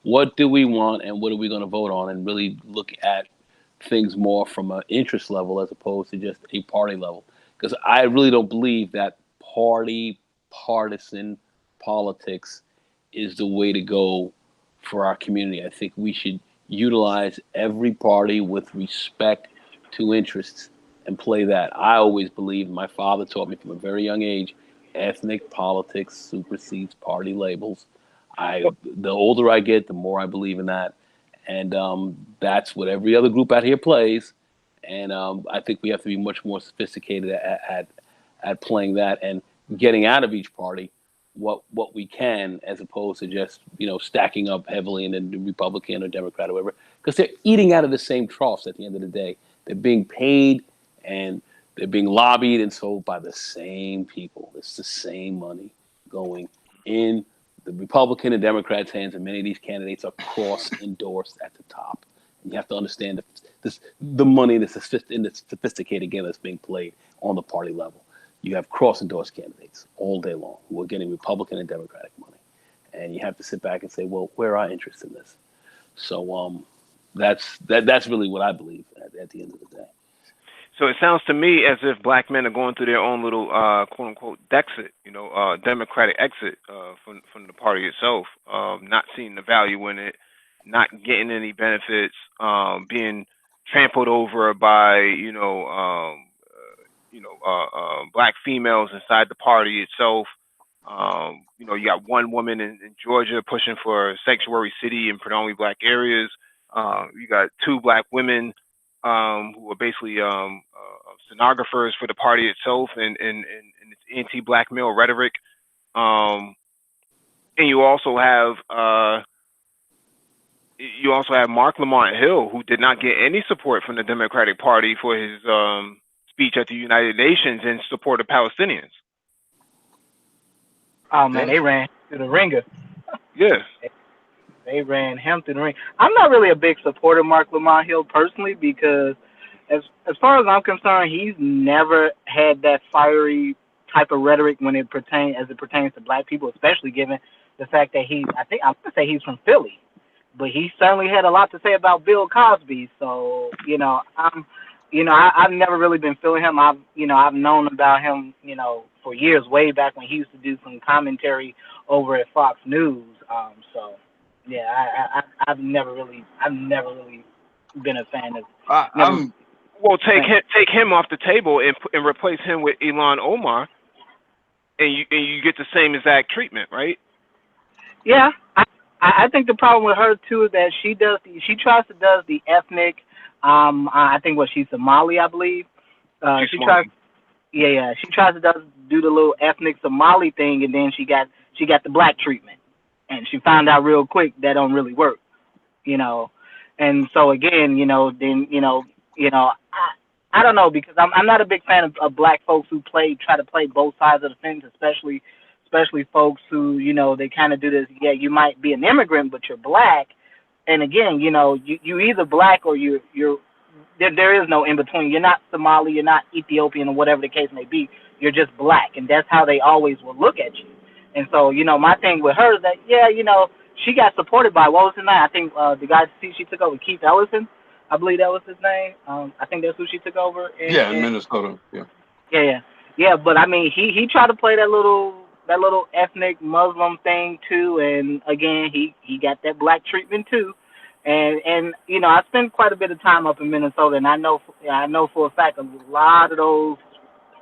what do we want and what are we going to vote on, and really look at things more from an interest level as opposed to just a party level. Because I really don't believe that partisan politics is the way to go for our community. I think we should utilize every party with respect to interests and play that. I always believe, my father taught me from a very young age, ethnic politics supersedes party labels. The older I get, the more I believe in that, and that's what every other group out here plays. And I think we have to be much more sophisticated at playing that and getting out of each party what we can, as opposed to just stacking up heavily in the Republican or Democrat or whatever, because they're eating out of the same troughs at the end of the day. They're being paid and they're being lobbied and sold by the same people. It's the same money going in the Republican and Democrats' hands, and many of these candidates are cross-endorsed at the top. And you have to understand the money in the sophisticated game that's being played on the party level. You have cross-endorsed candidates all day long who are getting Republican and Democratic money, and you have to sit back and say, well, where are our interests in this? So that's really what I believe at the end of the day. So it sounds to me as if black men are going through their own little quote unquote Dexit, democratic exit from the party itself, not seeing the value in it, not getting any benefits, being trampled over by black females inside the party itself. You got one woman in Georgia pushing for a sanctuary city in predominantly black areas. You got two black women who are basically stenographers for the party itself and its anti-black male rhetoric. And you also have Mark Lamont Hill, who did not get any support from the Democratic Party for his speech at the United Nations in support of Palestinians. Oh man, they ran through the ringer. Yeah. They ran him through the ring. I'm not really a big supporter of Mark Lamont Hill personally because, as far as I'm concerned, he's never had that fiery type of rhetoric when it pertains to black people, especially given the fact that I'm gonna say he's from Philly, but he certainly had a lot to say about Bill Cosby. So I've never really been feeling him. I've known about him, for years, way back when he used to do some commentary over at Fox News. So yeah, I've never really been a fan of. Well, take him off the table and replace him with Ilhan Omar, and you get the same exact treatment, right? Yeah, I think the problem with her too is that she tries to do the ethnic. I think she's Somali, I believe. She tries to do the little ethnic Somali thing, and then she got the black treatment, and she found out real quick that don't really work, and so again, I don't know, because I'm not a big fan of black folks who try to play both sides of the fence, especially folks who they kind of do this. Yeah, you might be an immigrant, but you're black, and again, you either black or you're there is no in between. You're not Somali, you're not Ethiopian, or whatever the case may be. You're just black, and that's how they always will look at you. And so, my thing with her is that, she got supported by, what was his name? I think the guy she took over, Keith Ellison, I believe that was his name. I think that's who she took over. In Minnesota. Yeah. But I mean, he tried to play that little ethnic Muslim thing too, and again, he got that black treatment too. And I spent quite a bit of time up in Minnesota, and I know for a fact a lot of those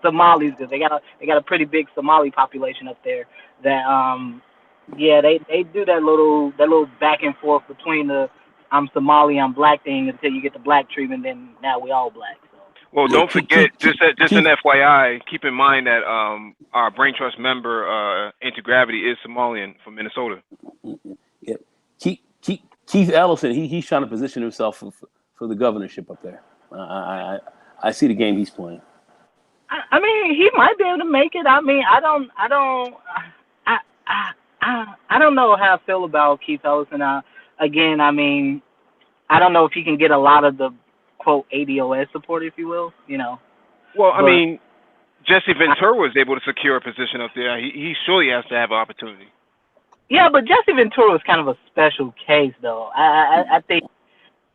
Somalis, because they got a pretty big Somali population up there, that they do that little back and forth between the I'm Somali, I'm black thing until you get the black treatment, then now we all black. So. Well, don't forget, just an FYI, keep in mind that our Brain Trust member, Anti-Gravity, is Somalian from Minnesota. Yeah. Keith Ellison, he's trying to position himself for the governorship up there. I see the game he's playing. I mean, he might be able to make it. I mean, I don't know how I feel about Keith Ellison. Again, I mean, I don't know if he can get a lot of the quote ADOS support, if you will. Well, I mean, Jesse Ventura was able to secure a position up there. He surely has to have an opportunity. Yeah, but Jesse Ventura was kind of a special case, though. I think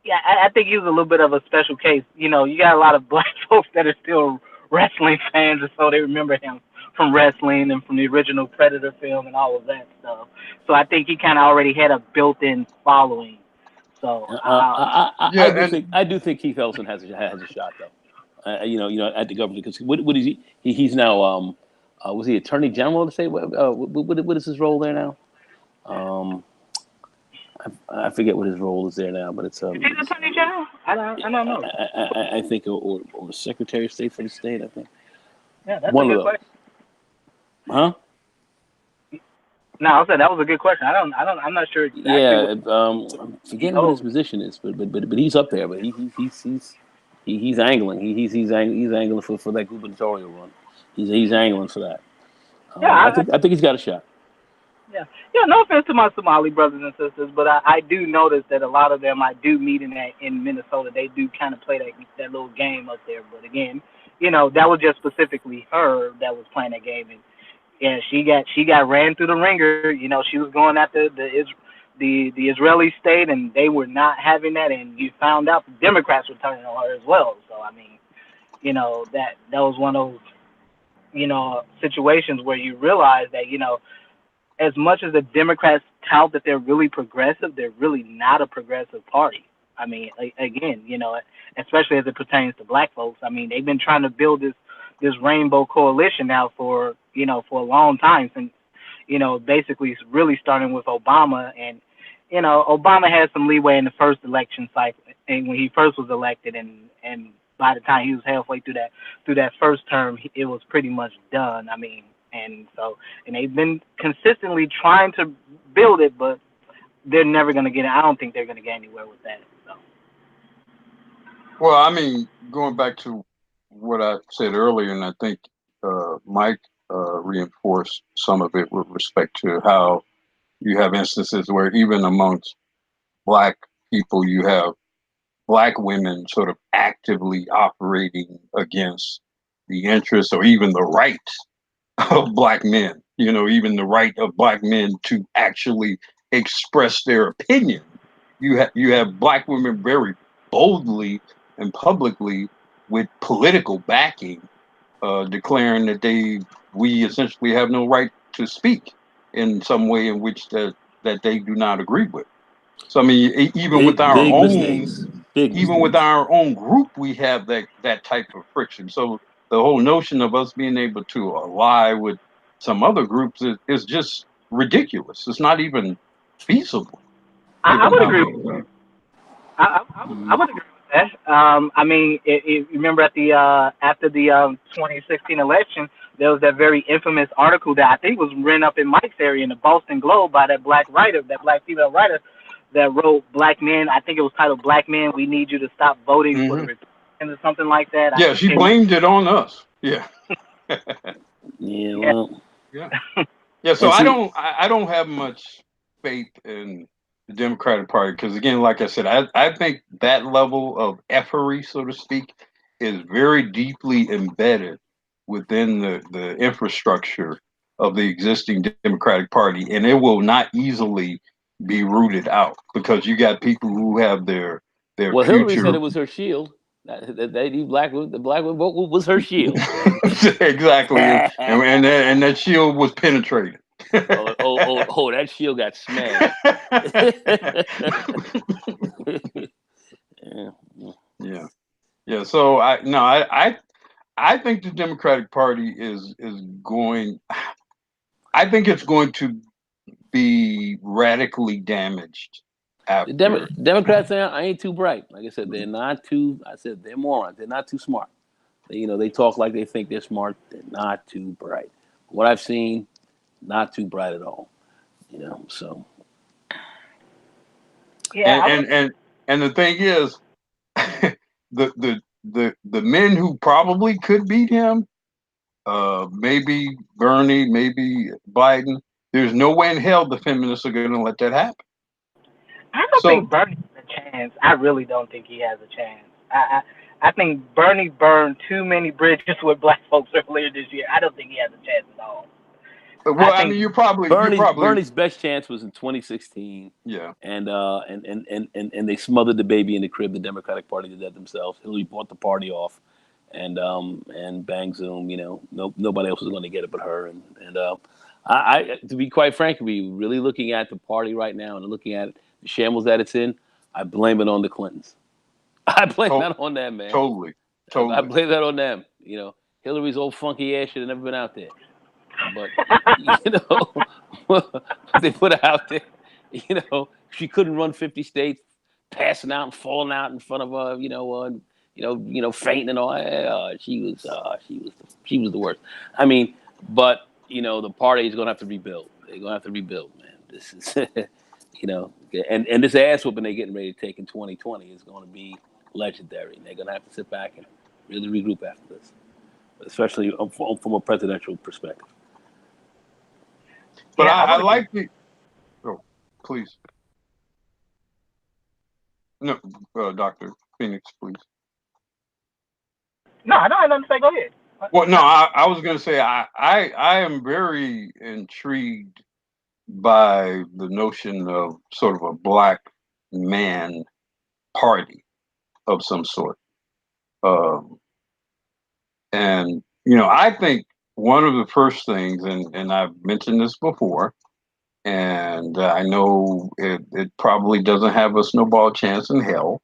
he was a little bit of a special case. You got a lot of black folks that are still wrestling fans, and so they remember him from wrestling and from the original Predator film and all of that stuff. So I think he kind of already had a built-in following. So I do think Keith Ellison has a shot, though. At the government, because what is he? He's now was he Attorney General to say what is his role there now? I forget what his role is there now, but it's is he the Attorney General? I don't know. I think or Secretary of State for the state. I think. Yeah, that's one a good of those. question. Huh? No, I said that was a good question. I'm not sure exactly. Yeah, I'm forgetting what his position is, but he's up there. But he's angling. He's angling for that gubernatorial run. He's angling for that. I think he's got a shot. Yeah. No offense to my Somali brothers and sisters, but I do notice that a lot of them I do meet in Minnesota. They do kind of play that little game up there. But again, that was just specifically her that was playing that game, and yeah, she got ran through the ringer. She was going after the Israeli state, and they were not having that. And you found out the Democrats were turning on her as well. So I mean, that was one of those situations where you realize that as much as the Democrats tout that they're really progressive, they're really not a progressive party. I mean, again, especially as it pertains to black folks. I mean, they've been trying to build this rainbow coalition now for a long time, since basically really starting with Obama. And Obama had some leeway in the first election cycle and when he first was elected, and by the time he was halfway through that first term, it was pretty much done. I mean, and they've been consistently trying to build it, but they're never going to get it. I don't think they're going to get anywhere with that. So. Well, I mean, going back to what I said earlier, and I think Mike reinforced some of it with respect to how you have instances where even amongst black people, you have black women sort of actively operating against the interests or even the rights of black men, even the right of black men to actually express their opinion. You have black women very boldly and publicly with political backing, declaring that we essentially have no right to speak in some way in which that they do not agree with. So I mean, even with our Big own mistakes. Big even with mistakes. our own group, we have that type of friction. So the whole notion of us being able to ally with some other groups is just ridiculous. It's not even feasible, I given would how agree. we. I would agree with that. I mean, remember at the after the 2016 election, there was that very infamous article that I think was written up in Mike's area in the Boston Globe by that black writer, that black female writer that wrote "Black Men." I think it was titled "Black Men, We Need You to Stop Voting for the Hmm. Republicans" or something like that. Yeah, I she can't. blamed it on us. Yeah, Yeah, Yeah. well, yeah, yeah. So and I see, don't, I don't have much faith in the Democratic Party because, again, like I said, I think that level of effery, so to speak, is very deeply embedded within the infrastructure of the existing Democratic Party, and it will not easily be rooted out because you got people who have their well, Hillary said future it was her shield. The black would vote was her shield. exactly, and that shield was penetrated. That shield got smashed. Yeah. Yeah, yeah. So I think the Democratic Party is going. I think it's going to be radically damaged The after. Democrats ain't too bright. Like I said, they're not too. I said they're morons. They're not too smart. They talk like they think they're smart. They're not too bright. What I've seen, not too bright at all. So Yeah, And I would. the thing is, the men who probably could beat him, maybe Bernie, maybe Biden. There's no way in hell the feminists are going to let that happen. I don't So, think Bernie has a chance. I really don't think he has a chance. I think Bernie burned too many bridges with black folks earlier this year. I don't think he has a chance at all. I well, I think mean, you probably, Bernie's best chance was in 2016, yeah. and they smothered the baby in the crib. The Democratic Party did that themselves. Hillary bought the party off, and bang zoom. Nobody else was going to get it but her. I to be quite frank, we really looking at the party right now and looking at the shambles that it's in. I blame it on the Clintons. I blame To- that on them, man. totally, I totally. blame that on them. Hillary's old funky ass should have never been out there. But you know what they put her out there. She couldn't run 50 states, passing out and falling out in front of fainting and all. She was the worst. I mean, but the party is gonna have to rebuild. They're gonna have to rebuild, man. This is and this ass whooping they're getting ready to take in 2020 is going to be legendary. And they're gonna have to sit back and really regroup after this, especially from a presidential perspective. But yeah, I I would agree. like the. Oh, please, no, Doctor Phoenix, please. No, I don't have nothing to say. Go ahead. Well, no, I was going to say I am very intrigued by the notion of sort of a black man party of some sort. Um, And, I think one of the first things, and I've mentioned this before, and I know it probably doesn't have a snowball chance in hell,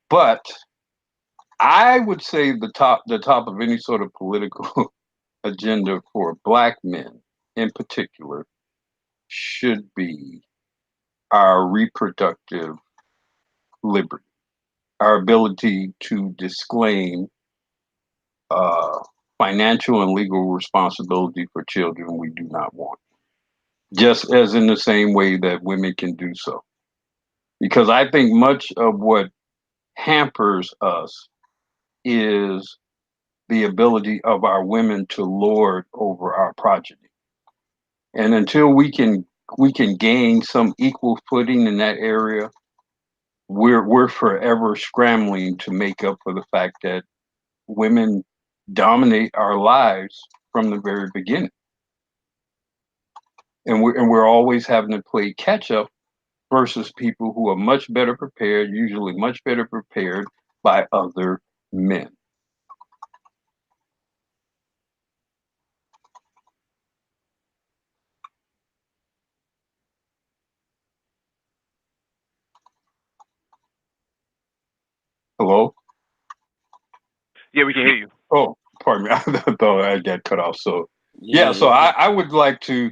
but I would say the top of any sort of political agenda for Black men in particular should be our reproductive liberty, our ability to disclaim uh, financial and legal responsibility for children we do not want, just as in the same way that women can do so. Because I think much of what hampers us is the ability of our women to lord over our progeny. And until we can gain some equal footing in that area, we're forever scrambling to make up for the fact that women dominate our lives from the very beginning. And we're always having to play catch up versus people who are much better prepared, usually much better prepared by other men. Hello? Yeah, we can hear you. Oh, pardon me. I thought I got cut off. So Yeah, yeah, so yeah, I would like to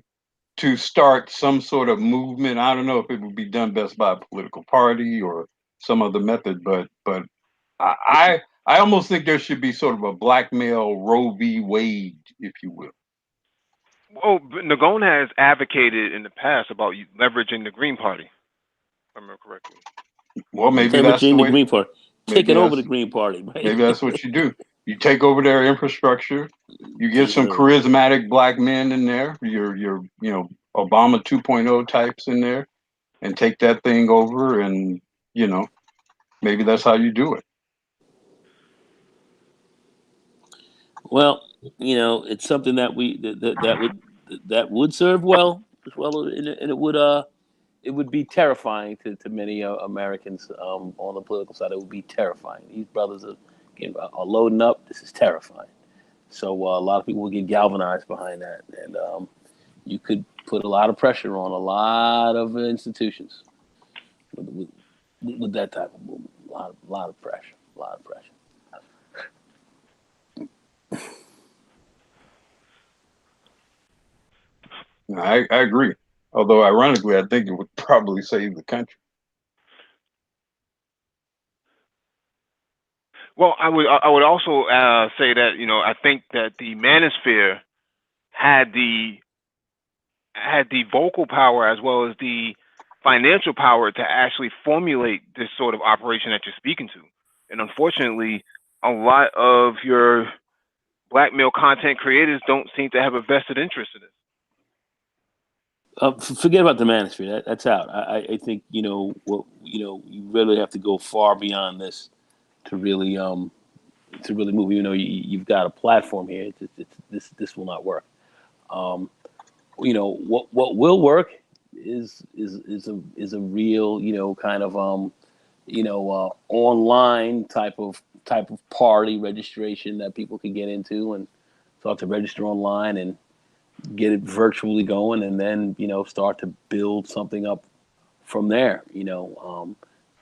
start some sort of movement. I don't know if it would be done best by a political party or some other method, but I I almost think there should be sort of a blackmail Roe v. Wade, if you will. Oh, but Nagone has advocated in the past about leveraging the Green Party, if I remember correctly. Well, maybe that's the leveraging the way. Green Party, Maybe taking over the that's Green Party, right? maybe that's what you do. You take over their infrastructure. You get Take it some over. charismatic black men in there. Your Obama 2.0 types in there, and take that thing over. And you know maybe that's how you do it. Well, it's something that that would serve well as well, and it would be terrifying to many Americans on the political side. It would be terrifying. These brothers are loading up. This is terrifying. So a lot of people will get galvanized behind that, and you could put a lot of pressure on a lot of institutions with, with, with that type of movement. A lot of pressure. A lot of pressure. I agree. Although ironically, I think it would probably save the country. Well, I would also say that I think that the manosphere had the had the vocal power as well as the financial power to actually formulate this sort of operation that you're speaking to. And unfortunately, a lot of your black male content creators don't seem to have a vested interest in this. Forget about the manosphere. That's out. I think you really have to go far beyond this to really move. Even though you've got a platform here, this will not work. Um, what will work is a real kind of online type of party registration that people can get into and start to register online and get it virtually going, and then start to build something up from there.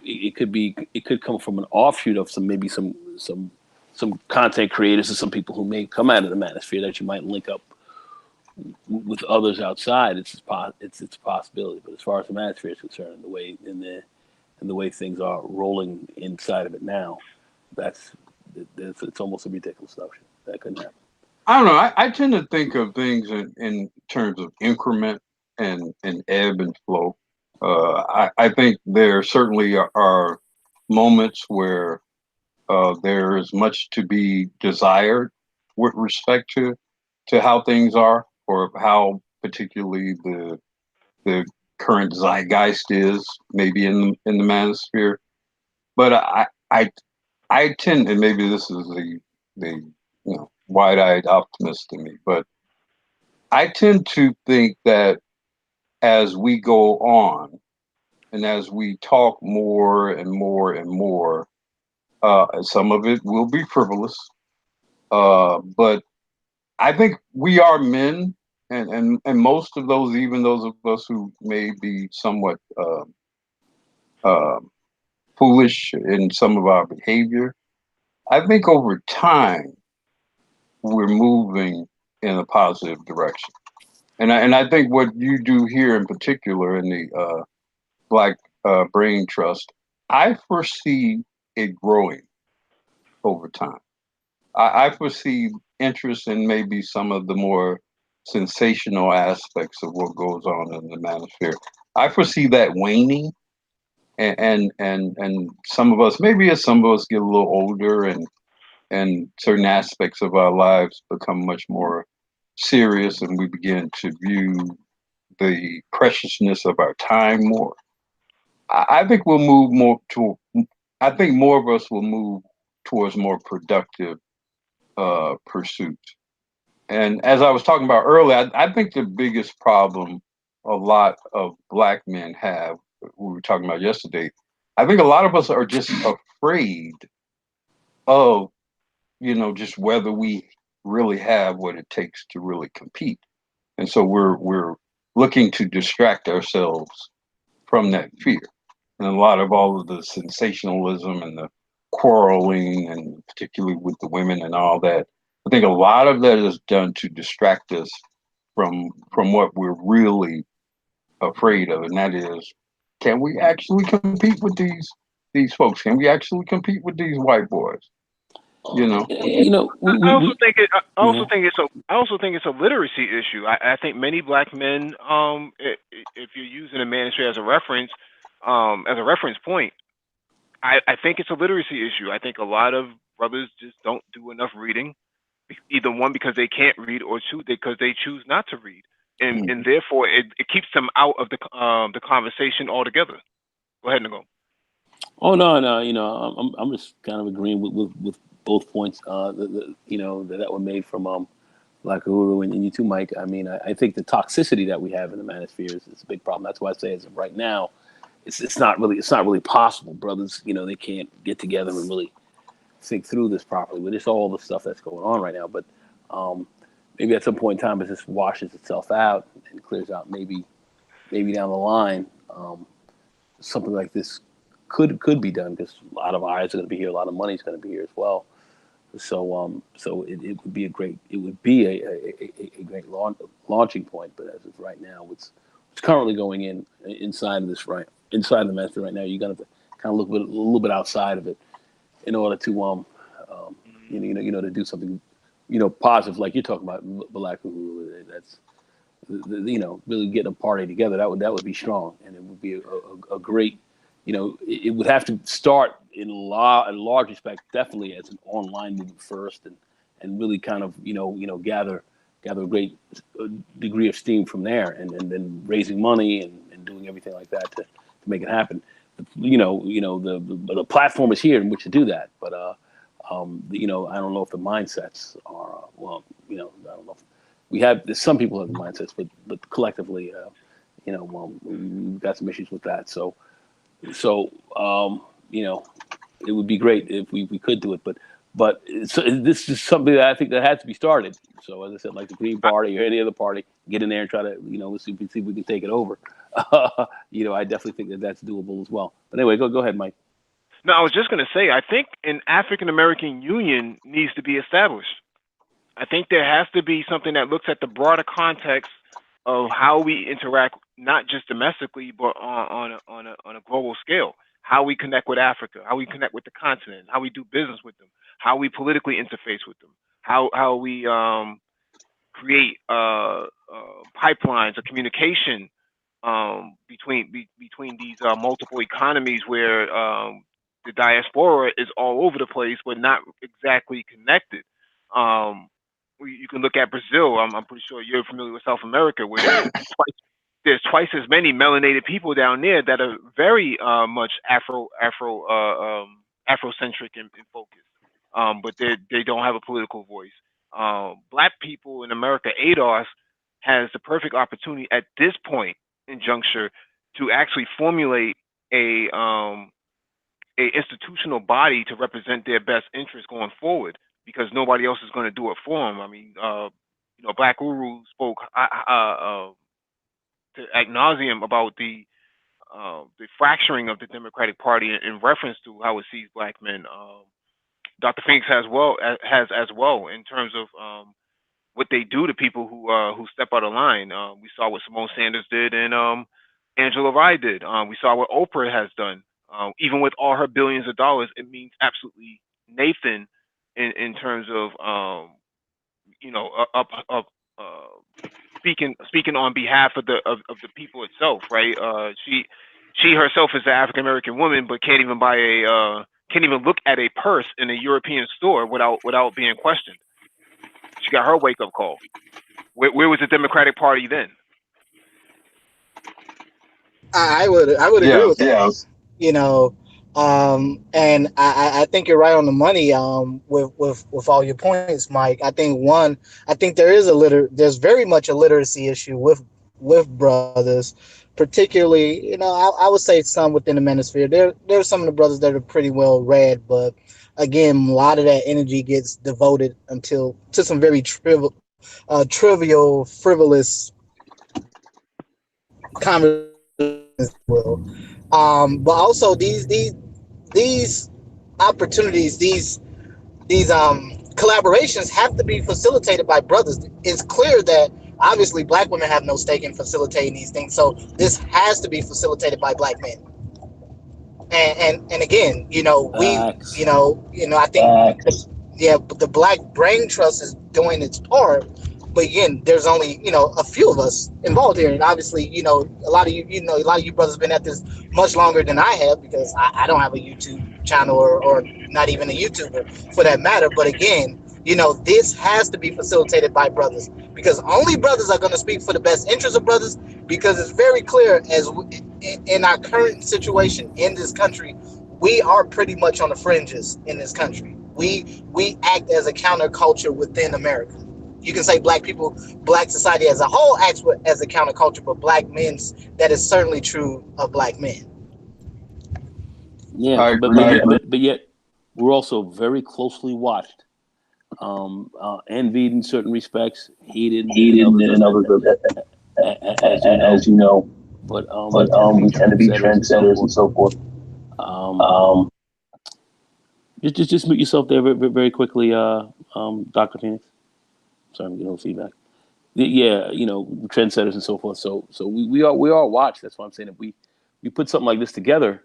It could come from an offshoot of some content creators and some people who may come out of the manosphere that you might link up with others outside. It's a possibility. But as far as the manosphere is concerned, the way things are rolling inside of it now, that's it's almost a ridiculous notion. That couldn't happen. I don't know. I tend to think of things in terms of increment and ebb and flow. I think there certainly are moments where there is much to be desired with respect to how things are, or how particularly the current zeitgeist is, maybe in the manosphere. But I tend, and maybe this is the wide-eyed optimist in me, but I tend to think that as we go on and as we talk more and more and more, some of it will be frivolous, But I think we are men, and most of those, even those of us who may be somewhat uh, foolish in some of our behavior, I think over time we're moving in a positive direction. And I think what you do here in particular in the Black Brain Trust, I foresee it growing over time. I foresee interest in maybe some of the more sensational aspects of what goes on in the manosphere. I foresee that waning, and some of us, maybe as some of us get a little older and certain aspects of our lives become much more serious, and we begin to view the preciousness of our time more. I think we'll move more to. I think more of us will move towards more productive pursuits. And as I was talking about earlier, I think the biggest problem a lot of black men have, we were talking about yesterday, I think a lot of us are just afraid of, just whether we really have what it takes to really compete. And so we're looking to distract ourselves from that fear. And a lot of all of the sensationalism and the quarreling, and particularly with the women and all that, I think a lot of that is done to distract us from what we're really afraid of, and that is, can we actually compete with these folks? Can we actually compete with these white boys? You know. You know, I also think it. I also yeah. think it's a. I also think it's a literacy issue. I think many black men, if you're using a manosphere as a reference point, I think it's a literacy issue. I think a lot of brothers just don't do enough reading. Either one, because they can't read, or two, because they choose not to read, and therefore it keeps them out of the conversation altogether. Go ahead, Nicole. Oh no, no. I'm just kind of agreeing with both points. That were made from Black Uhuru and you too, Mike. I mean, I think the toxicity that we have in the manosphere is a big problem. That's why I say as of right now, it's not really possible. Brothers, they can't get together and really think through this properly with just all the stuff that's going on right now. But um, maybe at some point in time, it just washes itself out and clears out. Maybe down the line, something like this could be done because a lot of eyes are going to be here, a lot of money is going to be here as well. So it would be a great launching point. But as of right now, what's currently going inside of this inside the method right now, you're gonna have to kind of look a little bit outside of it in order to to do something positive like you're talking about Black Uhuru. That's really getting a party together. That would be strong, and it would be a great. It would have to start in large respect, definitely as an online movement first, and really kind of gather a great degree of steam from there, and then raising money and doing everything like that to make it happen. The platform is here in which to do that, but I don't know if the mindsets are I don't know. If there's some people have the mindsets, but collectively, we've got some issues with that. So it would be great if we could do it, but this is something that I think that has to be started. So as I said, like the Green Party or any other party, get in there and try to see if we can take it over. I definitely think that that's doable as well. But anyway, go ahead, Mike. No, I was just going to say, I think an African American Union needs to be established. I think there has to be something that looks at the broader context of how we interact, not just domestically, but on a global scale. How we connect with Africa, how we connect with the continent, how we do business with them, how we politically interface with them, how we create pipelines of communication between these multiple economies where the diaspora is all over the place, but not exactly connected. Um, you can look at Brazil. I'm pretty sure you're familiar with South America, where there's twice as many melanated people down there that are very much Afrocentric in focus, but they don't have a political voice. Black people in America, ADOS has the perfect opportunity at this point in juncture to actually formulate a institutional body to represent their best interests going forward. because nobody else is going to do it for him. I mean, Black Guru spoke to ad nauseum about the fracturing of the Democratic Party in reference to how it sees black men. Dr. Phoenix has as well in terms of what they do to people who step out of line. We saw what Simone Sanders did and Angela Rye did. We saw what Oprah has done. Even with all her billions of dollars, it means absolutely Nathan in terms of up speaking on behalf of the people itself, right? She herself is an African American woman, but can't even look at a purse in a European store without being questioned. She got her wake up call. Where was the Democratic Party then? I would agree Yeah, with that. Yeah. You know, and I think you're right on the money. With all your points, Mike. I think there's very much a literacy issue with brothers, particularly. I would say some within the manosphere. There's some of the brothers that are pretty well read, but again, a lot of that energy gets devoted until to some very trivial, frivolous conversations. Will. But also these opportunities, these collaborations have to be facilitated by brothers. It's clear that obviously black women have no stake in facilitating these things, so this has to be facilitated by black men. And again, Facts. I think yeah, the Black Brain Trust is doing its part, but again, there's only a few of us involved here, and obviously, a lot of you brothers been at this much longer than I have because I don't have a YouTube channel or not even a YouTuber for that matter. But again, this has to be facilitated by brothers because only brothers are going to speak for the best interest of brothers because it's very clear in our current situation in this country, we are pretty much on the fringes in this country. We act as a counterculture within America. You can say black people, black society as a whole acts as a counterculture, but black men's that is certainly true of black men. Yeah, I but agree. yet we're also very closely watched, envied in certain respects, hated in Hated others, in others, as you know. as you know, But we but tend to be we tend to be trendsetters and so trendsetters and forth. so forth. Um, Um, just mute yourself there very quickly, Dr. Phoenix. Sorry, I'm getting a little feedback. Yeah, trendsetters and so forth. So we are watched. That's why I'm saying if we put something like this together,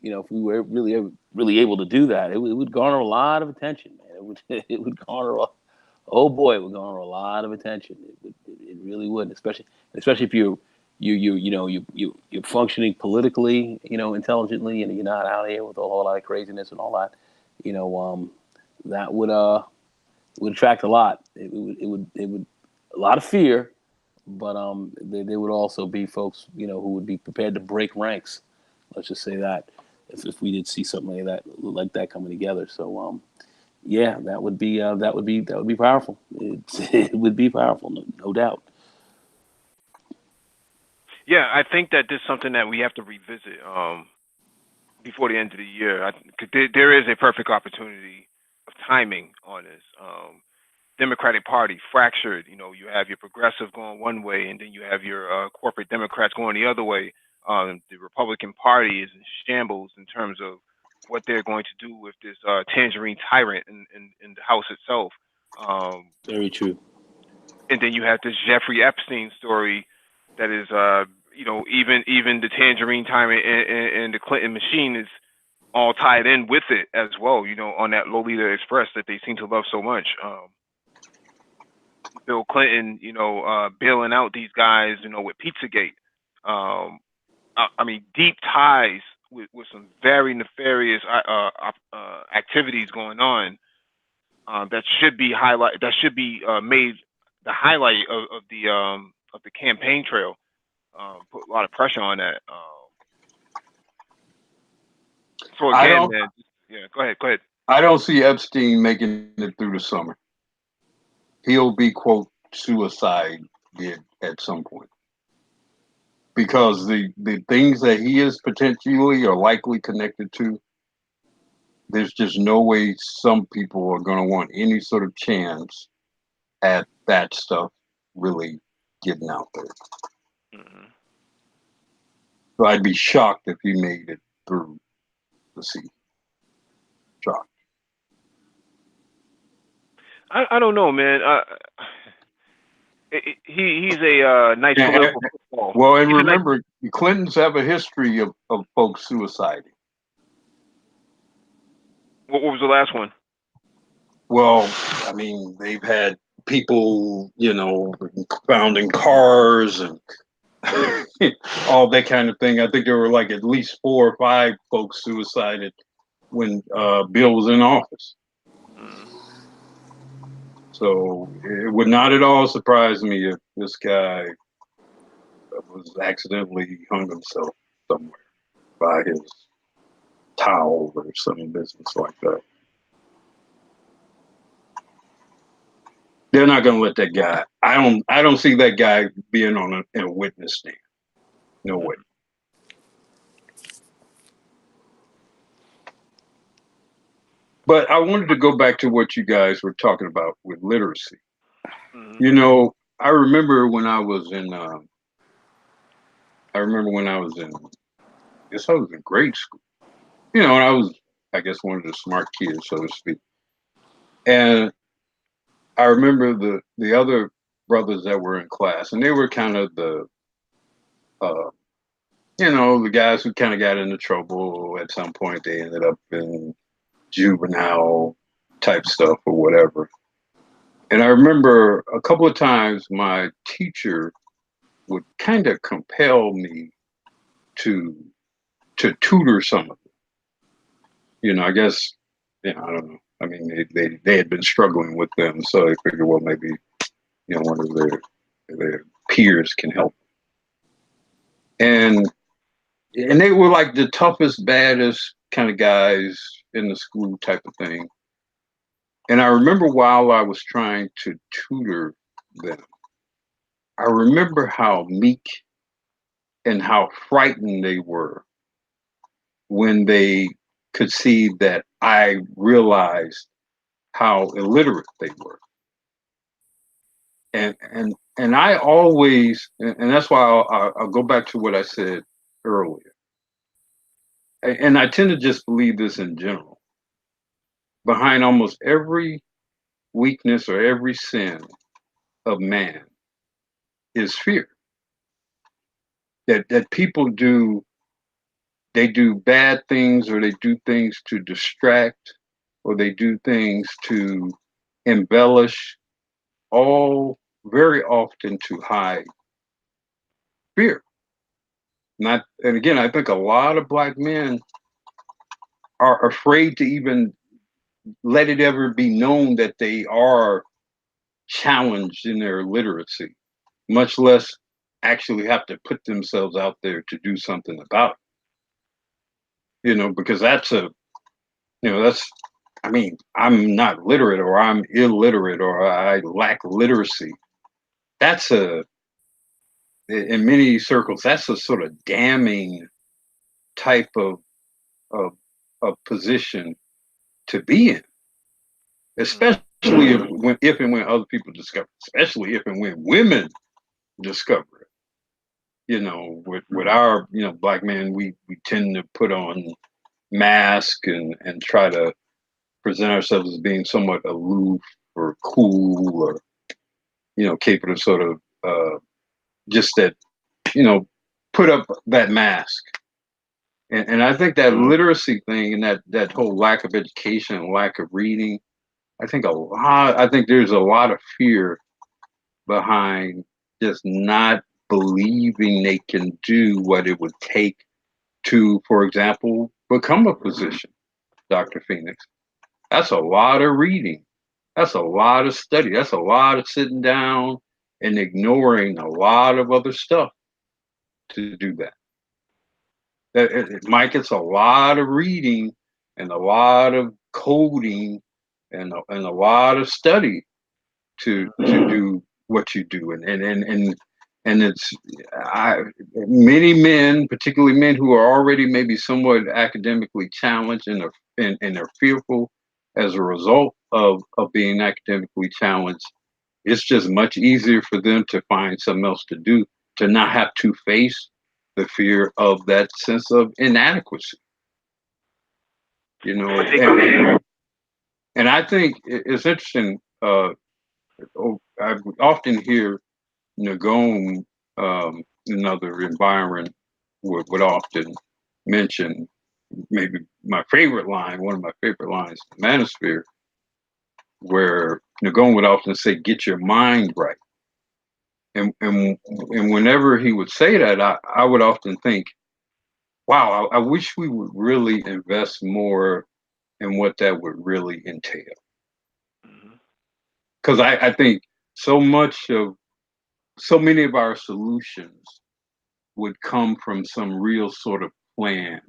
if we were really able to do that, it would garner a lot of attention, man. It would it would garner oh boy, it would garner a lot of attention. It really would, especially if you're functioning politically, intelligently, and you're not out here with a whole lot of craziness and all that. That would attract a lot. It would a lot of fear, but there would also be folks, who would be prepared to break ranks. Let's just say that if we did see something like that coming together. So yeah, that would be powerful. It would be powerful, no doubt. Yeah, I think that this is something that we have to revisit before the end of the year. 'Cause there is a perfect opportunity of timing on this. Democratic Party fractured. You have your progressive going one way, and then you have your corporate Democrats going the other way. The Republican Party is in shambles in terms of what they're going to do with this tangerine tyrant in the House itself. Um, Very true. and then you have this Jeffrey Epstein story that is, even the tangerine tyrant and the Clinton machine is all tied in with it as well. On that Lolita Express that they seem to love so much. Bill Clinton, bailing out these guys, with Pizzagate. I mean, deep ties with some very nefarious activities going on that should be made the highlight of the campaign trail. Put a lot of pressure on that. So I again, don't man, yeah, go ahead, go ahead. I don't see Epstein making it through the summer. He'll be quote suicide did at some point because the things that he is potentially or likely connected to there's just no way some people are going to want any sort of chance at that stuff really getting out there. Mhm. So I'd be shocked if he made it through the sea. Shocked. I don't know, man. He's a nice And, political football. well, and He's a nice. remember, the Clintons have a history of folks suiciding. What was the last one? Well, I mean, they've had people, found in cars and all that kind of thing. I think there were like at least 4 or 5 folks suicided when Bill was in office. Mm. So it would not at all surprise me if this guy was accidentally hung himself somewhere by his towel or some business like that. They're not going to let that guy. I don't see that guy being in a witness stand. No way. But I wanted to go back to what you guys were talking about with literacy. Mm-hmm. I remember when I was in. I guess I was in grade school. And I was, I guess, one of the smart kids, so to speak. And I remember the other brothers that were in class, and they were kind of uh, the guys who kind of got into trouble at some point. They ended up in juvenile type stuff or whatever. And I remember a couple of times my teacher would kind of compel me to tutor some of them. I guess, I don't know. I mean, they had been struggling with them, so they figured, well, maybe one of their peers can help. And they were like the toughest, baddest kind of guys in the school type of thing. And I remember while I was trying to tutor them, I remember how meek and how frightened they were when they could see that I realized how illiterate they were. And I always, and that's why I'll go back to what I said earlier. And I tend to just believe this in general. Behind almost every weakness or every sin of man is fear. That people they do bad things, or they do things to distract, or they do things to embellish, all very often to hide fear. And again, I think a lot of black men are afraid to even let it ever be known that they are challenged in their literacy, much less actually have to put themselves out there to do something about it. Because that's I mean, I'm not literate, or I'm illiterate, or I lack literacy. That's in many circles, that's a sort of damning type of, of position to be in, especially if and when other people discover it, especially if and when women discover it. With our, black men, we tend to put on mask and try to present ourselves as being somewhat aloof or cool, or capable of sort of just that, put up that mask. And I think that literacy thing and that whole lack of education and lack of reading, I think there's a lot of fear behind just not believing they can do what it would take to, for example, become a physician, Dr. Phoenix. That's a lot of reading. That's a lot of study. That's a lot of sitting down and ignoring a lot of other stuff to do that. Mike, it's a lot of reading and a lot of coding and a lot of study to do what you do. And it's many men, particularly men who are already maybe somewhat academically challenged and and they're fearful as a result of being academically challenged, it's just much easier for them to find something else to do, to not have to face the fear of that sense of inadequacy. You know, But they and I think it's interesting. I often hear Nagome, another environment, would often mention maybe my favorite line, one of my favorite lines, Manosphere, where Nagome would often say, "Get your mind right." And whenever he would say that, I would often think, wow, I wish we would really invest more in what that would really entail. Mhm. Because I think so many of our solutions would come from some real sort of plan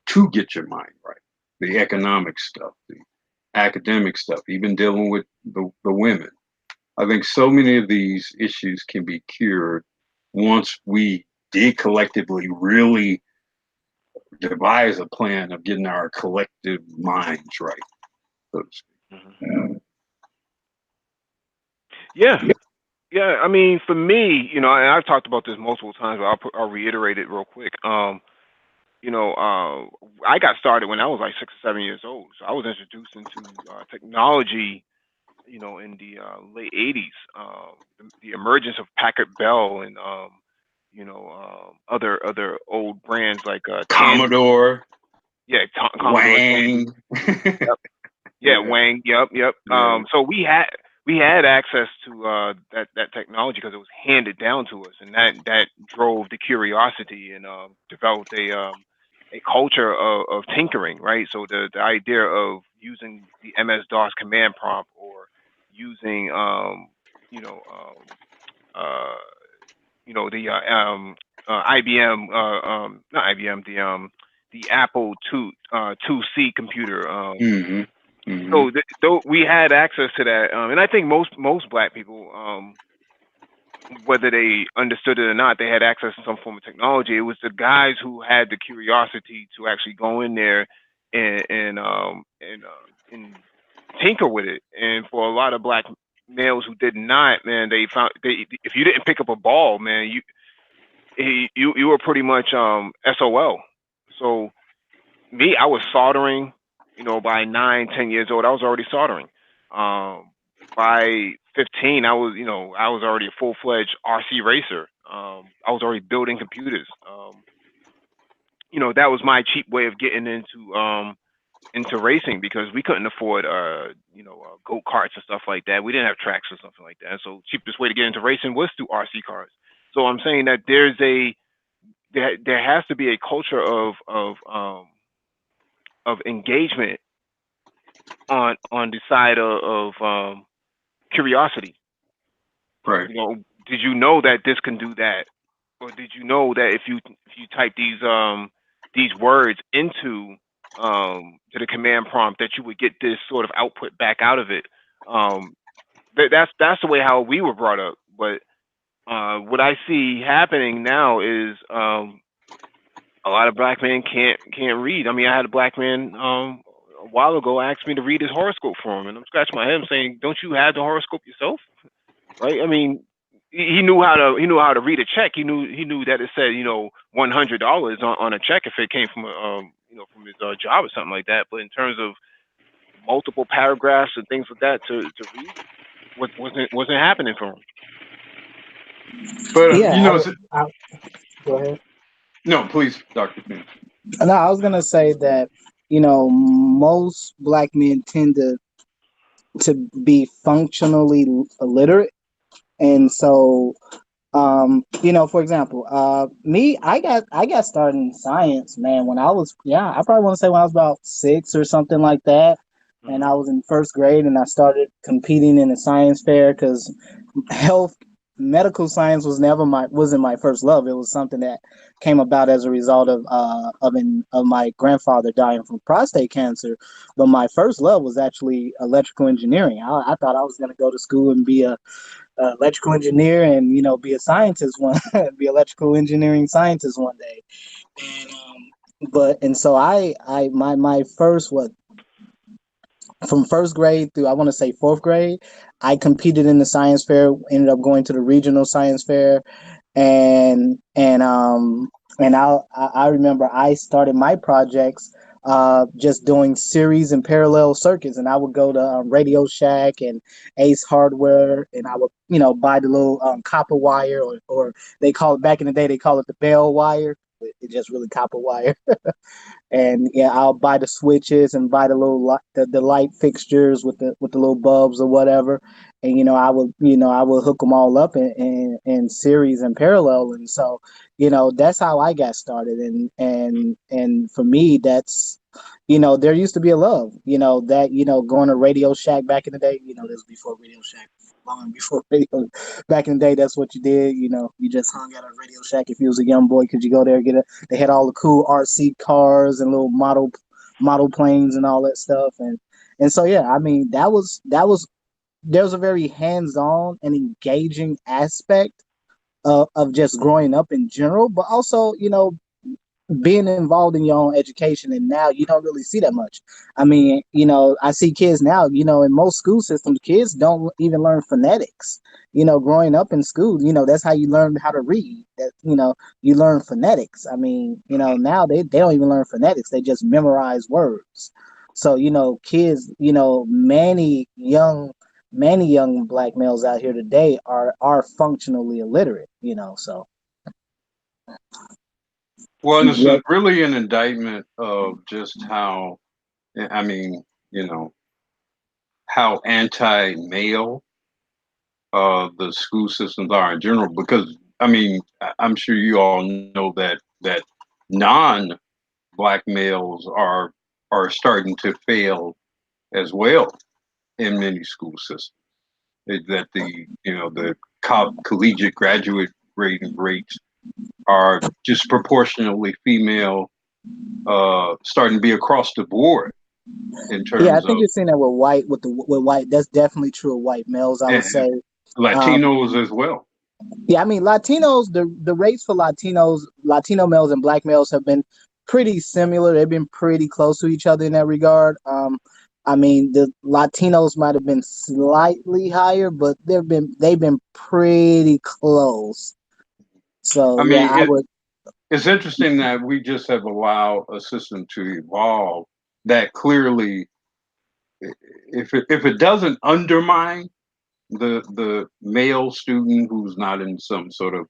to get your mind right. The economic stuff, the academic stuff, even dealing with the women. I think so many of these issues can be cured once we did collectively really devise a plan of getting our collective minds right, so to speak. Mhm. Yeah, yeah. I mean, for me, and I've talked about this multiple times, but I'll reiterate it real quick. I got started when I was like 6 or 7 years old, so I was introduced into technology, in the late '80s. The emergence of Packard Bell and other old brands like Tandy, Commodore, yeah, Commodore Tandy. Wang. Yeah, Yeah, Wang. Yep, yep. yeah, So we had access to that technology because it was handed down to us, and that drove the curiosity and developed a culture of tinkering, right? So the idea of using the MS DOS command prompt or using uh the IBM not IBM the Apple two C computer. hmm hmm So though we had access to that, and I think most black people, whether they understood it or not, they had access to some form of technology. It was the guys who had the curiosity to actually go in there and tinker with it. And for a lot of black males who did not, man, they found if you didn't pick up a ball, man, you were pretty much SOL. So me, I was soldering, by 9, 10 years old, I was already soldering. Um, by 15, I was already a full-fledged RC racer. I was already building computers. That was my cheap way of getting into racing because we couldn't afford, go karts and stuff like that. We didn't have tracks or something like that. So cheapest way to get into racing was through RC cars. So I'm saying that there has to be a culture of engagement on the side of curiosity. right, Did you know that this can do that, or did you know that if you type these words into to the command prompt that you would get this sort of output back out of it? Um, that's the way how we were brought up. But what I see happening now is a lot of black men can't read. I mean, I had a black man a while ago ask me to read his horoscope for him, and I'm scratching my head. I'm saying, don't you have the horoscope yourself? Right? I mean, he knew how to read a check. He knew that it said $100 on a check if it came from from his job or something like that. But in terms of multiple paragraphs and things like that to read, wasn't happening for him. but Yeah, I go ahead. no, please, Doctor Finn. No, I was gonna say that most black men tend to be functionally illiterate, and so for example, me, I got started in science, man, when I was, yeah, I probably want to say when I was about 6 or something like that, and Hmm. I was in first grade, and I started competing in a science fair because health medical science wasn't my first love. It was something that came about as a result of my grandfather dying from prostate cancer. But my first love was actually electrical engineering. I thought I was going to go to school and be a electrical engineer and be a scientist one be electrical engineering scientist one day. And But and so my first what from first grade through I want to say fourth grade, I competed in the science fair. Ended up going to the regional science fair, and and um I remember I started my projects just doing series and parallel circuits, and I would go to Radio Shack and Ace Hardware, and I would buy the little copper wire, or they call it back in the day they call it the bell wire. It's just really copper wire. And yeah, I'll buy the switches and buy the little the light fixtures with the little bulbs or whatever, and I would hook them all up in series and parallel, and so that's how I got started, and for me that's there used to be a love, that going to Radio Shack back in the day, this was before Radio Shack, long before radio. Back in the day, that's what you did. You just hung out at Radio Shack if you was a young boy, because you go there and get a. They had all the cool RC cars and little model planes and all that stuff, and so yeah, I mean that was there was a very hands on and engaging aspect of just growing up in general, but also being involved in your own education, and now you don't really see that much. I mean, I see kids now, in most school systems, kids don't even learn phonetics. Growing up in school, that's how you learn how to read. That you learn phonetics. I mean, now they don't even learn phonetics, they just memorize words. So, kids, many young black males out here today are functionally illiterate, so Well, and it's yeah. really an indictment of just how, I mean, you know, how anti-male the school systems are in general. Because I mean, I'm sure you all know that non-black males are starting to fail as well in many school systems. That the collegiate graduate rates are disproportionately female, starting to be across the board in Yeah, I terms think of you're seeing that with white. That's definitely true of white males, I would say. and Um, Latinos as well. yeah, I mean Latinos. The rates for Latino males and black males have been pretty similar. They've been pretty close to each other in that regard. I mean the Latinos might have been slightly higher, but they've been pretty close. So I yeah, mean, I would. it's interesting that we just have allowed a system to evolve that clearly, if it doesn't undermine the male student who's not in some sort of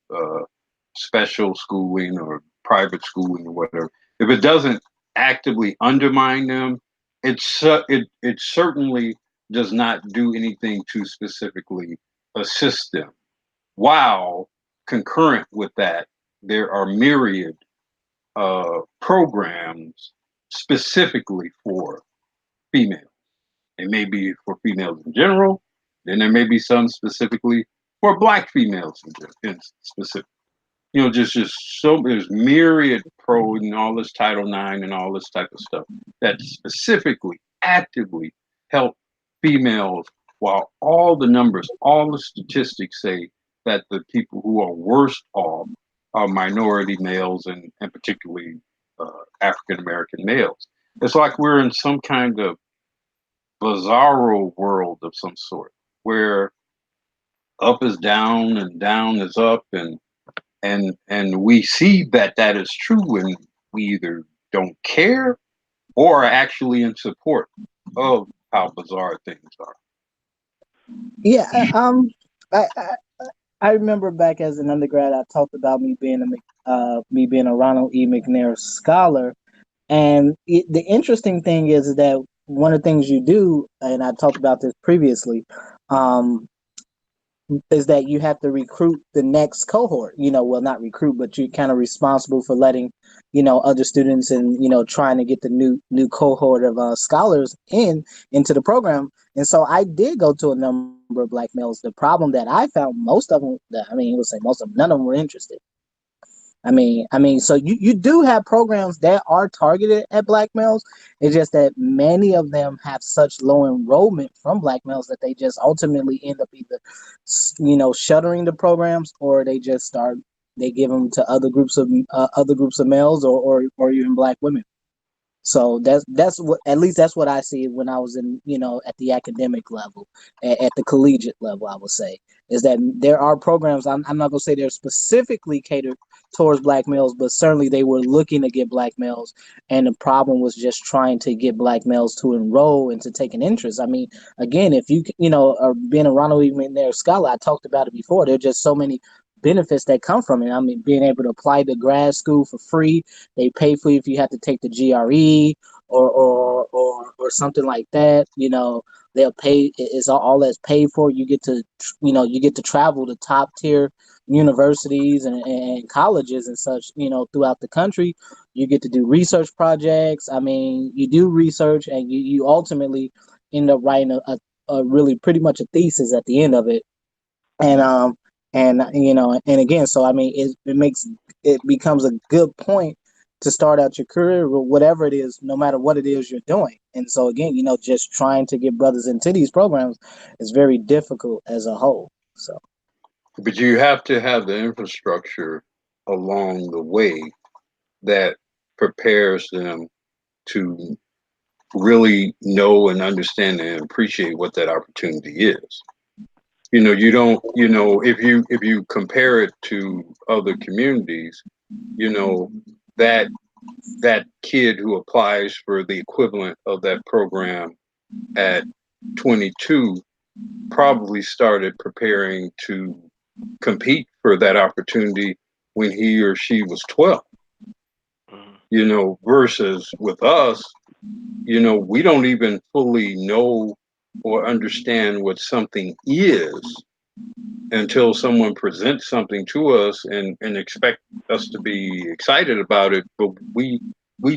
special schooling or private schooling or whatever, if it doesn't actively undermine them, it certainly does not do anything to specifically assist them. While concurrent with that, there are myriad programs specifically for females. It may be for females in general. Then there may be some specifically for black females in specific. Just so there's myriad pro and all this Title IX and all this type of stuff that specifically actively help females. While all the numbers, all the statistics say that the people who are worst off are minority males, and particularly African American males. It's like we're in some kind of bizarro world of some sort where up is down and down is up, and we see that is true, and we either don't care or are actually in support of how bizarre things are. Yeah, I remember back as an undergrad, I talked about me being a Ronald E. McNair scholar, and the interesting thing is that one of the things you do, and I talked about this previously, um, is that you have to recruit the next cohort. Well, not recruit, but you're kind of responsible for letting other students, and trying to get the new cohort of scholars into the program. And so I did go to a number of black males. The problem that I found, most of them, I mean, I would say most of them, none of them were interested. So you do have programs that are targeted at black males. It's just that many of them have such low enrollment from black males that they just ultimately end up either, shuttering the programs, or they just start they give them to other groups of males, or even black women. So that's what, at least that's what I see when I was in, at the academic level, at the collegiate level. I would say is that there are programs. I'm not gonna say they're specifically catered towards black males, but certainly they were looking to get black males, and the problem was just trying to get black males to enroll and to take an interest. I mean, again, if are being a Ronald E. McNair scholar, I talked about it before. There are just so many benefits that come from it. I mean, being able to apply to grad school for free. They pay for you if you have to take the GRE or something like that. They'll pay. It's all that's paid for. You get to travel to top tier universities and colleges and such. Throughout the country. You get to do research projects. I mean, you do research and you ultimately end up writing a really pretty much a thesis at the end of it. And again, so I mean, it becomes a good point to start out your career with whatever it is, no matter what it is you're doing. And so again, just trying to get brothers into these programs is very difficult as a whole. So, but you have to have the infrastructure along the way that prepares them to really know and understand and appreciate what that opportunity is. You don't, if you compare it to other communities, that that kid who applies for the equivalent of that program at 22 probably started preparing to compete for that opportunity when he or she was 12. Versus with us, we don't even fully know or understand what something is until someone presents something to us and expect us to be excited about it, but we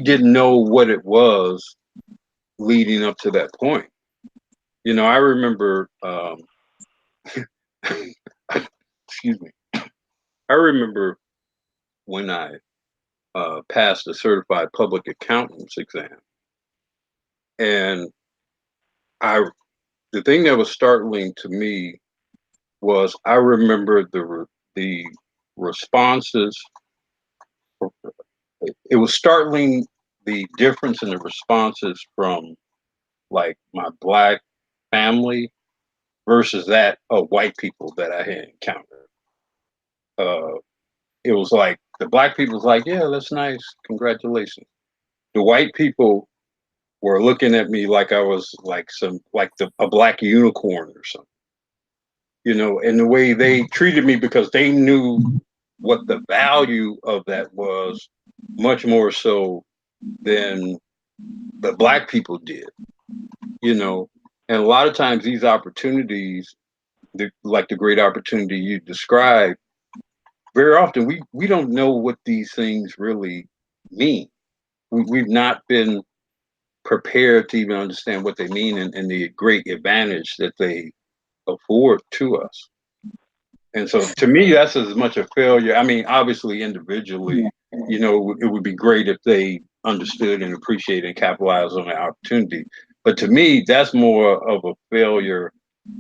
didn't know what it was leading up to that point. I remember excuse me, I remember when I passed the certified public accountant's exam, and the thing that was startling to me was I remember the responses. It was startling, the difference in the responses from like my black family versus that of white people that I had encountered. It was like the black people was like, "Yeah, that's nice, congratulations." The white people were looking at me like I was like a black unicorn or something. And the way they treated me, because they knew what the value of that was much more so than the black people did, and a lot of times these opportunities, like the great opportunity you described, very often we don't know what these things really mean. We've not been prepared to even understand what they mean and the great advantage that they afford to us. And so to me, that's as much a failure. I mean, obviously individually, it would be great if they understood and appreciated and capitalized on the opportunity. But to me, that's more of a failure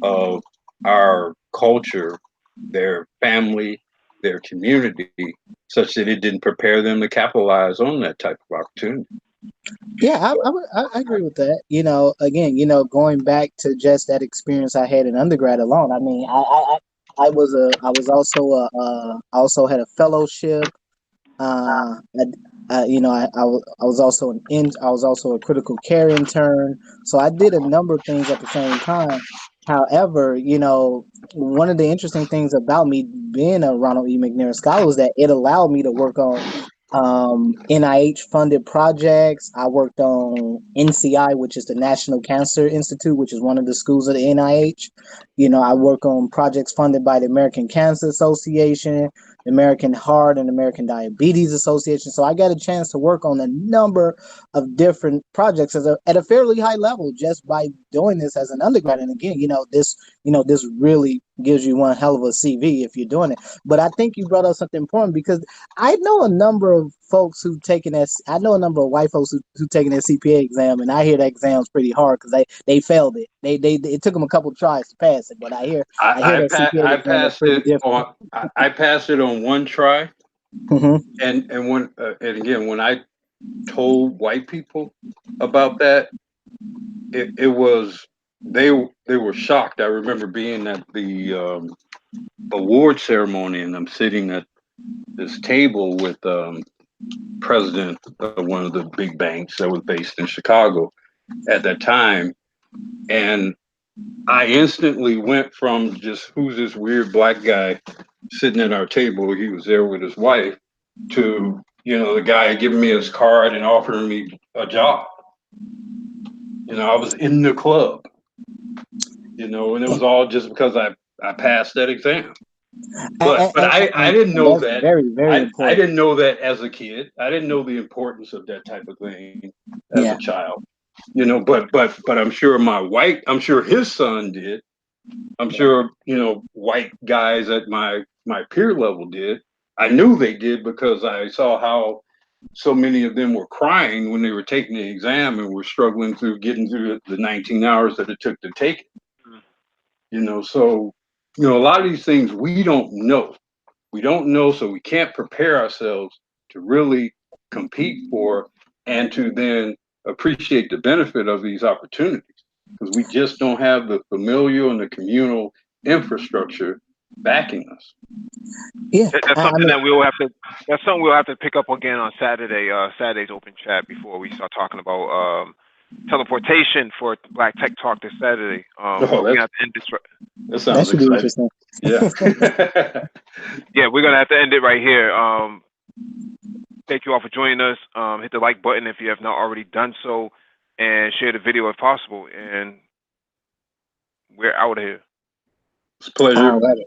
of our culture, their family, their community, such that it didn't prepare them to capitalize on that type of opportunity. Yeah, I agree with that. Again, going back to just that experience I had in undergrad alone. I mean, I also had a fellowship. I was also I was also a critical care intern. So I did a number of things at the same time. However, one of the interesting things about me being a Ronald E. McNair Scholar was that it allowed me to work on NIH funded projects. I worked on NCI, which is the National Cancer Institute, which is one of the schools of the NIH. I work on projects funded by the American Cancer Association, the American Heart and American Diabetes Association. So I got a chance to work on a number of different projects at a fairly high level just by doing this as an undergrad. And again, this really gives you one hell of a CV if you're doing it. But I think you brought up something important, because I know a number of folks who taking that. I know a number of white folks who taking that CPA exam, and I hear that exam's pretty hard because they failed it. It took them a couple tries to pass it, but I hear that CPA I exam is passed pretty it difficult. on I passed it on one try, Mm-hmm. and when and again when I told white people about that, it was they were shocked. I remember being at the award ceremony, and I'm sitting at this table with president of one of the big banks that was based in Chicago at that time, and I instantly went from just who's this weird black guy sitting at our table. He was there with his wife, to the guy giving me his card and offering me a job. I was in the club, and it was all just because I passed that exam. But I didn't know That's that. very, very I important. didn't know that as a kid. I didn't know the importance of that type of thing as a Yeah. child. But I'm sure his son did. I'm sure white guys at my peer level did. I knew they did because I saw how so many of them were crying when they were taking the exam and were struggling through getting through the 19 hours that it took to take it. So a lot of these things we don't know. We don't know, so we can't prepare ourselves to really compete for and to then appreciate the benefit of these opportunities, because we just don't have the familial and the communal infrastructure backing us. Yeah. That's something that we'll have to. That's something we'll have to pick up again on Saturday. Saturday's open chat before we start talking about teleportation for Black Tech Talk this Saturday. But we're gonna have to end this. That sounds should be exciting. interesting. Yeah. Yeah, we're gonna have to end it right here. Thank you all for joining us. Hit the like button if you have not already done so, and share the video if possible. And we're out of here. It's a pleasure. All right.